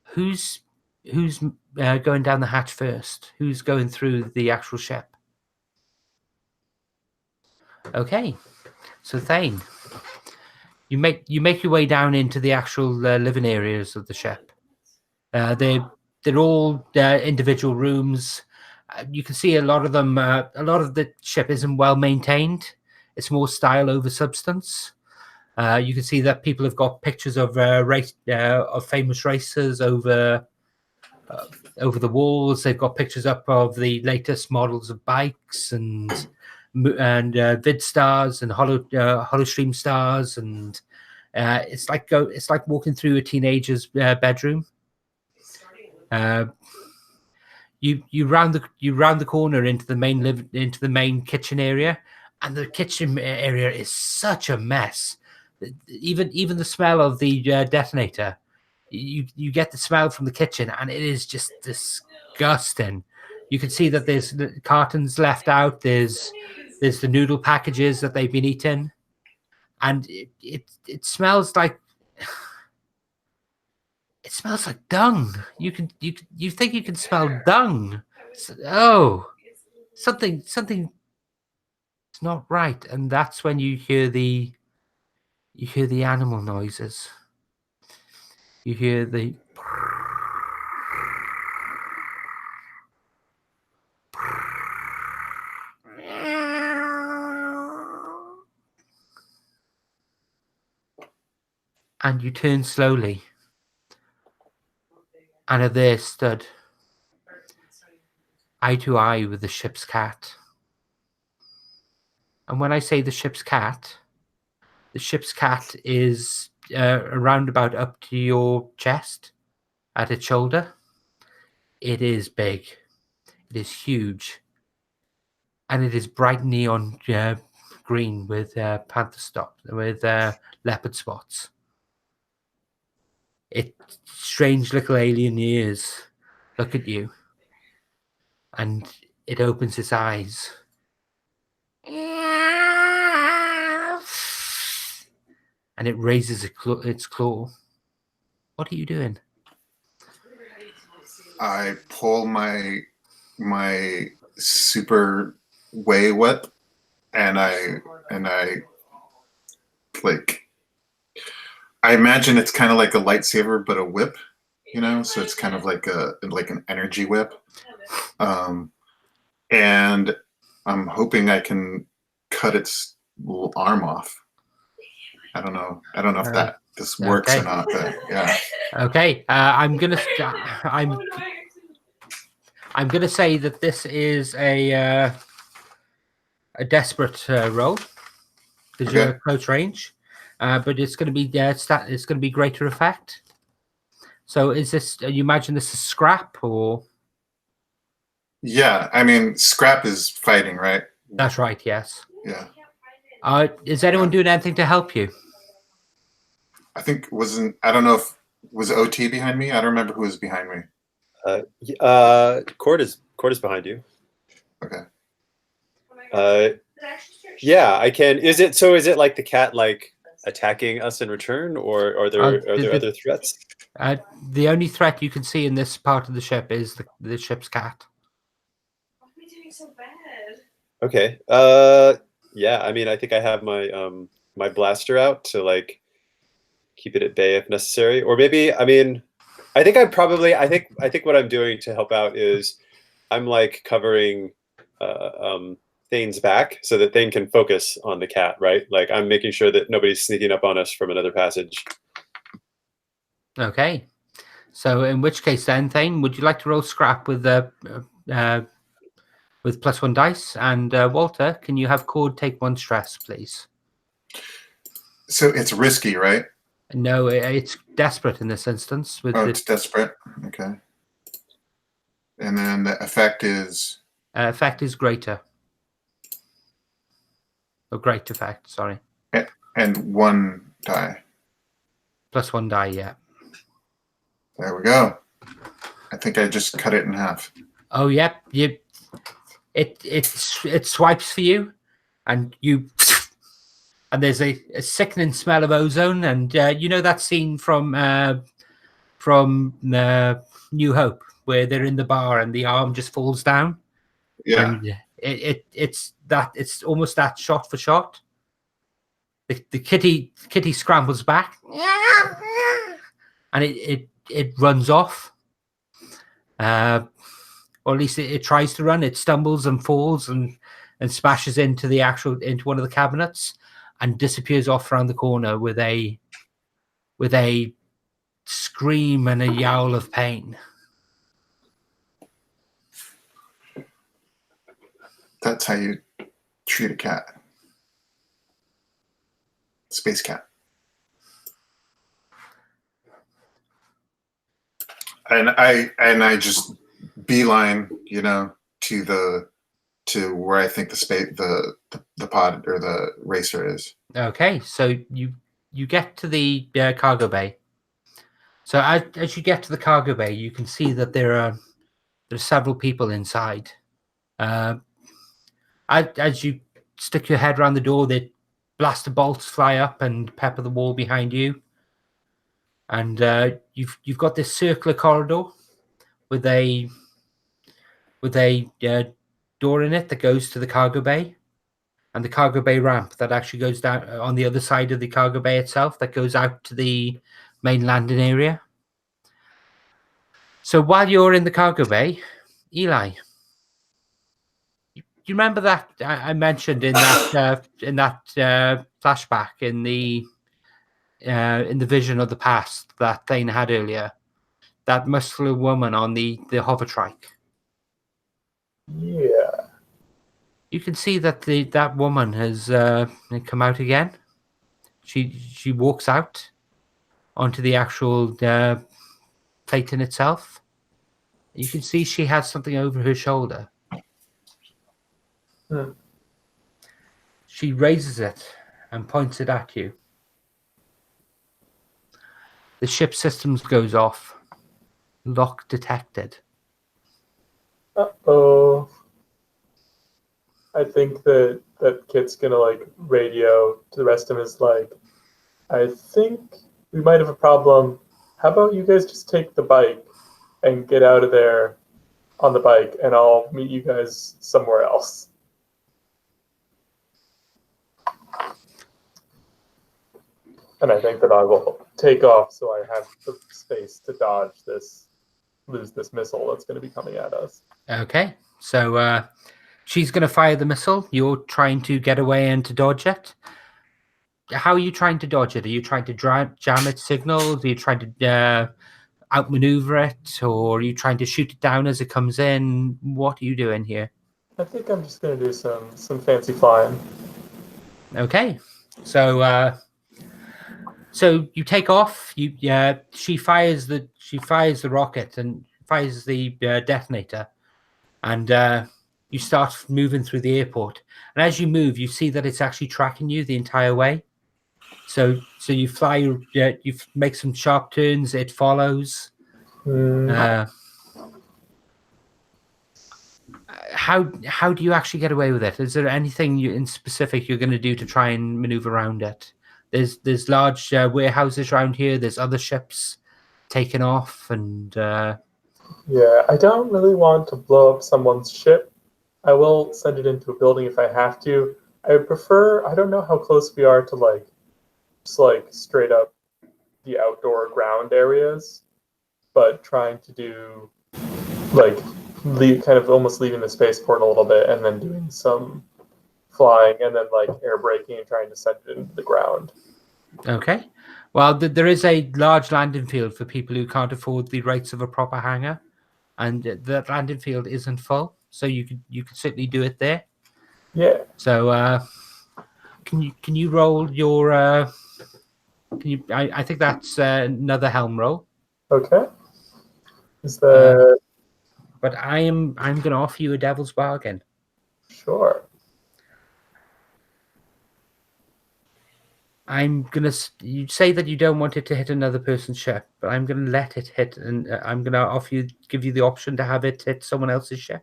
who's going down the hatch first? Who's going through the actual ship? Okay, so Thane, you make your way down into the actual living areas of the ship. They're all individual rooms. You can see a lot of them. A lot of the ship isn't well maintained. It's more style over substance. You can see that people have got pictures of famous racers over the walls. They've got pictures up of the latest models of bikes and vid stars and holostream stars, and it's like walking through a teenager's bedroom. You round the corner into the main kitchen area, and the kitchen area is such a mess. Even the smell of the detonator, you get the smell from the kitchen, and it is just disgusting. You can see that there's cartons left out. There's the noodle packages that they've been eating, and it smells like. It smells like dung. You think you can smell dung? Something's not right, and that's when you hear the animal noises. You hear the and you turn slowly. And there stood, eye to eye with the ship's cat. And when I say the ship's cat is around about up to your chest, at its shoulder. It is big. It is huge. And it is bright neon green with leopard spots. Its strange little alien ears look at you, and it opens its eyes. And it raises its claw. What are you doing? I pull my super way whip, and I like. I imagine it's kind of like a lightsaber, but a whip, So it's kind of like an energy whip, and I'm hoping I can cut its little arm off. I don't know if this works or not, but yeah. Okay, I'm gonna say that this is a desperate roll because you're at close range, but it's going to be it's going to be greater effect. So is this? You imagine this is scrap or? Yeah, I mean scrap is fighting, right? That's right. Yes. Yeah. Is anyone doing anything to help you? I think I don't know if was OT behind me. I don't remember who was behind me. Cord is behind you. Okay. Yeah, I can. Is it like the cat? Like attacking us in return, or are there the- other threats? The only threat you can see in this part of the ship is the ship's cat. Why are we doing so bad? Okay. Yeah. I mean, I think I have my my blaster out to like keep it at bay if necessary, or maybe I mean, I think I think what I'm doing to help out is I'm like covering Thane's back so that Thane can focus on the cat, right? Like I'm making sure that nobody's sneaking up on us from another passage. Okay. So in which case then, Thane, would you like to roll scrap with +1 dice? And Walter, can you have Cord take 1 stress, please? So it's risky, right? No, it's desperate in this instance. With It's desperate. Okay. And then the effect is effect is greater. Or great effect, sorry. and 1 die. +1 die, yeah. There we go. I think I just cut it in half. Oh, yep. It swipes for you, and and there's a sickening smell of ozone, and you know that scene from New Hope where they're in the bar and the arm just falls down. Yeah. And it's almost that shot for shot. The kitty scrambles back, and it runs off. Or at least it tries to run. It stumbles and falls and smashes into one of the cabinets and disappears off around the corner with a scream and a yowl of pain. That's how you treat a cat. Space cat. And I just beeline, to where I think the pod or the racer is. Okay, so you get to the cargo bay. So as you get to the cargo bay, you can see that there are several people inside. As you stick your head around the door, the blaster bolts fly up and pepper the wall behind you. And you've got this circular corridor with a door in it that goes to the cargo bay, and the cargo bay ramp that actually goes down on the other side of the cargo bay itself that goes out to the main landing area. So while you're in the cargo bay, Eli, you remember that I mentioned in that flashback in the vision of the past that Thane had earlier, that muscular woman on the hover trike. Yeah. You can see that that woman has come out again. She walks out onto the actual plate in itself. You can see she has something over her shoulder. Hmm. She raises it and points it at you. The ship systems goes off. Lock detected. Uh-oh. I think that Kit's gonna like radio to the rest of his like, I think we might have a problem. How about you guys just take the bike and get out of there on the bike, and I'll meet you guys somewhere else. And I think that I will take off so I have the space to lose this missile that's going to be coming at us. Okay, so she's going to fire the missile. You're trying to get away and to dodge it. How are you trying to dodge it? Are you trying to jam its signals? Are you trying to outmaneuver it? Or are you trying to shoot it down as it comes in? What are you doing here? I think I'm just going to do some fancy flying. Okay, so so you take off. She fires the rocket and fires the detonator, and you start moving through the airport. And as you move, you see that it's actually tracking you the entire way. So you fly. You make some sharp turns. It follows. How do you actually get away with it? Is there anything in specific you're going to do to try and maneuver around it? there's large warehouses around here. There's other ships taking off, and Yeah, I don't really want to blow up someone's ship. I will send it into a building if I have to. I would prefer, I don't know how close we are to like, just like straight up the outdoor ground areas, but trying to do like kind of almost leaving the spaceport a little bit and then doing some flying and then like air braking and trying to send it into the ground. okay. Well, there is a large landing field for people who can't afford the rates of a proper hangar, and that landing field isn't full, so you could certainly do it there. Yeah. So can you roll your can you? I think that's another helm roll. Okay. Is that But I'm going to offer you a devil's bargain. sure? I'm gonna. You say that you don't want it to hit another person's ship, but I'm gonna let it hit, and I'm gonna give you the option to have it hit someone else's ship.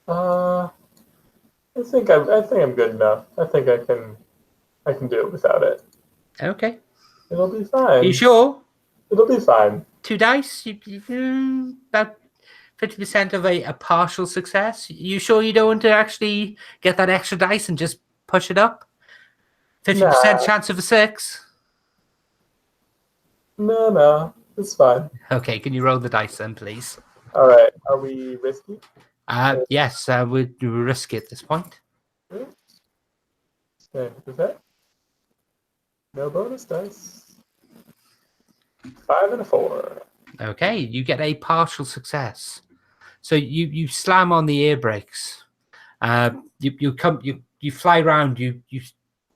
I think I'm good enough. I think I can do it without it. Okay. It'll be fine. You sure? It'll be fine. 2 dice. About 50% of a partial success. You sure you don't want to actually get that extra dice and just push it up? 50% Nah. chance of a 6. No, it's fine. Okay, can you roll the dice then, please? All right. Are we risky? Yes, we're risky at this point. Okay, is that? No bonus dice. 5 and a 4. Okay, you get a partial success. So you slam on the air brakes. You fly round. You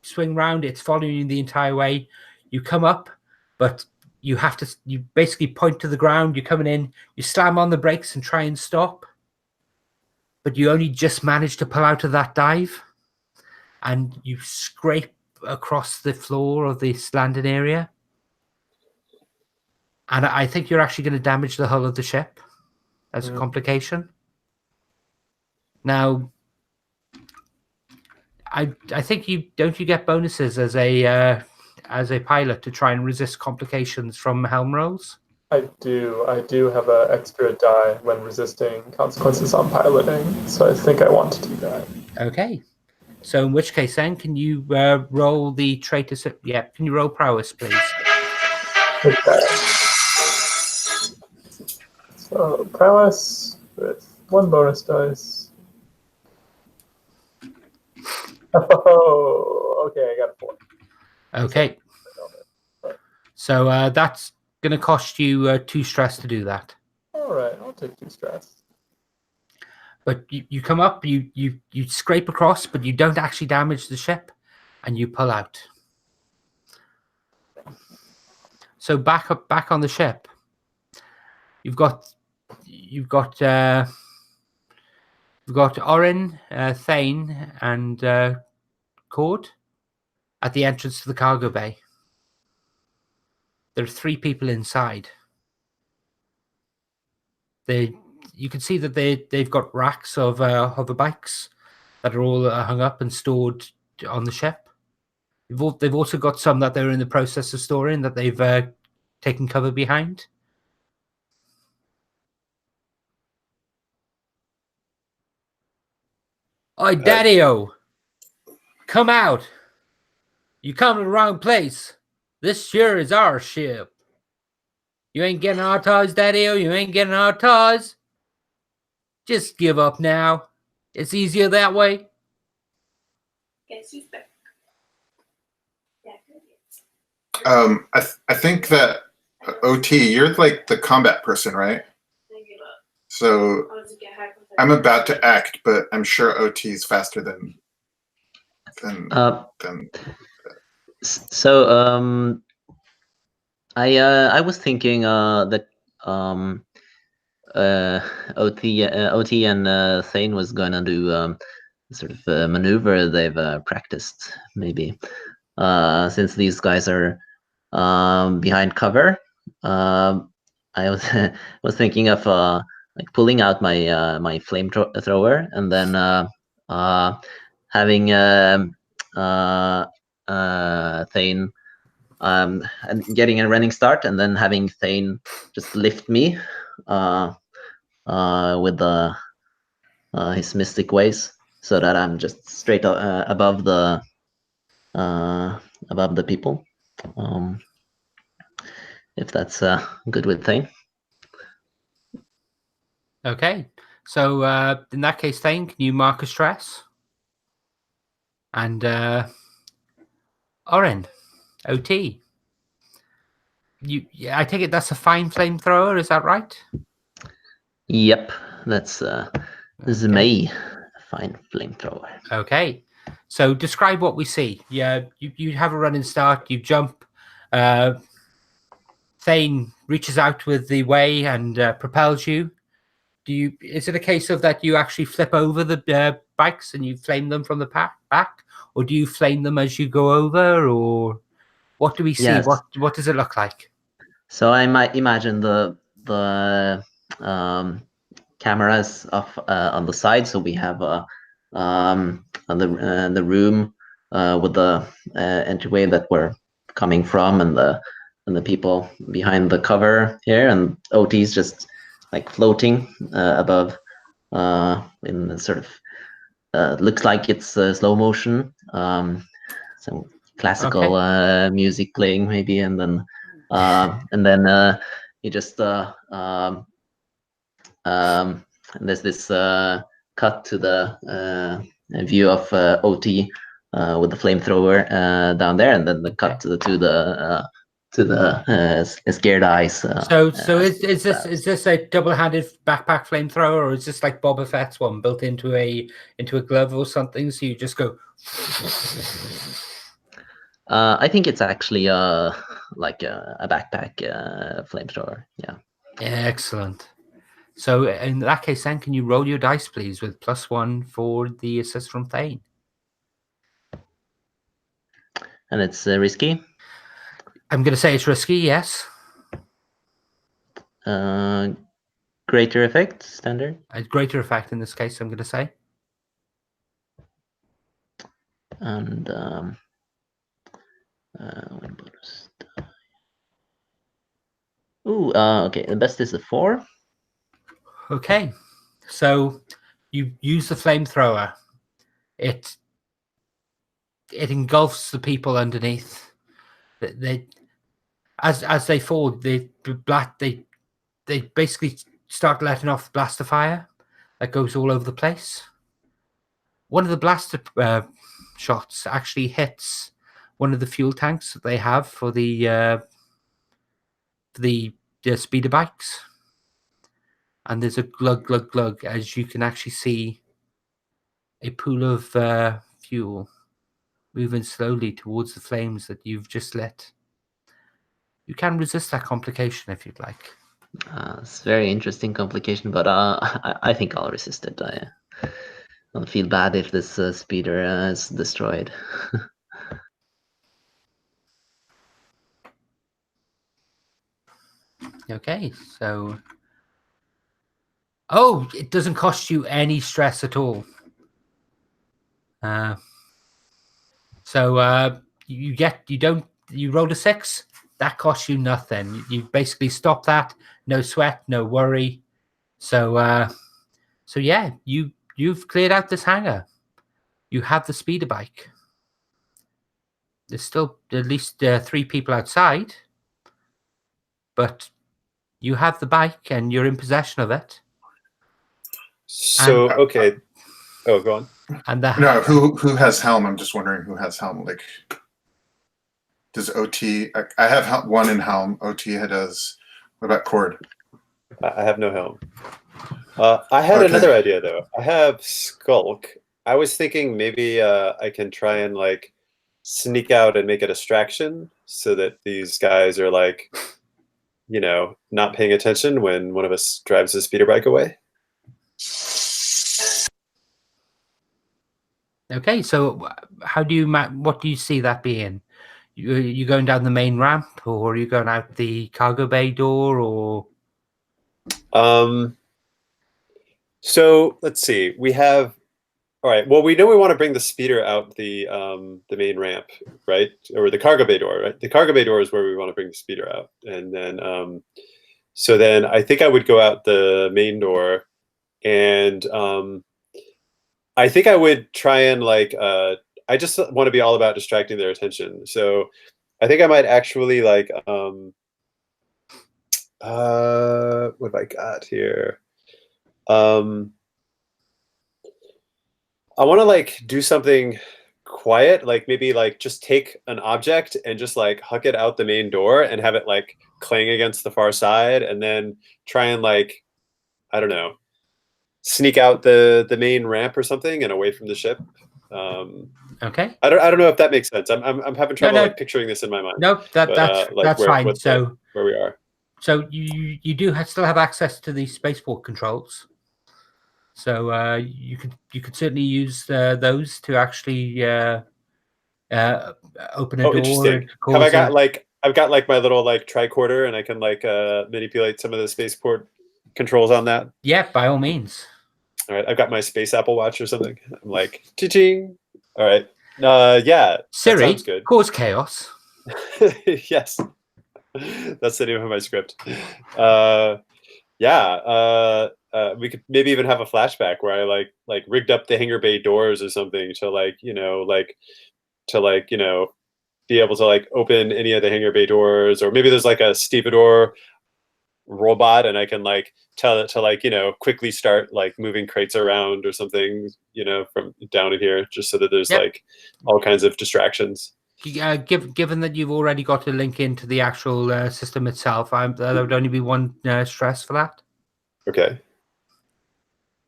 swing round. It's following you the entire way. You come up, but you basically point to the ground. You're coming in. You slam on the brakes and try and stop, but you only just manage to pull out of that dive, and you scrape across the floor of this landing area. And I think you're actually going to damage the hull of the ship as a complication. Now, I think you get bonuses as a pilot to try and resist complications from helm rolls. I do have an extra die when resisting consequences on piloting, so I think I want to do that. Okay. So in which case then, can you roll the traitor? Yeah, can you roll prowess, please? Okay. So prowess with 1 bonus dice. Oh, okay, I got a 4. Okay. So that's going to cost you 2 stress to do that. All right, I'll take 2 stress. But you come up, you scrape across, but you don't actually damage the ship, and you pull out. So back on the ship. You've got Orin, Thane, and Cord at the entrance to the cargo bay. There are 3 people inside. You can see that they've got racks of hover bikes that are all hung up and stored on the ship. They've also got some that they're in the process of storing that they've taken cover behind. Oi, Daddy-o! Come out! You come to the wrong place. This sure is our ship. You ain't getting our toys, Daddy-o. You ain't getting our toys. Just give up now. It's easier that way. Guess who's back? Yeah, I think that OT, you're like the combat person, right? I give up. So I want to get hypothetical. I'm about to act, but I'm sure OT is faster than. So I was thinking that OT and Thane was gonna do sort of a maneuver they've practiced maybe since these guys are behind cover. I was was thinking of like pulling out my my flamethrower and then having Thane and getting a running start, and then having Thane just lift me with his mystic ways, so that I'm just straight above the people. If that's good with Thane. Okay, so in that case, Thane, can you mark a stress? And Oren, OT. I take it that's a fine flamethrower, is that right? Yep, that's this is May, fine flamethrower. Okay, so describe what we see. Yeah, you have a running start, you jump. Thane reaches out with the way and propels you. Is it a case of that you actually flip over the bikes and you flame them from the back, or do you flame them as you go over, or what do we see? Yes. What does it look like? So I might imagine the cameras on the side. So we have on the room with the entryway that we're coming from, and the people behind the cover here, and OT is just like floating above in the sort of looks like it's slow motion. Some classical music playing maybe, and then you just there's this cut to the view of OT with the flamethrower down there, and then the cut to the scared eyes. So is this a double-handed backpack flamethrower, or is this like Boba Fett's one built into a glove or something? So you just go. I think it's actually like a backpack flamethrower. Yeah. Excellent. So in that case, then, can you roll your dice, please, with +1 for the assist from Thane? And it's risky. I'm going to say it's risky, yes. Greater effect, standard. A greater effect in this case, I'm going to say. And one bonus. Ooh, okay. The best is a 4. Okay, so you use the flamethrower. It engulfs the people underneath. They as they fall, they basically start letting off blaster fire that goes all over the place. One of the blaster shots actually hits one of the fuel tanks that they have for the speeder bikes, and there's a glug glug glug as you can actually see a pool of fuel moving slowly towards the flames that you've just lit. You can resist that complication if you'd like. It's a very interesting complication, but I think I'll resist it. I don't feel bad if this speeder is destroyed. Okay, so... Oh, it doesn't cost you any stress at all. You rolled a 6, that costs you nothing. You basically stop that, no sweat, no worry. So yeah, you've cleared out this hangar. You have the speeder bike. There's still at least 3 people outside, but you have the bike and you're in possession of it. So okay. Oh, go on. And no, who has helm? I'm just wondering who has helm. Like, does OT? I have one in helm. OT does. What about Cord? I have no helm. I had another idea though. I have Skulk. I was thinking maybe I can try and like sneak out and make a distraction so that these guys are like, you know, not paying attention when one of us drives the speeder bike away. Okay, so how do you what do you see that being? You going down the main ramp, or are you going out the cargo bay door, or? So let's see. We have All right. Well, we know we want to bring the speeder out the main ramp, right? Or the cargo bay door, right? The cargo bay door is where we want to bring the speeder out, and then so then I think I would go out the main door, and I think I would try and like I just want to be all about distracting their attention. So I think I might actually like what have I got here? I want to like do something quiet, like maybe like just take an object and just like huck it out the main door and have it like clang against the far side, and then try and like, I don't know, sneak out the main ramp or something and away from the ship. Okay. I don't know if that makes sense. I'm having trouble No. like picturing this in my mind. No, that's Like fine. So where we are. So you do still have access to the spaceport controls. So you could certainly use those to actually open a door. Interesting. Have I got like I've got like my little like tricorder, and I can like manipulate some of the spaceport controls on that? Yeah, by all means. All right, I've got my space Apple Watch or something. I'm like, cha-ching. All right. Yeah. Siri, that sounds good. cause chaos. Yes. That's the name of my script. Yeah. We could maybe even have a flashback where I like rigged up the hangar bay doors or something to be able to like open any of the hangar bay doors, or maybe there's like a stevedore robot and I can like tell it to like, quickly start like moving crates around or something, from down in here, just so that there's like all kinds of distractions. Given that you've already got a link into the actual system itself, there would only be one stress for that. Okay.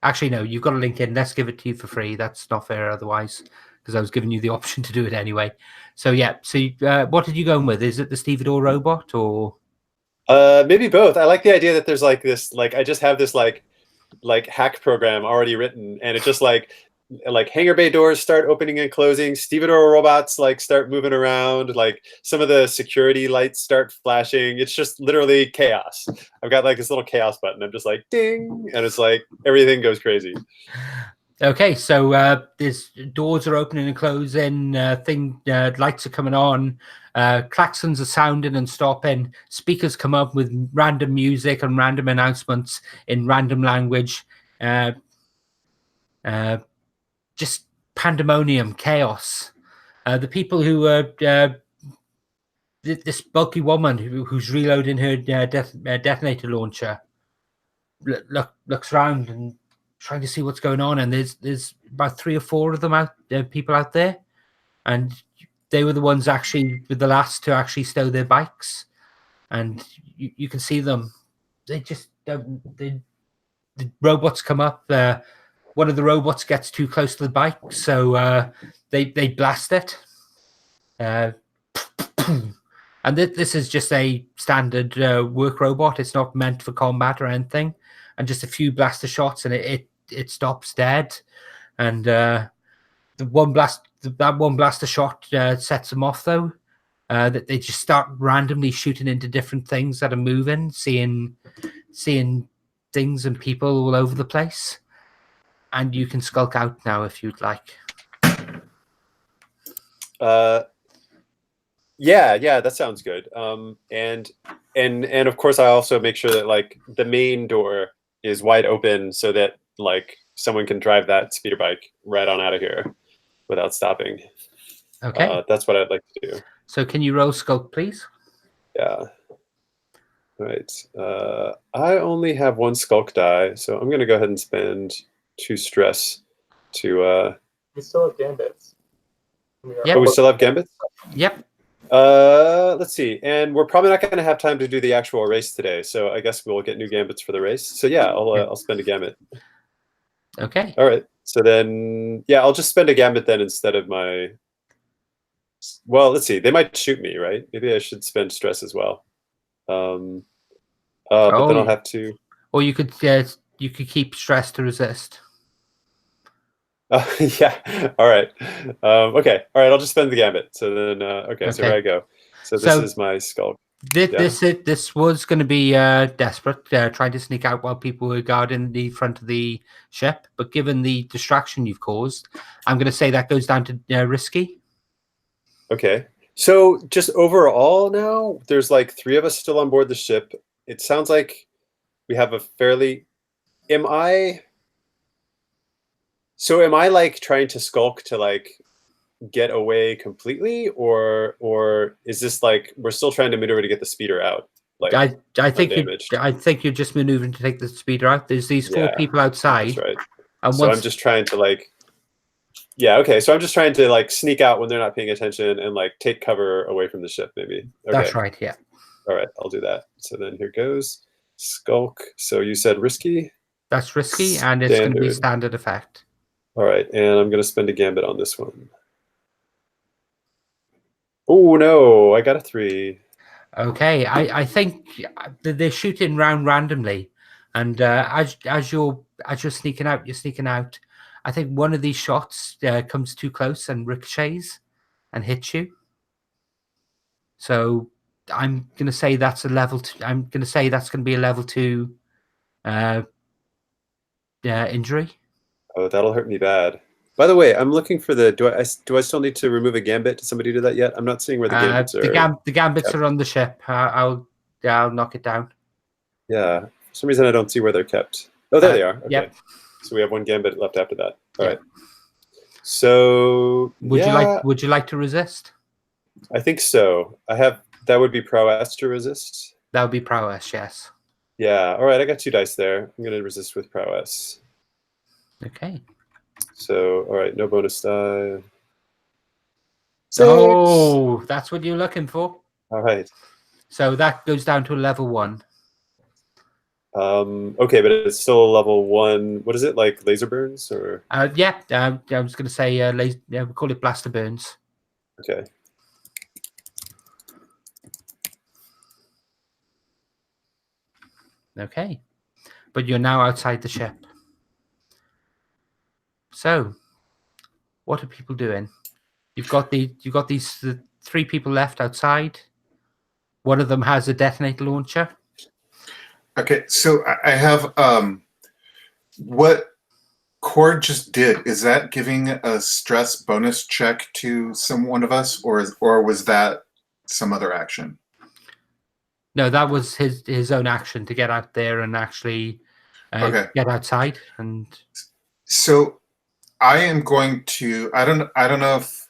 Actually, no, you've got a link in. Let's give it to you for free. That's not fair otherwise, because I was giving you the option to do it anyway. So yeah. So what did you go with? Is it the stevedore robot or? Maybe both. I like the idea that there's like this, like I just have this like hack program already written, and it just like hangar bay doors start opening and closing, stevedore robots like start moving around, like some of the security lights start flashing. It's just literally chaos. I've got like this little chaos button. I'm just like ding, and it's like everything goes crazy. Okay, so there's doors are opening and closing, lights are coming on, klaxons are sounding and stopping, speakers come up with random music and random announcements in random language, just pandemonium, chaos. The people who this bulky woman who's reloading her detonator launcher looks around and trying to see what's going on, and there's about 3 or 4 of them people out there, and they were the ones actually with the last to actually stow their bikes, and you can see them. They just the robots come up. One of the robots gets too close to the bike, so they blast it. And this is just a standard work robot. It's not meant for combat or anything. And just a few blaster shots, and it stops dead. And that one blaster shot sets them off, though. That they just start randomly shooting into different things that are moving, seeing things and people all over the place. And you can skulk out now if you'd like. Yeah, that sounds good. And of course, I also make sure that like the main door is wide open so that like someone can drive that speeder bike right on out of here without stopping. Okay. That's what I'd like to do. So can you roll skulk, please? Yeah. All right. I only have 1 skulk die, so I'm going to go ahead and spend 2 stress to. We still have gambits. Oh, we still have gambits? Yep. Let's see, and we're probably not going to have time to do the actual race today, so I guess we'll get new gambits for the race. So yeah, I'll spend a gambit. Okay. All right. So then, yeah, I'll just spend a gambit then instead of my. Well, let's see. They might shoot me, right? Maybe I should spend stress as well. But then I'll have to. Or you could keep stress to resist. Yeah. All right. Okay. All right. I'll just spend the gambit. So then, okay. So here I go. So this is my skull. This was going to be desperate, trying to sneak out while people were guarding the front of the ship. But given the distraction you've caused, I'm going to say that goes down to risky. Okay. So just overall now, there's like 3 of us still on board the ship. It sounds like we have a fairly. Am I like trying to skulk to like get away completely, or is this like we're still trying to maneuver to get the speeder out? Like I think undamaged? you're just maneuvering to take the speeder out. There's these 4 Yeah, people outside. That's right. And So I'm just trying to like. Yeah, okay. So I'm just trying to like sneak out when they're not paying attention and like take cover away from the ship, maybe. Okay. That's right, yeah. All right, I'll do that. So then here goes. Skulk. So you said risky? That's risky, and it's going to be standard effect. All right, and I'm going to spend a gambit on this one. Oh, no, I got a 3. Okay, I think they're shooting round randomly, and as you're sneaking out, I think one of these shots comes too close and ricochets and hits you. So I'm gonna say that's a level 2. I'm gonna say that's gonna be a level 2 injury. Oh, that'll hurt me bad. By the way, I'm looking for the. Do I still need to remove a gambit? Did somebody do that yet? I'm not seeing where the gambits are. The gambits are on the ship. I'll knock it down. Yeah, for some reason I don't see where they're kept. Oh, there they are. Okay. Yep. So we have 1 gambit left after that. All right. So would you like to resist? I think so. That would be prowess to resist. That would be prowess, yes. Yeah. All right. I got 2 dice there. I'm going to resist with prowess. Okay. So, all right. No bonus die. 6. Oh, that's what you're looking for. All right. So that goes down to a level 1. Okay, but it's still a level 1. What is it, like laser burns or? Yeah. I was going to say we call it blaster burns. Okay. Okay, but you're now outside the ship. So, what are people doing? You've got these 3 people left outside. One of them has a detonator launcher. Okay, so I have what Cord just did. Is that giving a stress bonus check to one of us, or was that some other action? No, that was his own action to get out there and actually get outside. And so I am going to. I don't know if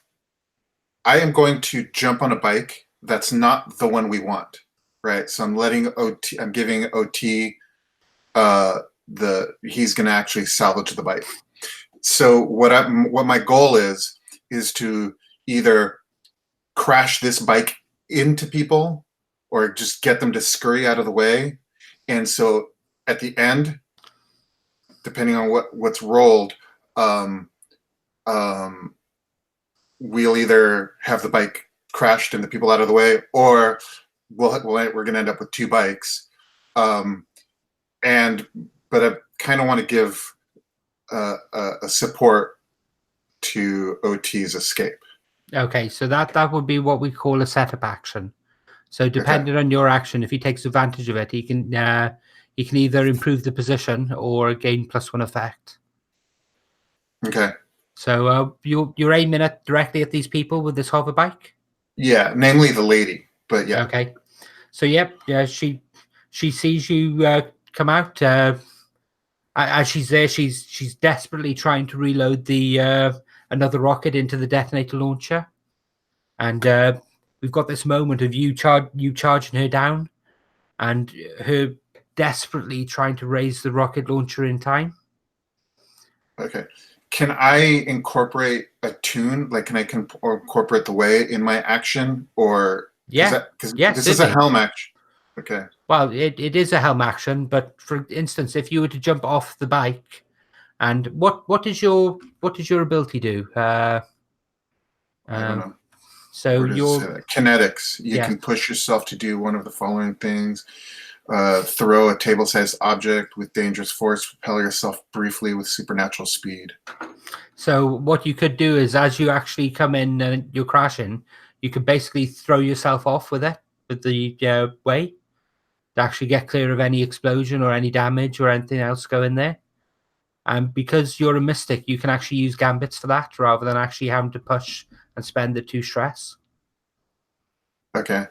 I am going to jump on a bike. That's not the one we want, right? So I'm letting OT. I'm giving OT. He's going to actually salvage the bike. So what my goal is to either crash this bike into people, or just get them to scurry out of the way. And so at the end, depending on what's rolled, we'll either have the bike crashed and the people out of the way, or we're going to end up with 2 bikes. But I kind of want to give a support to OT's escape. Okay, so that would be what we call a setup action. So depending on your action, if he takes advantage of it, he can either improve the position or gain +1 effect. Okay. So you're aiming directly at these people with this hover bike? Yeah, namely the lady. But yeah. Okay. So she sees you come out. As she's there, she's desperately trying to reload the another rocket into the detonator launcher, and we've got this moment of you charging her down, and her desperately trying to raise the rocket launcher in time. Okay. Can I incorporate a tune? Like, can I incorporate the way in my action, or because this is a helm action? Okay. Well, it is a helm action, but for instance, if you were to jump off the bike, and what does your ability do? I don't know. So your kinetics. You can push yourself to do one of the following things: throw a table-sized object with dangerous force, propel yourself briefly with supernatural speed. So what you could do is, as you actually come in and you're crashing, you could basically throw yourself off with it. with the way to actually get clear of any explosion or any damage or anything else going there. And because you're a mystic, you can actually use gambits for that rather than actually having to push and spend the 2 stress. Okay.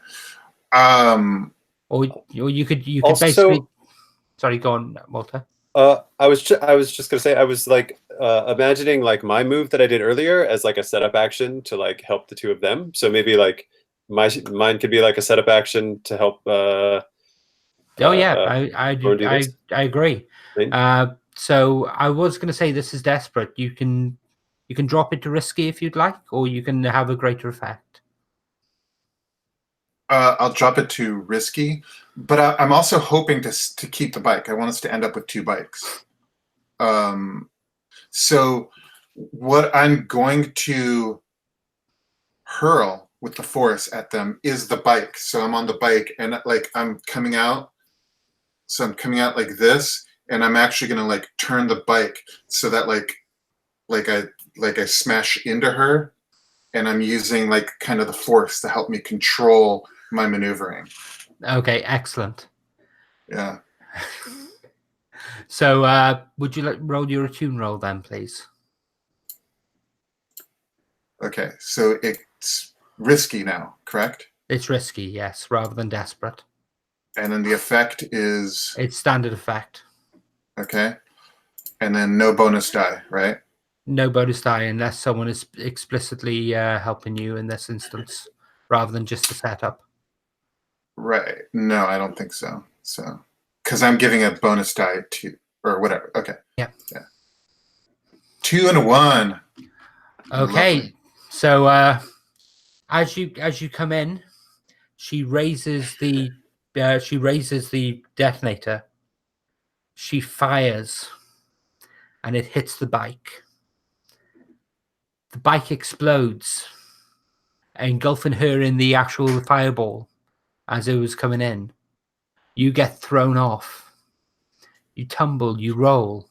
Or you could Also- basically. Sorry, go on, Walter. I was just gonna say, I was like imagining like my move that I did earlier as like a setup action to like help the 2 of them. So maybe like mine could be like a setup action to help. Oh yeah, I agree. Right? So I was going to say this is desperate. You can drop it to risky if you'd like, or you can have a greater effect. I'll drop it to risky, but I'm also hoping to keep the bike. I want us to end up with 2 bikes. So what I'm going to hurl with the force at them is the bike. So I'm on the bike and like I'm coming out. So I'm coming out like this, and I'm actually gonna like turn the bike so that like I smash into her, and I'm using like kind of the force to help me control my maneuvering. Okay, excellent. Yeah. So would you like roll your attune roll then, please? Okay. So it's risky now, correct? It's risky, yes, rather than desperate. And then the effect is It's standard effect. okay. And then no bonus die, right? No bonus die unless someone is explicitly helping you in this instance, rather than just the setup. Right. No, I don't think so. So, because I'm giving a bonus die to, or whatever. Okay. Yeah. Yeah. 2 and a 1. Okay. Lovely. So as you come in, she raises the detonator. She fires, and it hits the bike. The bike explodes, engulfing her in the actual fireball as it was coming in. You get thrown off. You tumble, you roll.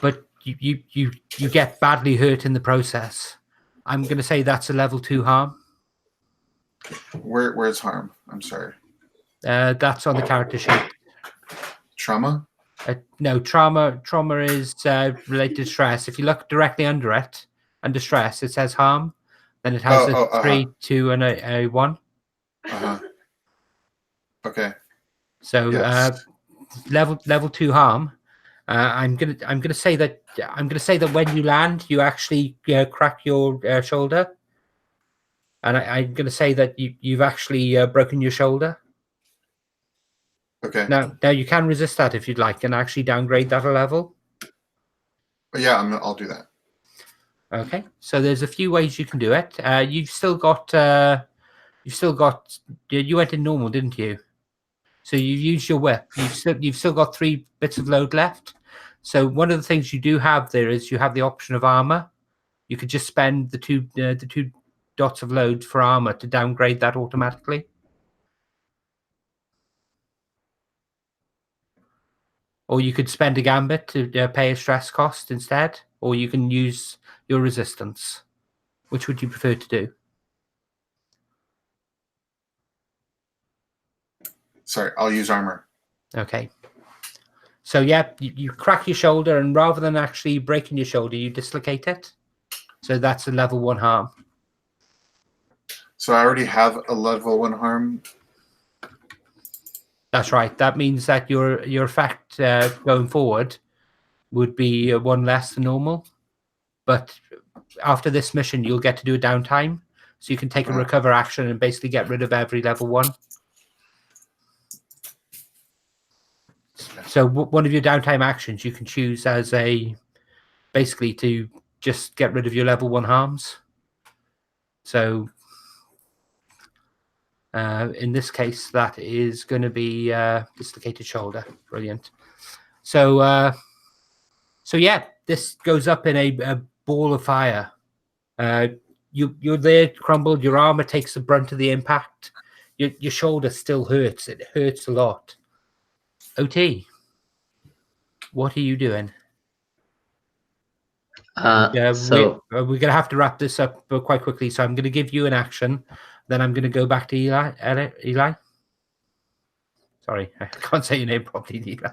But you get badly hurt in the process. I'm going to say that's a level 2 harm. Where's harm? I'm sorry. That's on the character sheet. Trauma? No, trauma is related to stress. If you look directly under it, under stress, it says harm. Then it has a 3, 2, and a 1. Okay. So Yes. level 2 harm. I'm gonna say that when you land, you actually crack your shoulder, and I'm gonna say that you've actually broken your shoulder. Okay. Now you can resist that if you'd like, and actually downgrade that a level. Yeah, I'll do that. Okay, so there's a few ways you can do it. You've still got you went in normal, didn't you? So you've used your whip. You've still got 3 bits of load left. So one of the things you do have there is you have the option of armor. You could just spend the two dots of load for armor to downgrade that automatically. Or you could spend a gambit to pay a stress cost instead. Or you can use your resistance. Which would you prefer to do? Sorry, I'll use armor. Okay. So yeah, you crack your shoulder, and rather than actually breaking your shoulder, you dislocate it. So that's a level 1 harm. So I already have a level 1 harm. That's right. That means that your effect going forward would be 1 less than normal. But after this mission, you'll get to do a downtime. So you can take a recover action and basically get rid of every level 1. So one of your downtime actions you can choose as basically to just get rid of your level 1 harms. So in this case, that is going to be dislocated shoulder. Brilliant. So yeah, this goes up in a ball of fire. You're there, crumbled. Your armor takes the brunt of the impact. Your shoulder still hurts. It hurts a lot. OT, what are you doing? So We're going to have to wrap this up quite quickly. So I'm going to give you an action. Then I'm going to go back to Eli. Sorry, I can't say your name properly, Eli.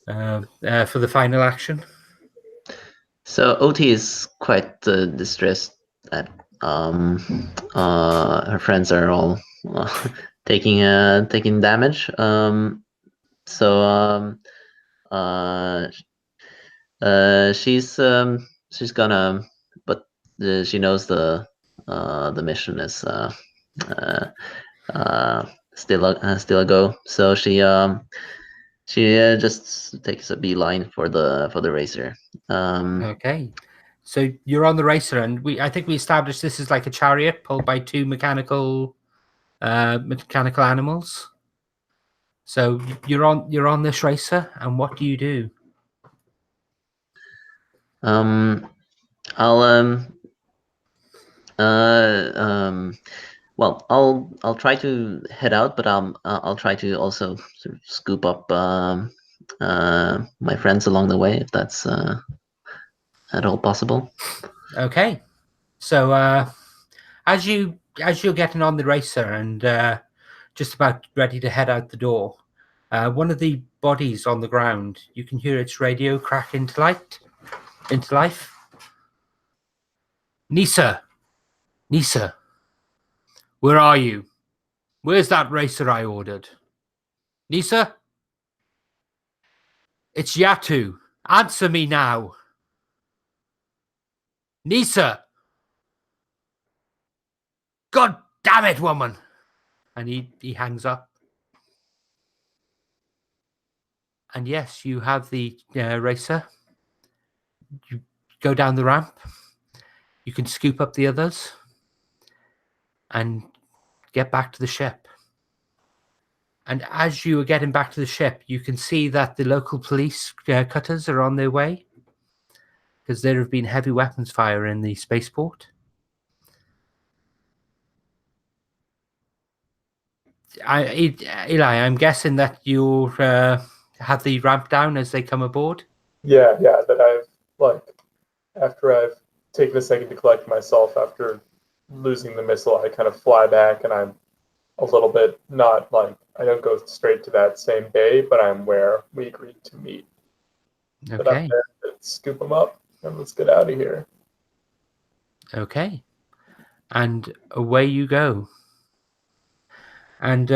For the final action. So OT is quite distressed that her friends are all taking damage. She's gonna, but she knows the mission is still a go. So she just takes a beeline for the racer. Okay, so you're on the racer, and I think we established this is like a chariot pulled by two mechanical animals. So you're on this racer, and what do you do? Well, I'll try to head out, but I'll try to also sort of scoop up my friends along the way, if that's at all possible. Okay, so as you're getting on the racer and just about ready to head out the door, one of the bodies on the ground, you can hear its radio crack into life. Nisa, where are you? Where's that racer I ordered? Nisa? It's Yatu. Answer me now. Nisa! God damn it, woman! And he hangs up. And yes, you have the racer. You go down the ramp. You can scoop up the others and get back to the ship. And as you are getting back to the ship, you can see that the local police cutters are on their way because there have been heavy weapons fire in the spaceport. Eli, I'm guessing that you have the ramp down as they come aboard. Yeah, that I've after I've taken a second to collect myself after losing the missile, I kind of fly back, and I'm a little bit not I don't go straight to that same bay, but I'm where we agreed to meet. Okay. But I'm there to scoop them up, and let's get out of here. Okay. And away you go. And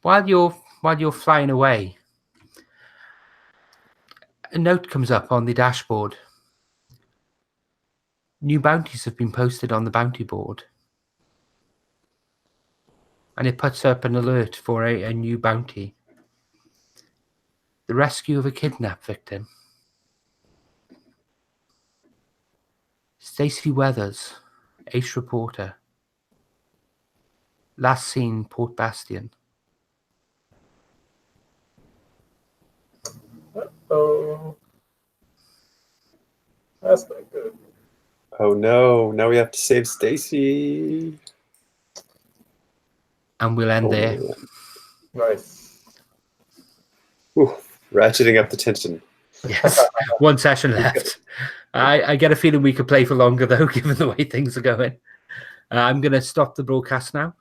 while you're flying away, a note comes up on the dashboard. New bounties have been posted on the bounty board. And it puts up an alert for a new bounty. The rescue of a kidnapped victim. Stacey Weathers, ace reporter. Last seen Port Bastion. Oh, that's not good. Oh no! Now we have to save Stacy. And we'll end there. Nice. Ooh, ratcheting up the tension. Yes, one session left. I get a feeling we could play for longer, though, given the way things are going. I'm going to stop the broadcast now.